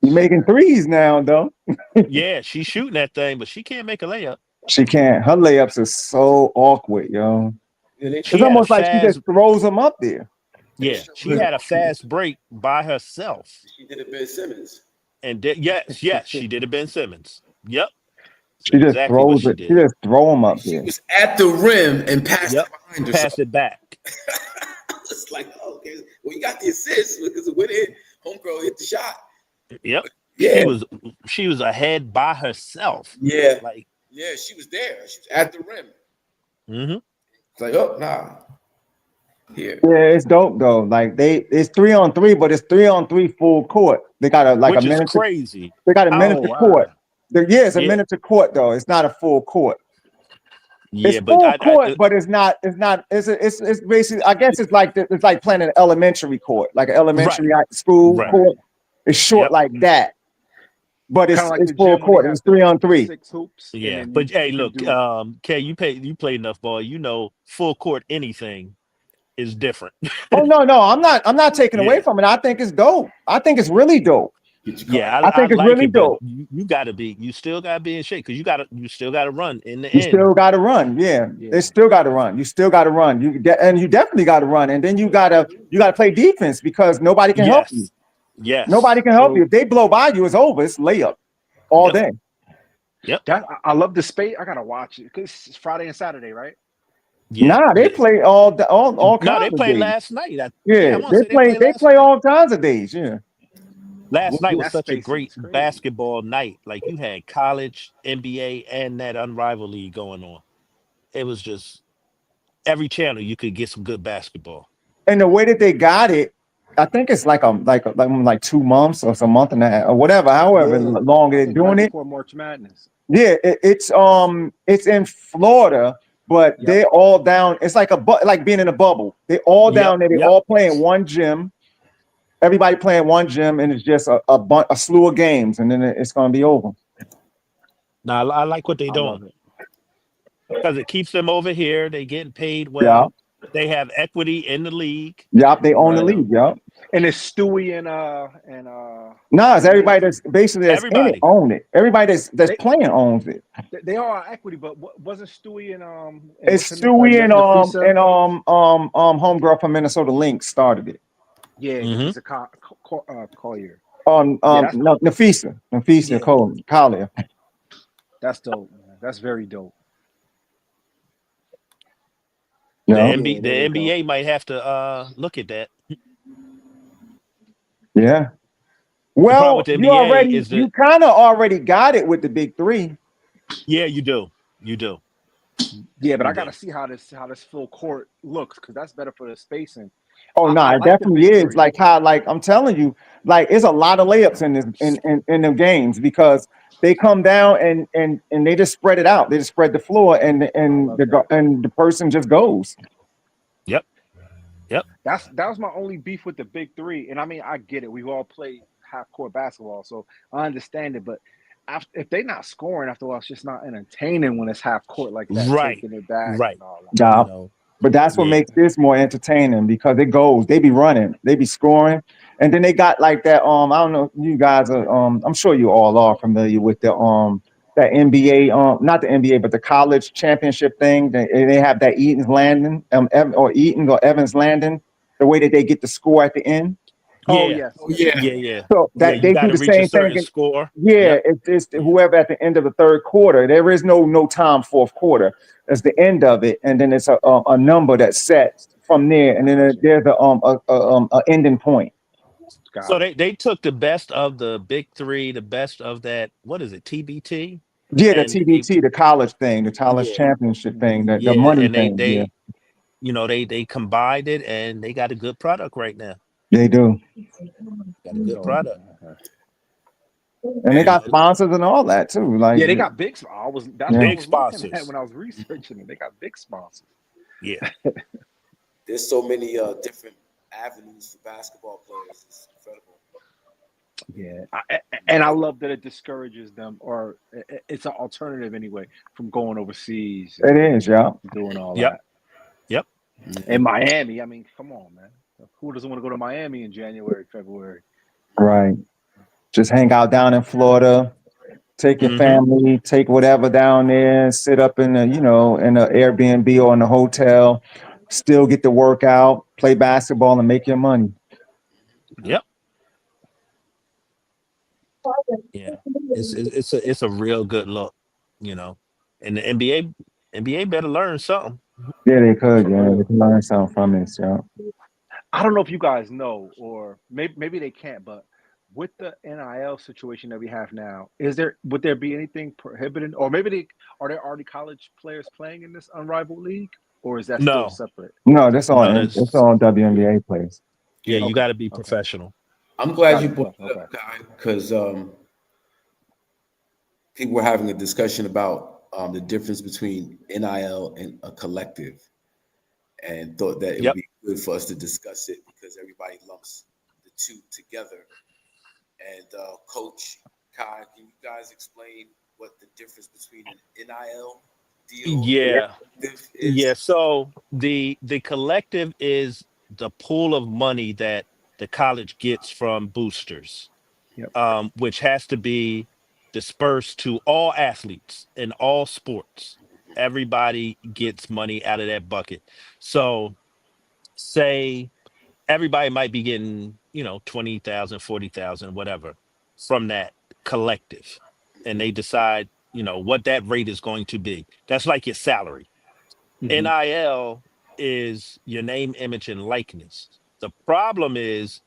Speaker 4: She's making threes now, though.
Speaker 6: Yeah, she's shooting that thing, but she can't make a layup.
Speaker 4: She can't. Her layups are so awkward, yo. It's almost like she just throws them up there.
Speaker 6: Yeah, she had a fast break by herself.
Speaker 5: She did it, Ben Simmons.
Speaker 6: And yes, she did it, Ben Simmons. Yep.
Speaker 4: She just throws it. She just throw them up
Speaker 5: She
Speaker 4: there.
Speaker 5: was at the rim and passed it behind herself.
Speaker 6: Passed it back.
Speaker 5: It's like, okay, well, you got the assist because it went in. Homegirl hit the shot.
Speaker 6: Yep.
Speaker 5: Yeah.
Speaker 6: She was ahead by herself.
Speaker 5: Yeah.
Speaker 6: Like,
Speaker 5: yeah, she was there. She was at the rim.
Speaker 6: mm-hmm.
Speaker 5: It's like, oh, nah. Here.
Speaker 4: Yeah, it's dope though. Like it's 3-on-3, but it's 3-on-3 full court. They got a
Speaker 6: Which
Speaker 4: minute.
Speaker 6: Is crazy.
Speaker 4: They got a minute to court. It's a minute to court though. It's not a full court. It's full court, but it's not. It's not. It's basically. I guess it's like playing an elementary court, like an elementary school court. It's short like that, but it's
Speaker 7: like
Speaker 4: full court. It's 3-on-3.
Speaker 7: 6 hoops.
Speaker 6: Yeah, but hey, look, Kay, you play enough ball. You know, full court anything is different.
Speaker 4: Oh no, I'm not taking away from it. I think it's dope. I think it's really dope.
Speaker 6: Yeah,
Speaker 4: I think it's
Speaker 6: like
Speaker 4: really dope.
Speaker 6: You still gotta be in shape because you still gotta run in the end.
Speaker 4: You still gotta run. Yeah. They still gotta run. You still gotta run. You definitely gotta run. And then you gotta play defense because nobody can help you.
Speaker 6: Yes.
Speaker 4: Nobody can help you. If they blow by you, it's over. It's layup all day.
Speaker 6: Yep.
Speaker 7: I love the space. I gotta watch it because it's Friday and Saturday, right?
Speaker 4: Yeah. Nah, they play all kinds.
Speaker 6: No, they
Speaker 4: of
Speaker 6: played
Speaker 4: days.
Speaker 6: last night.
Speaker 4: They play all kinds of days. Yeah.
Speaker 6: Last night was such a great basketball night. Like you had college, NBA, and that Unrivaled League going on. It was just every channel you could get some good basketball.
Speaker 4: And the way that they got it, I think it's like 2 months or a month and a half or whatever, however long they're doing it.
Speaker 7: For March Madness.
Speaker 4: Yeah, it's in Florida, but they're all down. It's like like being in a bubble. They're all down there. They're all playing one gym. Everybody playing one gym, and it's just a slew of games, and then it's going to be over.
Speaker 6: Now, I like what they're doing because it keeps them over here. They getting paid well. Yeah. They have equity in the league.
Speaker 4: Yep, they own the league. Yep.
Speaker 7: And it's Stewie and
Speaker 4: no, it's everybody that's basically in it own it. Everybody that's playing owns it.
Speaker 7: They all are equity, but wasn't Stewie and
Speaker 4: it's Stewie and homegirl from Minnesota Lynx started it.
Speaker 7: Yeah, it's a Collier.
Speaker 4: Nafisa Collier.
Speaker 7: That's dope, man. That's very dope.
Speaker 6: The NBA might have to look at that.
Speaker 4: Yeah. Well, you kind of already got it with the big three.
Speaker 6: Yeah, you do.
Speaker 7: Yeah, but I got to see how this full court looks because that's better for the spacing.
Speaker 4: Oh no, it definitely is. Like I'm telling you, like it's a lot of layups in the games because they come down and they just spread it out. They just spread the floor and the person just goes.
Speaker 6: Yep.
Speaker 7: That was my only beef with the big three. And I mean, I get it. We've all played half court basketball, so I understand it. But if they're not scoring after a while, it's just not entertaining when it's half court like that.
Speaker 6: Right.
Speaker 7: Taking it back.
Speaker 6: Right.
Speaker 7: And all that.
Speaker 4: Yeah. But that's what makes this more entertaining because it goes. They be running. They be scoring. And then they got like that. I don't know. You guys are. I'm sure you all are familiar with the that NBA. Not the NBA, but the college championship thing. They have that Eaton's Landing. Eaton or Evans Landing. The way that they get the score at the end.
Speaker 6: Yeah.
Speaker 4: So that they do the same thing.
Speaker 6: Score.
Speaker 4: Yeah, it's whoever at the end of the third quarter. There is no time fourth quarter. It's the end of it, and then it's a number that's set from there, and then there's a ending point.
Speaker 6: So they took the best of the big three, the best of that. What is it? TBT.
Speaker 4: Yeah, the TBT, the college thing, the college championship thing, the money thing.
Speaker 6: They combined it, and they got a good product right now.
Speaker 4: They do.
Speaker 6: Got a good product.
Speaker 4: And they got sponsors and all that too. Like
Speaker 7: they got big.
Speaker 6: Big sponsors.
Speaker 7: When I was researching it, they got big sponsors.
Speaker 6: Yeah.
Speaker 5: There's so many different avenues for basketball players. It's incredible.
Speaker 7: Yeah, and I love that it discourages them, or it's an alternative anyway from going overseas.
Speaker 4: It is,
Speaker 7: doing all that.
Speaker 6: Yep.
Speaker 7: In Miami, I mean, come on, man. Who doesn't want to go to Miami in January, February?
Speaker 4: Right. Just hang out down in Florida, take your family, take whatever down there, sit up in in a Airbnb or in a hotel, still get to work out, play basketball, and make your money.
Speaker 6: Yep. Yeah. It's a real good look, and the NBA better learn something.
Speaker 4: Yeah, they could. Yeah, they can learn something from this. Yeah.
Speaker 7: I don't know if you guys know, or maybe they can't, but with the NIL situation that we have now, would there be anything prohibiting, or maybe are there already college players playing in this Unrivaled League, or is that still separate?
Speaker 4: No, that's all. It's all WNBA players.
Speaker 6: Yeah, you got to be professional.
Speaker 5: I'm glad you brought that up, guy, because people were having a discussion about the difference between NIL and a collective, and thought that it would
Speaker 6: Yep.
Speaker 5: be good for us to discuss it because everybody lumps the two together. And Coach Kai, can you guys explain what the difference between an NIL deal and
Speaker 6: Yeah.
Speaker 5: a collective
Speaker 6: Yeah.
Speaker 5: is?
Speaker 6: So the collective is the pool of money that the college gets from boosters,
Speaker 7: Yep.
Speaker 6: which has to be dispersed to all athletes in all sports. Everybody gets money out of that bucket. So say everybody might be getting, 20,000, 40,000, whatever, from that collective. And they decide, what that rate is going to be. That's like your salary.
Speaker 7: Mm-hmm.
Speaker 6: NIL is your name, image, and likeness. The problem is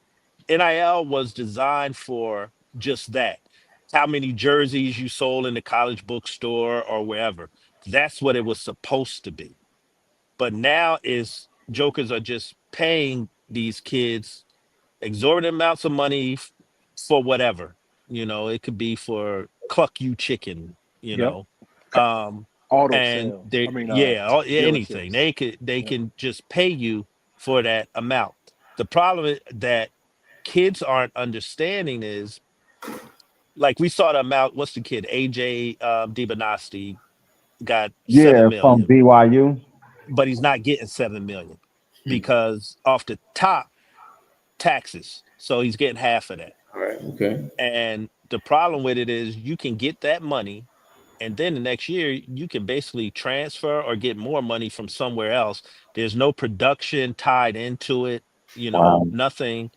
Speaker 6: NIL was designed for just that. How many jerseys you sold in the college bookstore or wherever. That's what it was supposed to be. But now is jokers are just paying these kids exorbitant amounts of money for whatever. It could be for cluck you chicken,
Speaker 7: Yep.
Speaker 6: um
Speaker 7: Auto
Speaker 6: and
Speaker 7: sales.
Speaker 6: they, yeah, yeah, anything
Speaker 7: Dealerships.
Speaker 6: they
Speaker 7: Yep.
Speaker 6: can just pay you for that amount. The problem that kids aren't understanding is, like, we saw the amount. What's the kid, AJ DiBonasti, got
Speaker 4: Yeah,
Speaker 6: 7
Speaker 4: from
Speaker 6: million,
Speaker 4: BYU.
Speaker 6: but he's not getting 7 million because off the top, taxes, so he's getting half of that.
Speaker 5: All right. Okay.
Speaker 6: And the problem with it is you can get that money, and then the next year you can basically transfer or get more money from somewhere else. There's no production tied into it,
Speaker 4: Wow.
Speaker 6: nothing.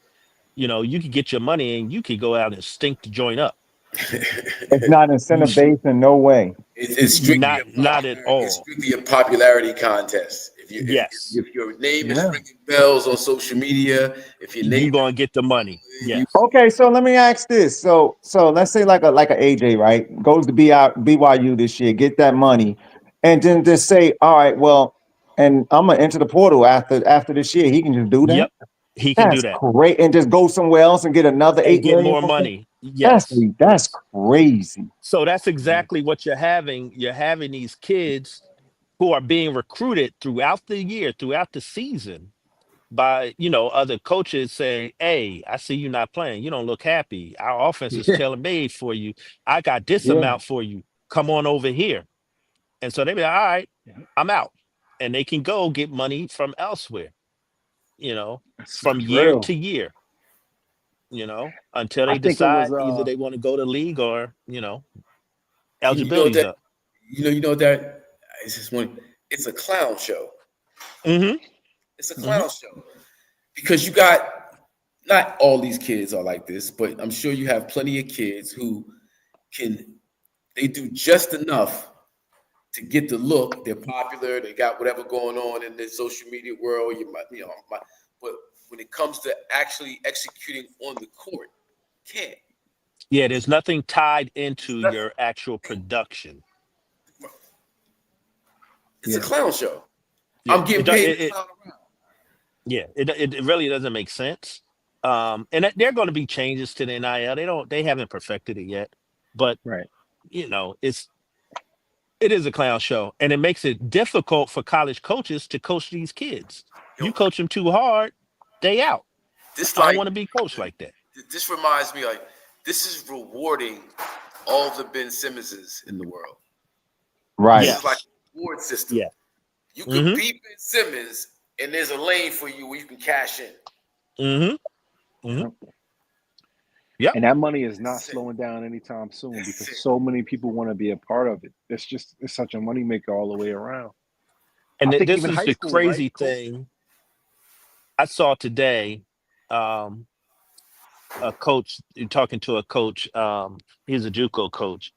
Speaker 6: You could get your money and you could go out and stink the joint up.
Speaker 4: It's not
Speaker 6: You
Speaker 4: incentive
Speaker 6: sh-
Speaker 4: based in no way.
Speaker 5: It's strictly
Speaker 6: not not at
Speaker 5: it's
Speaker 6: all.
Speaker 5: strictly a popularity contest.
Speaker 6: Yes,
Speaker 5: If your name is
Speaker 4: Yeah.
Speaker 5: ringing bells on social media, if your name
Speaker 6: you gonna get the money.
Speaker 5: you
Speaker 6: Yes.
Speaker 4: Okay, so let me ask this. So let's say like a AJ, right? Goes to BYU this year, get that money, and then just say, all right, well, and I'm gonna enter the portal after this year. He can just do that.
Speaker 6: Yep, he can do
Speaker 4: That's
Speaker 6: that
Speaker 4: great, and just go somewhere else and get another
Speaker 6: and
Speaker 4: eight
Speaker 6: get
Speaker 4: million
Speaker 6: more
Speaker 4: from it.
Speaker 6: money.
Speaker 4: That's
Speaker 6: Yes,
Speaker 4: that's
Speaker 6: yes.
Speaker 4: crazy.
Speaker 6: So that's exactly what you're having. You're having these kids who are being recruited throughout the year, throughout the season, by, other coaches saying, "Hey, I see you not playing. You don't look happy. Our offense is
Speaker 7: Yeah.
Speaker 6: tailor made for you. I got this
Speaker 7: Yeah.
Speaker 6: amount for you. Come on over here." And so they be like, "All right,
Speaker 7: Yeah.
Speaker 6: I'm out," and they can go get money from elsewhere. From
Speaker 7: That's
Speaker 6: year
Speaker 7: real.
Speaker 6: to year. Until
Speaker 7: I
Speaker 6: they
Speaker 7: think it was
Speaker 6: decide either they want to go to league or,
Speaker 5: you know
Speaker 6: eligibility's
Speaker 5: that
Speaker 6: up.
Speaker 5: you know that it's just one. It's a clown show.
Speaker 6: Mm-hmm.
Speaker 5: It's a
Speaker 6: Mm-hmm.
Speaker 5: clown show because you got not all these kids are like this, but I'm sure you have plenty of kids who can they do just enough to get the look. They're popular. They got whatever going on in the social media world. But when it comes to actually executing on the court, can't.
Speaker 6: Yeah, there's nothing tied
Speaker 5: There's
Speaker 6: into
Speaker 5: nothing.
Speaker 6: your actual production.
Speaker 5: It's a
Speaker 7: Yeah.
Speaker 5: clown show.
Speaker 6: Yeah,
Speaker 5: I'm getting paid to clown around.
Speaker 6: it really doesn't make sense. And there are going to be changes to the NIL. They haven't perfected it yet, but
Speaker 7: Right.
Speaker 6: it is a clown show, and it makes it difficult for college coaches to coach these kids.
Speaker 5: Yo,
Speaker 6: You coach them too hard, they out.
Speaker 5: this
Speaker 6: I don't
Speaker 5: like
Speaker 6: want to be coached like that.
Speaker 5: this reminds me like this is rewarding all the Ben Simmonses in the world.
Speaker 4: Right.
Speaker 5: This is like
Speaker 6: Yes.
Speaker 5: a reward system.
Speaker 6: Yeah.
Speaker 5: You could
Speaker 6: Mm-hmm.
Speaker 5: beat Ben Simmons, and there's a lane for you where you can cash in.
Speaker 6: Mm-hmm. Mm-hmm.
Speaker 7: Yep.
Speaker 6: Yep.
Speaker 7: And that money is not
Speaker 5: That's it.
Speaker 7: slowing down anytime soon
Speaker 5: That's
Speaker 7: because
Speaker 5: it.
Speaker 7: so many people want to be a part of it. It's such a moneymaker all the way around.
Speaker 6: And
Speaker 7: I think
Speaker 6: this
Speaker 7: even
Speaker 6: is
Speaker 7: high
Speaker 6: the
Speaker 7: school, right,
Speaker 6: crazy
Speaker 7: Coach?
Speaker 6: thing I saw today. Um, a coach talking to a coach. He's a JUCO coach.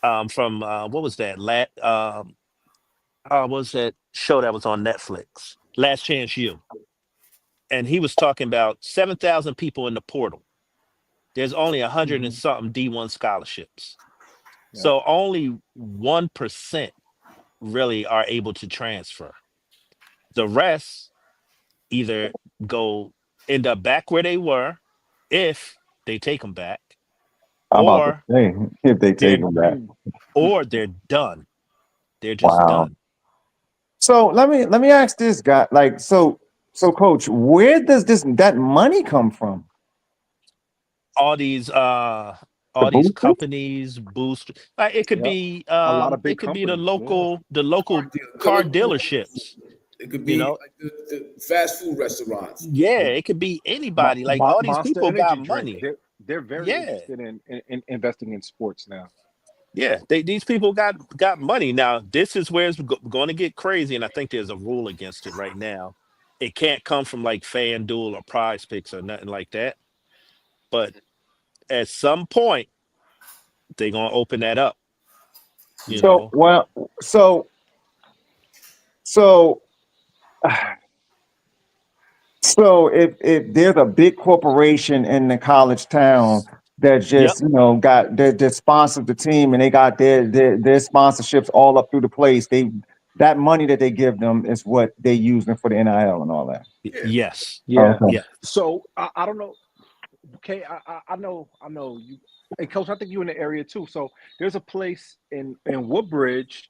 Speaker 6: From what was that? What was that show that was on Netflix? Last Chance U. And he was talking about 7,000 people in the portal. There's only 100 and
Speaker 7: Mm-hmm.
Speaker 6: something D1 scholarships.
Speaker 7: Yeah.
Speaker 6: So only 1% really are able to transfer. The rest either end up back where they were if they take them back,
Speaker 4: I'm about to
Speaker 6: or
Speaker 4: say if they take
Speaker 6: they're
Speaker 4: them back.
Speaker 6: or they're done. They're just
Speaker 4: Wow.
Speaker 6: done.
Speaker 4: So let me ask this guy, like, so coach, where does that money come from?
Speaker 6: All these
Speaker 4: The boosters?
Speaker 6: companies boost, like it could
Speaker 7: Yep.
Speaker 6: be
Speaker 7: A lot of
Speaker 6: it
Speaker 7: big
Speaker 6: could be the
Speaker 7: companies. Yeah.
Speaker 6: local car dealerships,
Speaker 5: It could
Speaker 6: you
Speaker 5: be
Speaker 6: know.
Speaker 5: like the fast food restaurants.
Speaker 6: Yeah, it could be anybody. Like all these
Speaker 7: Monster
Speaker 6: people got
Speaker 7: Energy drink.
Speaker 6: money.
Speaker 7: They're very
Speaker 6: Yeah.
Speaker 7: interested in investing in sports now.
Speaker 6: Yeah, these people got money. Now, this is where it's going to get crazy, and I think there's a rule against it right now. It can't come from like FanDuel or Prize Picks or nothing like that. But at some point, they're gonna open that up. You
Speaker 4: So
Speaker 6: know.
Speaker 4: well, so so so if there's a big corporation in the college town that
Speaker 6: Yep.
Speaker 4: just got that sponsored the team, and they got their sponsorships all up through the place, that money that they give them is what they using for the NIL and all that.
Speaker 5: Yeah.
Speaker 6: Yes.
Speaker 7: Yeah.
Speaker 4: Okay.
Speaker 6: Yeah.
Speaker 7: So I don't know. Okay, I know you. Hey, Coach, I think you in the area too. So there's a place in Woodbridge,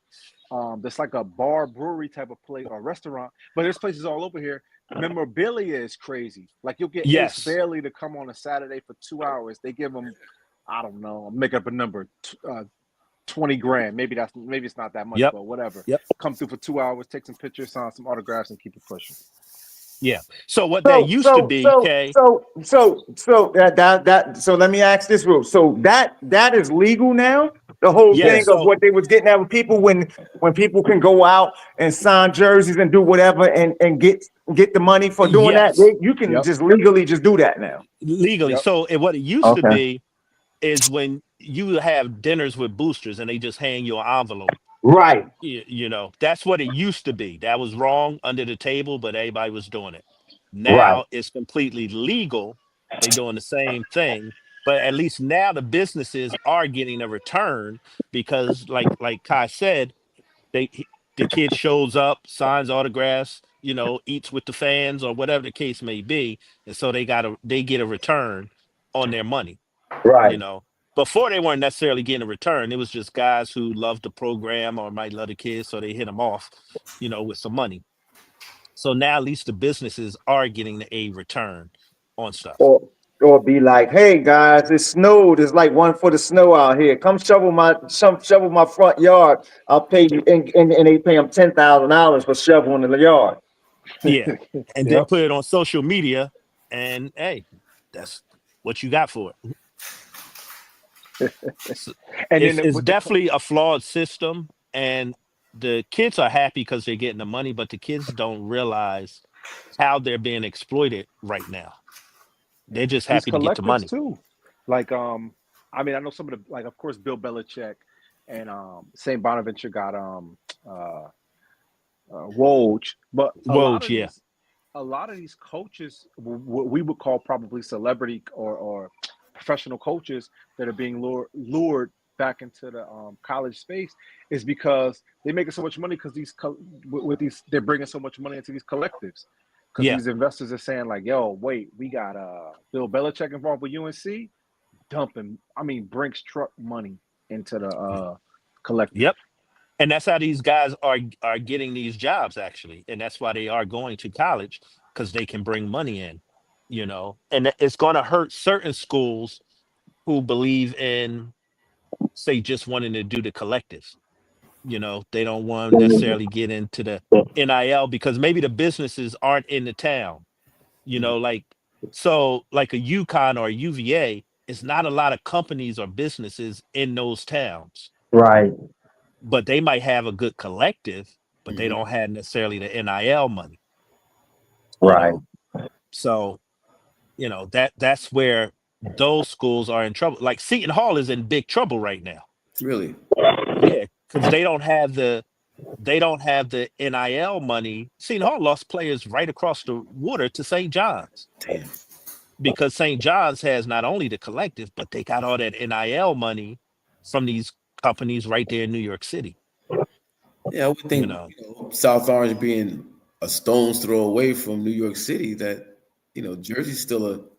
Speaker 7: that's like a bar brewery type of place or restaurant. But there's places all over here. Memorabilia is crazy. Like you'll get Ace
Speaker 6: Yes.
Speaker 7: Bailey to come on a Saturday for 2 hours. They give him, I don't know, make up a number, 20 grand. Maybe it's not that much,
Speaker 6: Yep.
Speaker 7: but whatever.
Speaker 6: Yep.
Speaker 7: Come through for 2 hours, take some pictures, sign some autographs, and keep it pushing.
Speaker 6: Yeah. So what that used to be, Kay.
Speaker 4: So let me ask this rule. So that is legal now. The whole
Speaker 6: Yeah.
Speaker 4: thing of
Speaker 6: So
Speaker 4: what they was getting at with people, when people can go out and sign jerseys and do whatever and get the money for doing that,
Speaker 6: yes,
Speaker 4: you can
Speaker 7: Yep.
Speaker 4: just legally just do that now.
Speaker 6: legally.
Speaker 7: Yep.
Speaker 6: So what it used to
Speaker 4: Okay.
Speaker 6: be is when you have dinners with boosters and they just hang you an envelope.
Speaker 4: Right.
Speaker 6: You know, that's what it used to be. That was wrong under the table, but everybody was doing it.
Speaker 4: Right.
Speaker 6: Now it's completely legal. They're doing the same thing, but at least now the businesses are getting a return because, like Kai said, the kid shows up, signs autographs, eats with the fans or whatever the case may be, and so they get a return on their money. you
Speaker 4: Right.
Speaker 6: know. Before they weren't necessarily getting a return. It was just guys who loved the program or might love the kids, so they hit them off, with some money. So now at least the businesses are getting a return on stuff.
Speaker 4: Or be like, hey guys, it snowed. It's like 1 foot of snow out here. Come shovel my front yard. I'll pay you, and they pay them $10,000 for shoveling the yard.
Speaker 6: Yeah. And then
Speaker 7: Yep.
Speaker 6: put it on social media, and hey, that's what you got for it. So
Speaker 7: And
Speaker 6: it's
Speaker 7: then
Speaker 6: it's
Speaker 7: with the
Speaker 6: definitely a flawed system, and the kids are happy because they're getting the money, but the kids don't realize how they're being exploited right now. They're just
Speaker 7: these
Speaker 6: happy to get the
Speaker 7: collectives
Speaker 6: money.
Speaker 7: too, like I mean, I know some of the, like, of course, Bill Belichick and St. Bonaventure got Woj, but
Speaker 6: Woj, yeah.
Speaker 7: a lot of these coaches, what we would call probably celebrity or professional coaches that are being lured back into the college space, is because they're making so much money because with these, they're bringing so much money into these collectives, because
Speaker 6: Yeah.
Speaker 7: these investors are saying like, yo, wait, we got Bill Belichick involved with UNC, dumping, I mean, Brinks truck money into the collective.
Speaker 6: Yep. And that's how these guys are getting these jobs, actually. And that's why they are going to college, because they can bring money in, and it's going to hurt certain schools who believe in, say, just wanting to do the collective. They don't want to necessarily get into the NIL because maybe the businesses aren't in the town, like, so like a UConn or a UVA, it's not a lot of companies or businesses in those towns,
Speaker 4: Right.
Speaker 6: but they might have a good collective, but they don't have necessarily the NIL money, you
Speaker 4: Right.
Speaker 6: know. So, that's where those schools are in trouble. Like Seton Hall is in big trouble right now.
Speaker 5: Really?
Speaker 6: Yeah, because they don't have the NIL money. Seton Hall lost players right across the water to St. John's,
Speaker 5: Damn.
Speaker 6: because St. John's has not only the collective, but they got all that NIL money from these companies right there in New York City.
Speaker 5: Yeah, I would think South Orange being a stone's throw away from New York City, that Jersey's still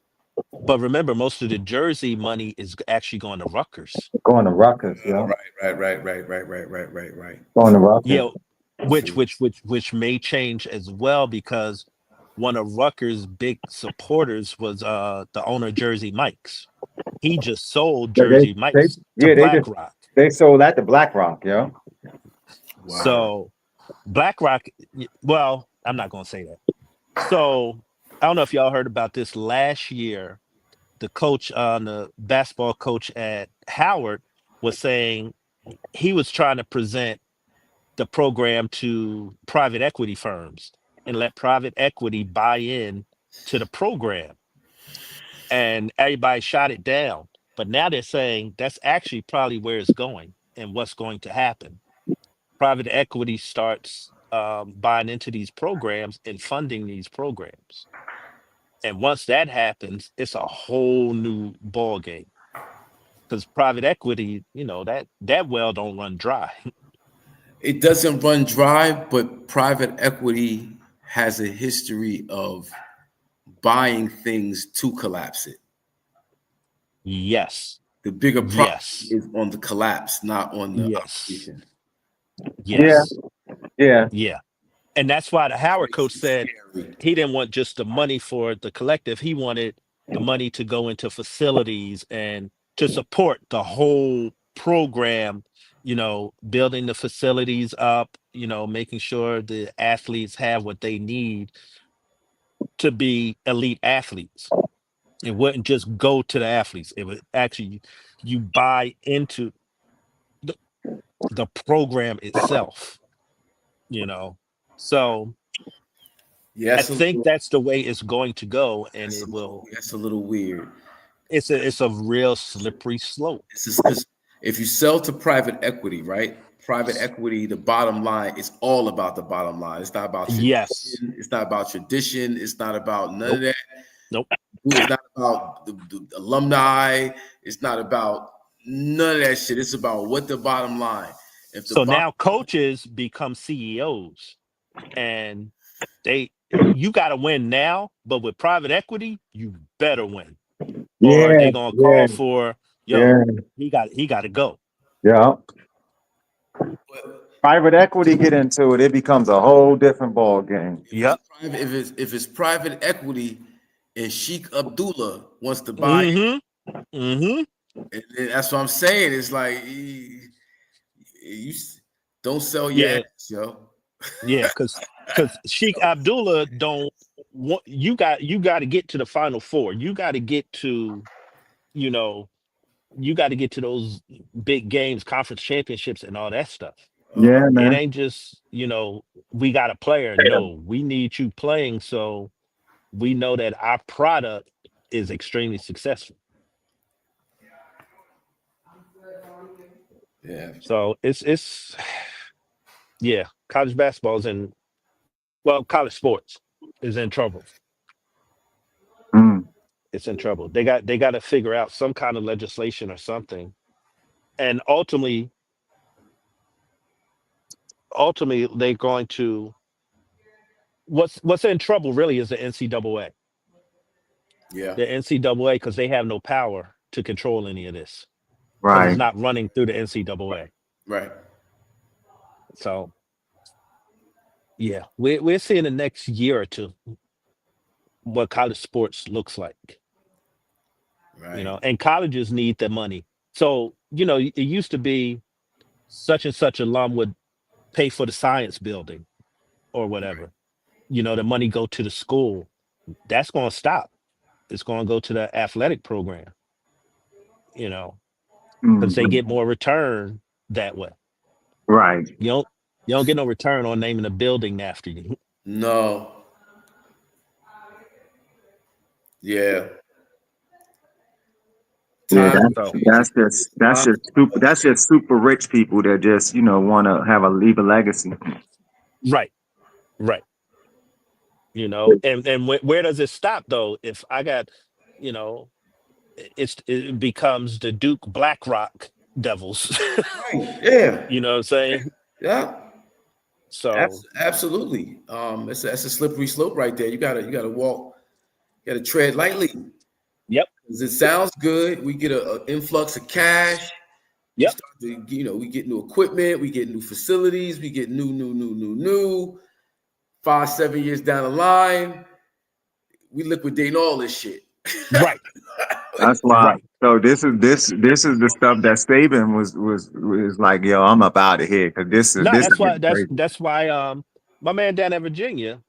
Speaker 6: But remember, most of the jersey money is actually going to Rutgers.
Speaker 4: Going to Rutgers, yeah.
Speaker 5: Right.
Speaker 4: Going to Rutgers.
Speaker 6: Yeah, which may change as well because one of Rutgers' big supporters was the owner of Jersey Mike's. He just sold
Speaker 4: They,
Speaker 6: Jersey
Speaker 4: they,
Speaker 6: Mike's to
Speaker 4: yeah,
Speaker 6: BlackRock.
Speaker 4: they sold that to BlackRock, yeah.
Speaker 5: Wow.
Speaker 6: So BlackRock, well, I'm not going to say that. So I don't know if y'all heard about this last year. The coach the basketball coach at Howard was saying he was trying to present the program to private equity firms and let private equity buy in to the program. And everybody shot it down. But now they're saying that's actually probably where it's going and what's going to happen. Private equity starts buying into these programs and funding these programs. And once that happens, it's a whole new ball game. Because private equity, that well don't run dry.
Speaker 5: It doesn't run dry, but private equity has a history of buying things to collapse it.
Speaker 6: Yes.
Speaker 5: The bigger problem
Speaker 6: Yes.
Speaker 5: is on the collapse, not on the
Speaker 6: Yes.
Speaker 5: operation.
Speaker 6: Yes.
Speaker 4: Yeah.
Speaker 6: Yeah. And that's why the Howard coach said he didn't want just the money for the collective. He wanted the money to go into facilities and to support the whole program, building the facilities up, making sure the athletes have what they need to be elite athletes. It wouldn't just go to the athletes. It would actually, you buy into the program itself, So
Speaker 5: Yeah,
Speaker 6: I think that's the way it's going to go, and it will.
Speaker 5: That's a little weird.
Speaker 6: It's a real slippery slope.
Speaker 5: This is because if you sell to private equity, right? Private equity, the bottom line is all about the bottom line. It's not about tradition. It's not about tradition. It's not about none of that.
Speaker 6: Nope.
Speaker 5: It's not about the alumni. It's not about none of that shit. It's about what the bottom line.
Speaker 6: Now coaches become CEOs, and you got to win now. But with private equity, you better win, or they're gonna call for he got to go.
Speaker 4: Yeah. Private equity get into it, it becomes a whole different ball game.
Speaker 6: Yep.
Speaker 5: If it's private equity and Sheikh Abdullah wants to buy it, and that's what I'm saying. It's like you don't sell your ass, yo.
Speaker 6: Yeah, because Sheikh Abdullah don't want you got to get to the Final Four. You got to get to, those big games, conference championships, and all that stuff.
Speaker 4: Yeah, man.
Speaker 6: It ain't just, we got a player. No, we need you playing so we know that our product is extremely successful.
Speaker 5: Yeah.
Speaker 6: So it's college basketball is college sports is in trouble. It's in trouble. They got to figure out some kind of legislation or something. And ultimately they're going to what's in trouble really is the NCAA.
Speaker 5: Yeah.
Speaker 6: The NCAA, because they have no power to control any of this.
Speaker 4: Right.
Speaker 6: It's not running through the NCAA.
Speaker 5: Right.
Speaker 6: So yeah, we're seeing the next year or two what college sports looks like.
Speaker 5: Right.
Speaker 6: And colleges need the money. So, it used to be such and such alum would pay for the science building or whatever. The money go to the school. That's going to stop. It's going to go to the athletic program, because they get more return that way.
Speaker 4: Right.
Speaker 6: You don't get no return on naming a building after you.
Speaker 5: No. Yeah.
Speaker 4: Yeah, that's just super rich people that just want to leave a legacy.
Speaker 6: Right. And where does it stop though? If I got, it becomes the Duke BlackRock Devils.
Speaker 5: Right. Yeah.
Speaker 6: You know what I'm saying?
Speaker 5: Yeah.
Speaker 6: So
Speaker 5: absolutely. It's a slippery slope right there. You gotta walk. You gotta tread lightly.
Speaker 6: Yep.
Speaker 5: Because it sounds good. We get an influx of cash.
Speaker 6: Yep.
Speaker 5: We get new equipment, we get new facilities, we get new. 5-7 years down the line, we liquidating all this shit.
Speaker 6: Right.
Speaker 4: That's why.
Speaker 6: Right.
Speaker 4: So this is the stuff that Saban was like, yo, I'm up out of here because this
Speaker 6: No,
Speaker 4: is
Speaker 6: that's why
Speaker 4: crazy.
Speaker 6: that's why my man down at Virginia,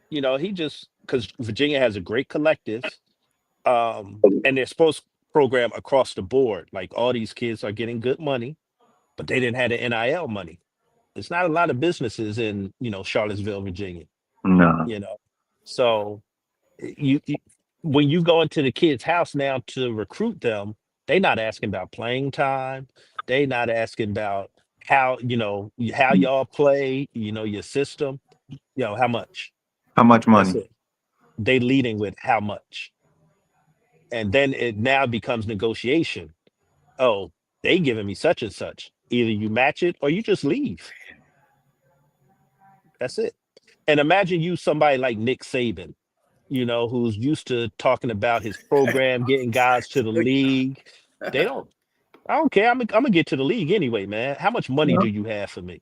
Speaker 6: he just because Virginia has a great collective, and their sports program across the board. Like all these kids are getting good money, but they didn't have the NIL money. There's not a lot of businesses in, Charlottesville, Virginia,
Speaker 4: No.
Speaker 6: So you when you go into the kid's house now to recruit them, they not asking about playing time. They not asking about how y'all play, your system, how much.
Speaker 4: How much
Speaker 6: That's
Speaker 4: money?
Speaker 6: it. They leading with how much. And then it now becomes negotiation. Oh, they giving me such and such. Either you match it or you just leave. That's it. And imagine you somebody like Nick Saban, who's used to talking about his program, getting guys to the league. They don't. I don't care. I'm gonna get to the league anyway, man. How much money do you have for me?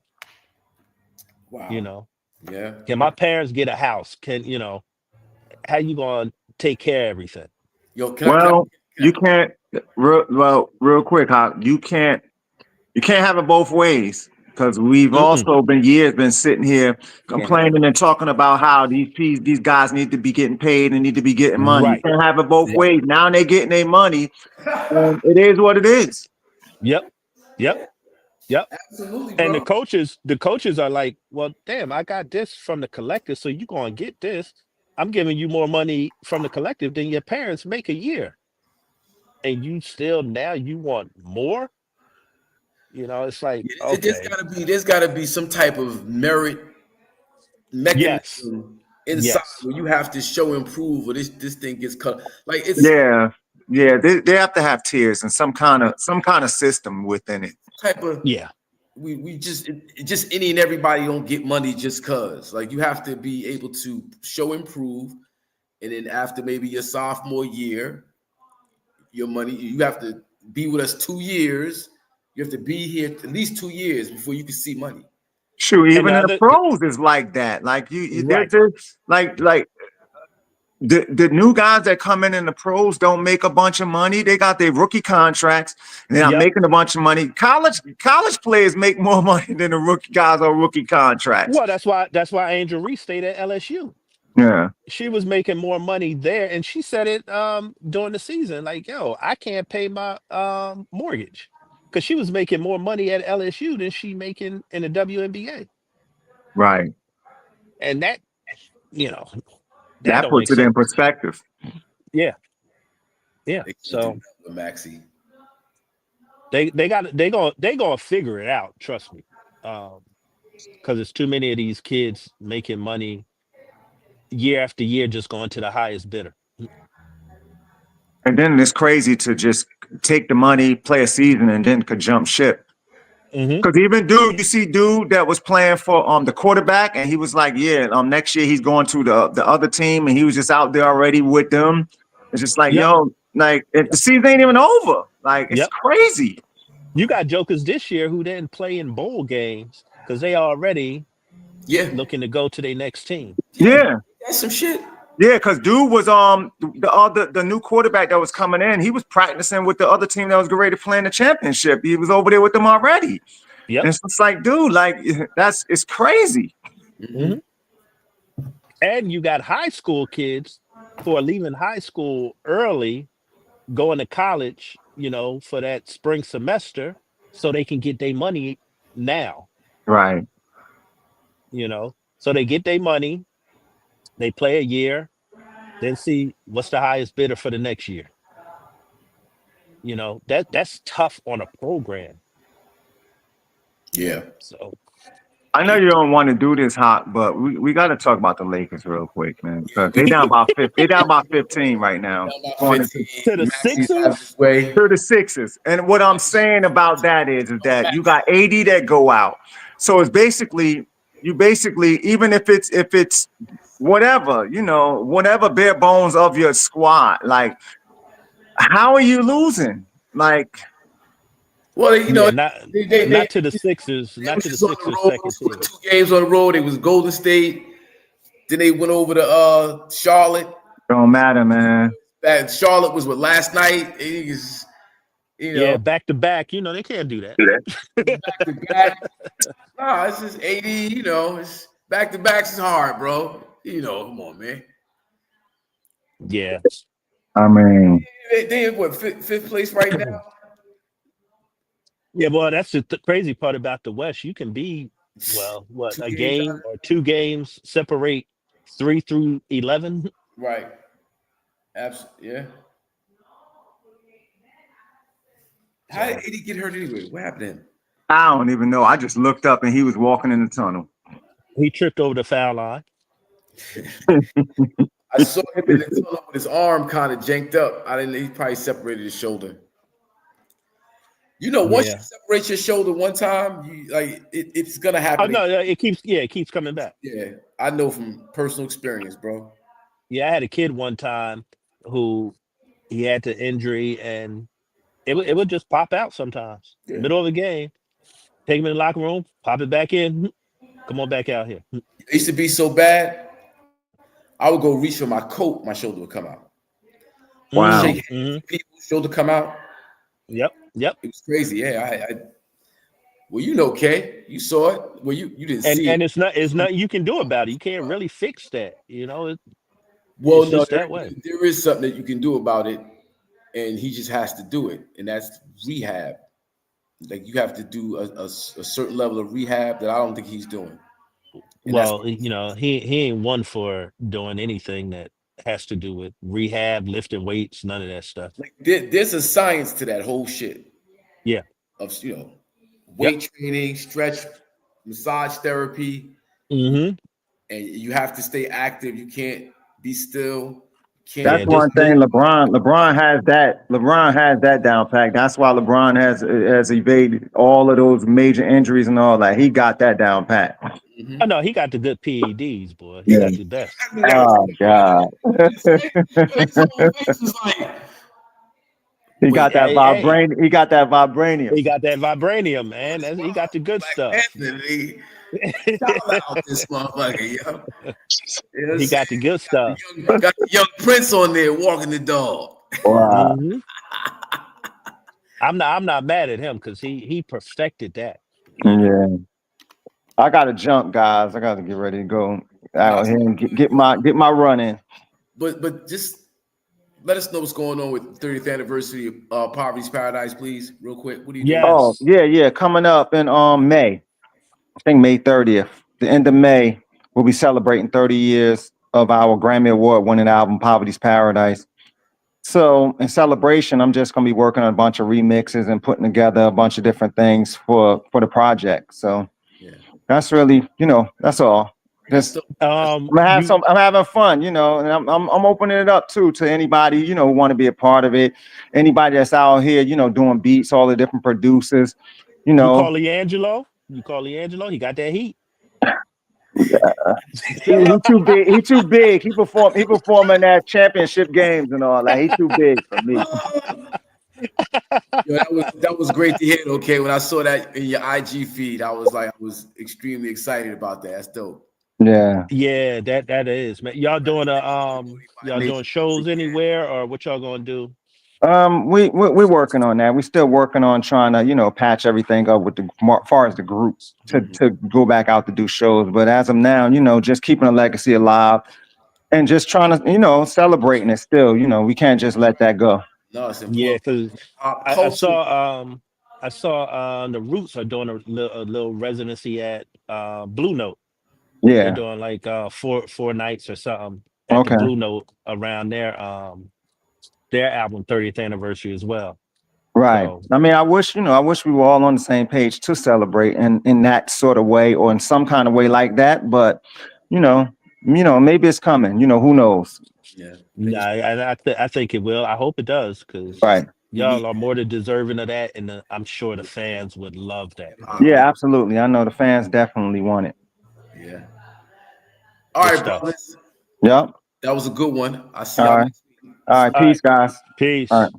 Speaker 5: Wow. Yeah.
Speaker 6: Can my parents get a house? How you gonna take care of everything?
Speaker 5: Yo,
Speaker 4: you can't. Real quick, you can't have it both ways. Because we've also been sitting here complaining and talking about how these guys need to be getting paid and need to be getting money.
Speaker 6: Right.
Speaker 4: You can't have it both ways. Now they getting their money, and it is what it is.
Speaker 6: Yep.
Speaker 5: Absolutely, bro.
Speaker 6: And the coaches are like, well, damn, I got this from the collective, so you gonna get this. I'm giving you more money from the collective than your parents make a year, and you still now you want more. It's like, okay,
Speaker 5: There's gotta be some type of merit
Speaker 6: yes,
Speaker 5: mechanism inside
Speaker 6: yes,
Speaker 5: where you have to show and prove, or this thing gets cut. Like it's
Speaker 4: Yeah. They have to have tiers and some kind of system within it.
Speaker 5: type of
Speaker 6: yeah,
Speaker 5: we just any and everybody don't get money just cause. Like you have to be able to show and prove, and then after maybe your sophomore year, your money you have to be with us 2 years. You have to be here at least 2 years before you can see money.
Speaker 4: Sure,
Speaker 6: and
Speaker 4: even
Speaker 6: the
Speaker 4: in the
Speaker 6: other,
Speaker 4: pros is like that. Like they're
Speaker 6: right,
Speaker 4: just like the new guys that come in the pros don't make a bunch of money. They got their rookie contracts and they're not
Speaker 6: yep.
Speaker 4: making a bunch of money. College players make more money than the rookie guys on rookie contracts.
Speaker 6: Well, that's why Angel Reese stayed at LSU.
Speaker 4: Yeah.
Speaker 6: She was making more money there, and she said it during the season, like, yo, I can't pay my mortgage because she was making more money at LSU than she making in the WNBA.
Speaker 4: Right.
Speaker 6: And you know that
Speaker 4: That
Speaker 6: don't make
Speaker 4: puts it in
Speaker 6: sense.
Speaker 4: perspective.
Speaker 6: Yeah.
Speaker 5: They can't
Speaker 6: So
Speaker 5: do that with Maxie.
Speaker 6: they gonna figure it out, trust me. Because there's too many of these kids making money year after year just going to the highest bidder.
Speaker 4: And then it's crazy to just take the money, play a season, and then could jump ship. Because even you see dude that was playing for the quarterback, and he was like, yeah, next year he's going to the other team, and he was just out there already with them. It's just like,
Speaker 6: Yep.
Speaker 4: yo, like the season ain't even over. Like it's
Speaker 6: Yep.
Speaker 4: crazy.
Speaker 6: You got jokers this year who didn't play in bowl games because they already looking to go to their next team.
Speaker 4: Yeah.
Speaker 5: That's some shit.
Speaker 4: Yeah, because dude was the new quarterback that was coming in. He was practicing with the other team that was getting ready to play in the championship. He was over there with them already.
Speaker 6: Yep.
Speaker 4: And it's just like, dude, like it's crazy.
Speaker 6: Mm-hmm. And you got high school kids who are leaving high school early, going to college, for that spring semester, so they can get their money now.
Speaker 4: Right.
Speaker 6: So they get their money, they play a year, then see what's the highest bidder for the next year. That's tough on a program.
Speaker 5: Yeah.
Speaker 6: So
Speaker 4: I know you don't want to do this, Hot, but we got to talk about the Lakers real quick, man. Because they down about 15 right now.
Speaker 6: to the Sixers?
Speaker 4: To the Sixers. And what I'm saying about that is that you got 80 that go out. So it's basically even if it's whatever, whatever bare bones of your squad, like How are you losing? Like,
Speaker 5: well, you know,
Speaker 6: not to the Sixers,
Speaker 5: they
Speaker 6: not
Speaker 5: was
Speaker 6: to the
Speaker 5: just on the
Speaker 6: Sixers
Speaker 5: road.
Speaker 6: second team.
Speaker 5: 2 games on the road. It was Golden State. Then they went over to Charlotte.
Speaker 4: don't matter, man.
Speaker 5: That Charlotte was what last night. It is,
Speaker 6: Yeah, back to back. You know they can't do that.
Speaker 5: back to back. Nah, it's just 80. You know, it's back to backs is hard, bro. You know, come on, man.
Speaker 6: Yeah.
Speaker 4: I mean,
Speaker 5: They what fifth place right now.
Speaker 6: Yeah, well, that's the crazy part about the West. You can be, what,
Speaker 5: 2
Speaker 6: a
Speaker 5: games
Speaker 6: game
Speaker 5: out.
Speaker 6: or 2 games separate 3 through 11.
Speaker 5: Right. Absolutely. Yeah. How did 80 get hurt anyway? What happened to him?
Speaker 4: I don't even know. I just looked up and he was walking in the tunnel.
Speaker 6: He tripped over the foul line.
Speaker 5: I saw him in the tunnel with his arm kind of janked up. He probably separated his shoulder. You know, once you separate your shoulder one time, it's gonna
Speaker 6: Oh
Speaker 5: happen.
Speaker 6: no, it keeps coming back.
Speaker 5: Yeah, I know from personal experience, bro.
Speaker 6: Yeah, I had a kid one time who he had the injury and it would just pop out sometimes.
Speaker 5: Yeah.
Speaker 6: Middle of the game, take him in the locker room, pop it back in. Come on back out here.
Speaker 5: It used to be so bad, I would go reach for my coat, my shoulder would come out.
Speaker 4: Wow.
Speaker 5: Shake hands with people, shoulder come out.
Speaker 6: Yep.
Speaker 5: It was crazy. Yeah, well, you know, Kay, you saw it. Well, you didn't see it.
Speaker 6: And it's nothing you can do about it. You can't really fix that. You know,
Speaker 5: well,
Speaker 6: it's
Speaker 5: no,
Speaker 6: just that way.
Speaker 5: There is something that you can do about it, and he just has to do it, and that's rehab. Like you have to do a certain level of rehab that I don't think he's doing. And
Speaker 6: well, you know, he ain't one for doing anything that has to do with rehab, lifting weights, none of that stuff.
Speaker 5: Like there's a science to that whole shit.
Speaker 6: Yeah.
Speaker 5: Of weight training, stretch, massage therapy.
Speaker 6: Mm-hmm.
Speaker 5: And you have to stay active. You can't be still.
Speaker 4: That's one thing. LeBron has that. LeBron has that down pack. That's why LeBron has evaded all of those major injuries and all that. He got that down pat.
Speaker 5: Mm-hmm.
Speaker 6: Oh no, he got the good PEDs, boy. He got the best.
Speaker 4: Oh God. He got that vibranium. He got that vibranium.
Speaker 6: He got that vibranium, man. He got the good stuff.
Speaker 5: Shout out this motherfucker, yo.
Speaker 6: He got the good stuff.
Speaker 5: Got the young Prince on there walking the dog.
Speaker 4: Wow.
Speaker 6: Mm-hmm. I'm not mad at him because he perfected that.
Speaker 4: Yeah. I gotta jump, guys. I gotta get ready to go out here and get my run in.
Speaker 5: But just let us know what's going on with 30th anniversary of Poverty's Paradise, please, real quick. What do you do?
Speaker 4: Oh, yeah. Coming up in May. I think May 30th. The end of May, we'll be celebrating 30 years of our Grammy Award winning album, Poverty's Paradise. So in celebration, I'm just gonna be working on a bunch of remixes and putting together a bunch of different things for the project. So that's really, that's all. Just I'm having fun, and I'm opening it up too to anybody, who want to be a part of it. Anybody that's out here, doing beats, all the different producers,
Speaker 6: You call Leangelo? He got that heat.
Speaker 4: He too big. He performing at championship games and all that. He's too big for me.
Speaker 5: Yo, that was great to hear. Okay, when I saw that in your IG feed, I was extremely excited about that. That's dope.
Speaker 4: Yeah,
Speaker 6: that is, man. Y'all doing doing shows anywhere, or what y'all gonna do?
Speaker 4: We're working on that. We're still working on trying to patch everything up with far as the groups to go back out to do shows. But as of now, just keeping a legacy alive and just trying to celebrating it still. We can't just let that go.
Speaker 5: No, it's important.
Speaker 6: Yeah, because I saw the Roots are doing a little residency at Blue Note.
Speaker 4: Yeah,
Speaker 6: they're doing like 4 nights or something at the Blue Note around their album 30th anniversary as well.
Speaker 4: Right.
Speaker 6: So,
Speaker 4: I mean, I wish we were all on the same page to celebrate in that sort of way or in some kind of way like that. But maybe it's coming. Who knows?
Speaker 5: Yeah.
Speaker 6: I think it will. I hope it does because y'all are more than deserving of that, and I'm sure the fans would love that.
Speaker 4: Yeah, absolutely. I know the fans definitely want it.
Speaker 5: Yeah. All right, brothers.
Speaker 4: Yep.
Speaker 5: That was a good one. I see
Speaker 4: y'all next week. All right. Peace, guys.
Speaker 6: Peace.
Speaker 4: All right.